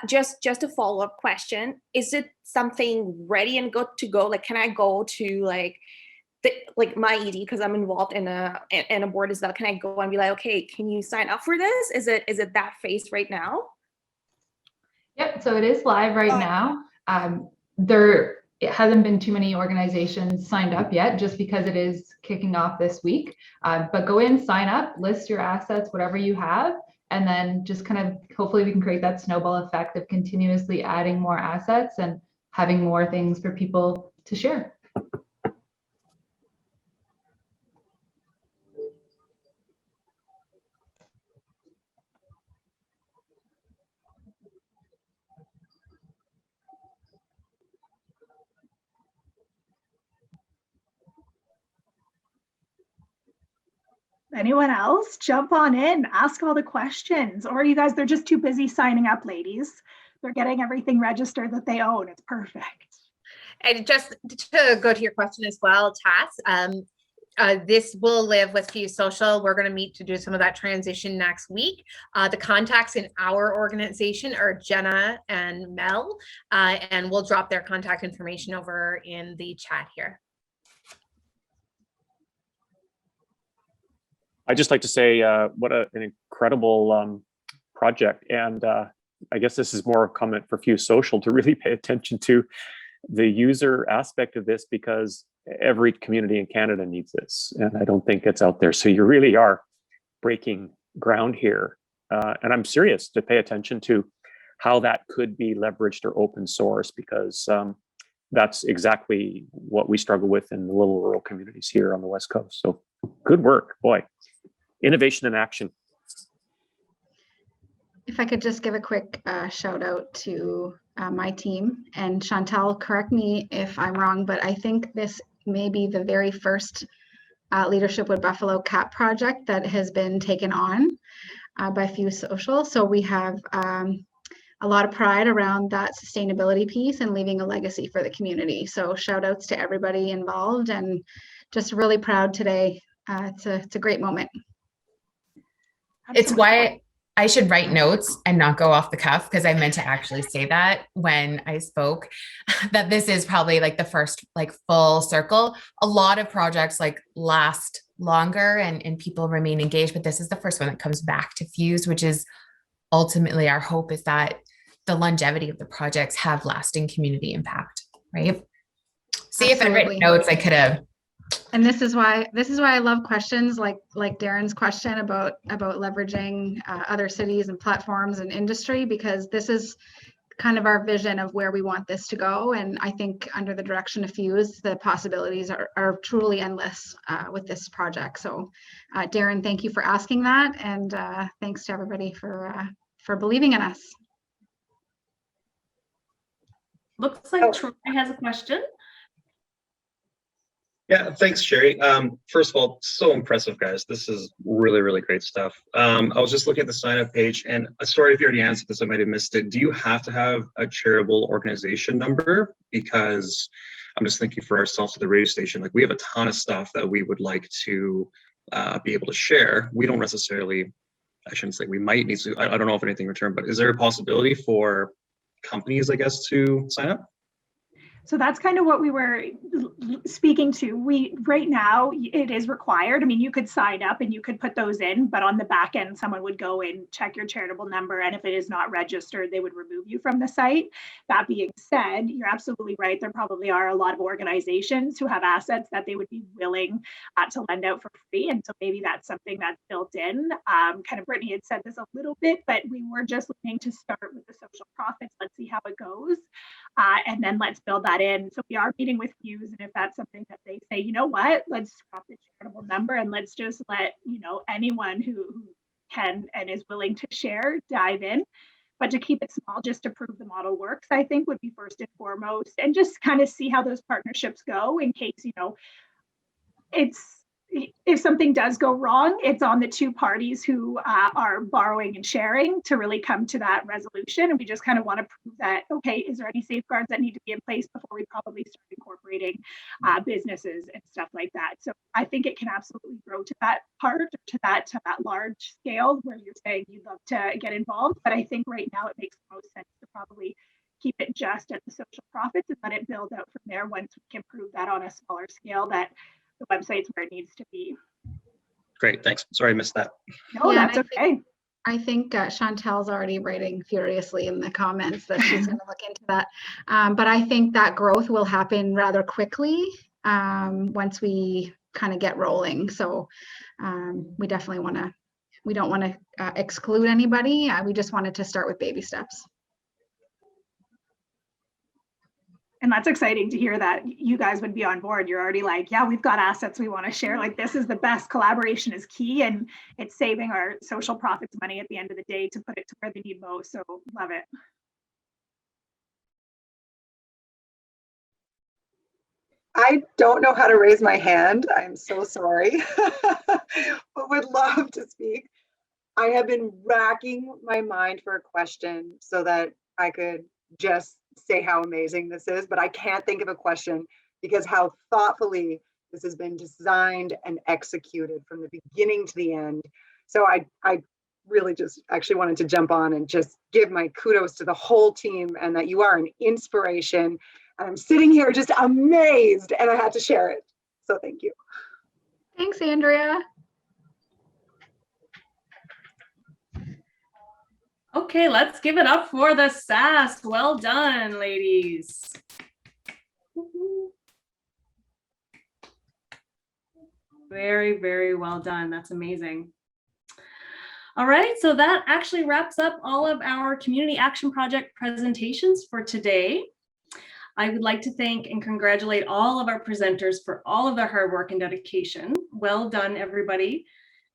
Just a follow-up question. Is it something ready and good to go? Like, can I go to like my ED, because I'm involved in a board as well? Can I go and be like, okay, can you sign up for this? Is it that phase right now? Yep, so it is live right now. There hasn't been too many organizations signed up yet, just because it is kicking off this week. But go in, sign up, list your assets, whatever you have, and then just kind of hopefully we can create that snowball effect of continuously adding more assets and having more things for people to share. Anyone else? Jump on in, ask all the questions. Or you guys, they're just too busy signing up, ladies. They're getting everything registered that they own. It's perfect. And just to go to your question as well, Tass, this will live with Fuse Social. We're going to meet to do some of that transition next week. The contacts in our organization are Jenna and Mel, and we'll drop their contact information over in the chat here. I'd just like to say what an incredible project. And I guess this is more a comment for Fuse Social to really pay attention to the user aspect of this, because every community in Canada needs this. And I don't think it's out there. So you really are breaking ground here. And I'm serious to pay attention to how that could be leveraged or open source, because that's exactly what we struggle with in the little rural communities here on the West Coast. So good work, boy. Innovation in action. If I could just give a quick shout out to my team, and Chantal, correct me if I'm wrong, but I think this may be the very first Leadership with Buffalo CAP project that has been taken on by Fuse Social. So we have a lot of pride around that sustainability piece and leaving a legacy for the community. So shout outs to everybody involved, and just really proud today. It's a great moment. It's why I should write notes and not go off the cuff, because I meant to actually say that when I spoke, that this is probably like the first like full circle. A lot of projects like last longer and people remain engaged, but this is the first one that comes back to Fuse, which is ultimately our hope, is that the longevity of the projects have lasting community impact, right? See, if I'd written notes, I could have. And this is why I love questions like Darren's question about leveraging other cities and platforms and industry, because this is kind of our vision of where we want this to go. And I think under the direction of Fuse, the possibilities are truly endless with this project. So Darren, thank you for asking that. And thanks to everybody for believing in us. Looks like Troy has a question. Yeah, thanks, Sherry. First of all, so impressive, guys. This is really, really great stuff. I was just looking at the sign-up page, and sorry if you already answered this, I might have missed it. Do you have to have a charitable organization number? Because I'm just thinking for ourselves at the radio station, like we have a ton of stuff that we would like to be able to share. We don't necessarily, I shouldn't say we might need to, I don't know if anything in return, but is there a possibility for companies, I guess, to sign up? So that's kind of what we were speaking to. Right now it is required. I mean, you could sign up and you could put those in, but on the back end, someone would go and check your charitable number. And if it is not registered, they would remove you from the site. That being said, you're absolutely right. There probably are a lot of organizations who have assets that they would be willing to lend out for free. And so maybe that's something that's built in. Kind of Brittany had said this a little bit, but we were just looking to start with the social profits. Let's see how it goes. And then let's build that in. So we are meeting with Fuse, and if that's something that they say, you know what, let's drop the charitable number and let's just let, anyone who can and is willing to share dive in. But to keep it small, just to prove the model works, I think would be first and foremost, and just kind of see how those partnerships go in case, if something does go wrong, it's on the two parties who are borrowing and sharing to really come to that resolution. And we just kind of want to prove that, okay, is there any safeguards that need to be in place before we probably start incorporating businesses and stuff like that. So I think it can absolutely grow to that part, to that large scale where you're saying you'd love to get involved. But I think right now it makes the most sense to probably keep it just at the social profits and let it build out from there once we can prove that on a smaller scale that the website's where it needs to be. Great, thanks. Sorry I missed that. No, yeah, that's okay. I think Chantal's already writing furiously in the comments that she's going to look into that. But I think that growth will happen rather quickly once we kind of get rolling. So we definitely we don't want to exclude anybody. We just wanted to start with baby steps. And that's exciting to hear that you guys would be on board. You're already like, yeah, we've got assets we want to share. Like, this is the best. Collaboration is key, and it's saving our social profits money at the end of the day to put it to where they need most. So love it. I don't know how to raise my hand. I'm so sorry, but would love to speak. I have been racking my mind for a question so that I could just say how amazing this is, but I can't think of a question because how thoughtfully this has been designed and executed from the beginning to the end. So I really just actually wanted to jump on and just give my kudos to the whole team, and that you are an inspiration. And I'm sitting here just amazed, and I had to share it. So thank you. Thanks, Andrea. Okay, let's give it up for the SASS. Well done, ladies. Very, very well done. That's amazing. All right, so that actually wraps up all of our community action project presentations for today. I would like to thank and congratulate all of our presenters for all of their hard work and dedication. Well done, everybody.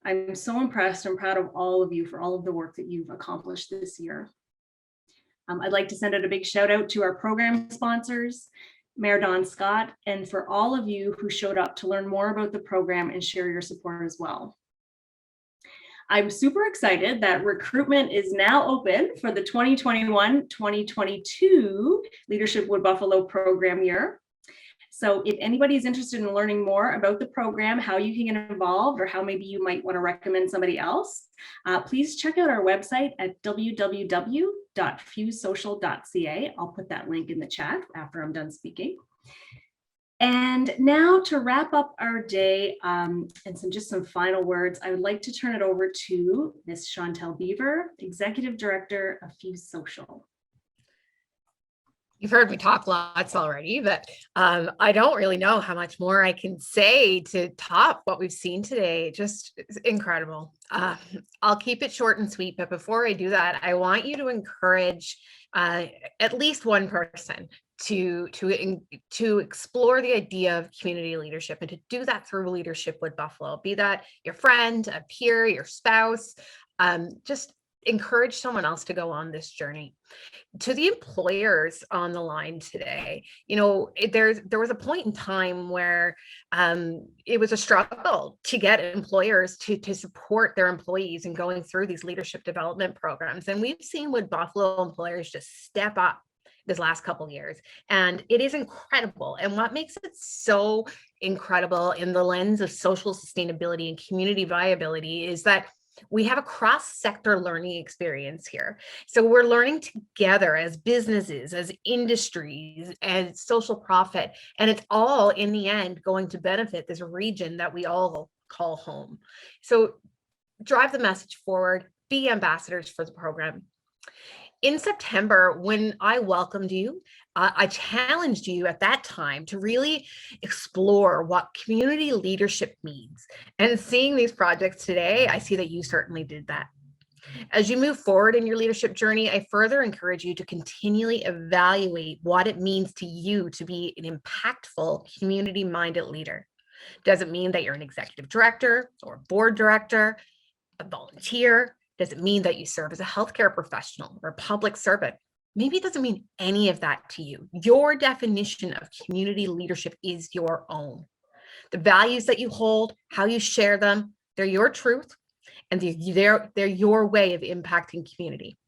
I'm so impressed and proud of all of you for all of the work that you've accomplished this year. I'd like to send out a big shout out to our program sponsors, Mayor Don Scott, and for all of you who showed up to learn more about the program and share your support as well. I'm super excited that recruitment is now open for the 2021-2022 Leadership Wood Buffalo program year. So if anybody's interested in learning more about the program, how you can get involved, or how maybe you might want to recommend somebody else, please check out our website at www.fusesocial.ca. I'll put that link in the chat after I'm done speaking. And now to wrap up our day and just some final words, I would like to turn it over to Ms. Chantal Beaver, Executive Director of Fuse Social. You've heard me talk lots already, but I don't really know how much more I can say to top what we've seen today. Just incredible. I'll keep it short and sweet, but before I do that, I want you to encourage at least one person to explore the idea of community leadership, and to do that through Leadership Wood Buffalo. Be that your friend, a peer, your spouse, just encourage someone else to go on this journey. To the employers on the line today, there was a point in time where it was a struggle to get employers to support their employees in going through these leadership development programs. And we've seen Wood Buffalo employers just step up this last couple of years, and it is incredible. And what makes it so incredible in the lens of social sustainability and community viability is that we have a cross-sector learning experience here. So we're learning together as businesses, as industries, as social profit, and it's all in the end going to benefit this region that we all call home. So drive the message forward, be ambassadors for the program. In September, when I welcomed you, I challenged you at that time to really explore what community leadership means. And seeing these projects today, I see that you certainly did that. As you move forward in your leadership journey, I further encourage you to continually evaluate what it means to you to be an impactful, community-minded leader. Does it mean that you're an executive director or a board director, a volunteer? Does it mean that you serve as a healthcare professional or a public servant? Maybe it doesn't mean any of that to you. Your definition of community leadership is your own. The values that you hold, how you share them, they're your truth, and they're your way of impacting community.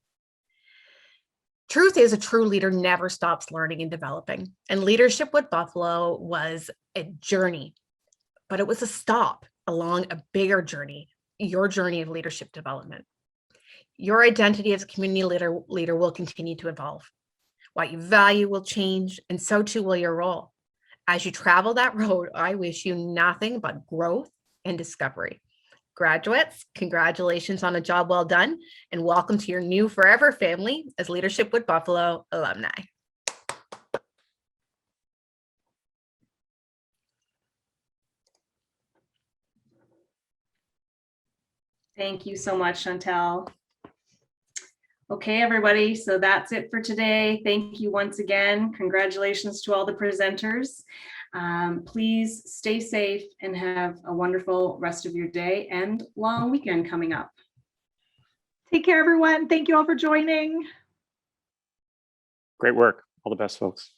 Truth is, a true leader never stops learning and developing. And Leadership Wood Buffalo was a journey, but it was a stop along a bigger journey, your journey of leadership development. Your identity as a community leader will continue to evolve. What you value will change, and so too will your role. As you travel that road, I wish you nothing but growth and discovery. Graduates, congratulations on a job well done, and welcome to your new forever family as Leadership Wood Buffalo alumni. Thank you so much, Chantal. Okay, everybody, so that's it for today. Thank you once again. Congratulations to all the presenters. Please stay safe and have a wonderful rest of your day and long weekend coming up. Take care, everyone. Thank you all for joining. Great work. All the best, folks.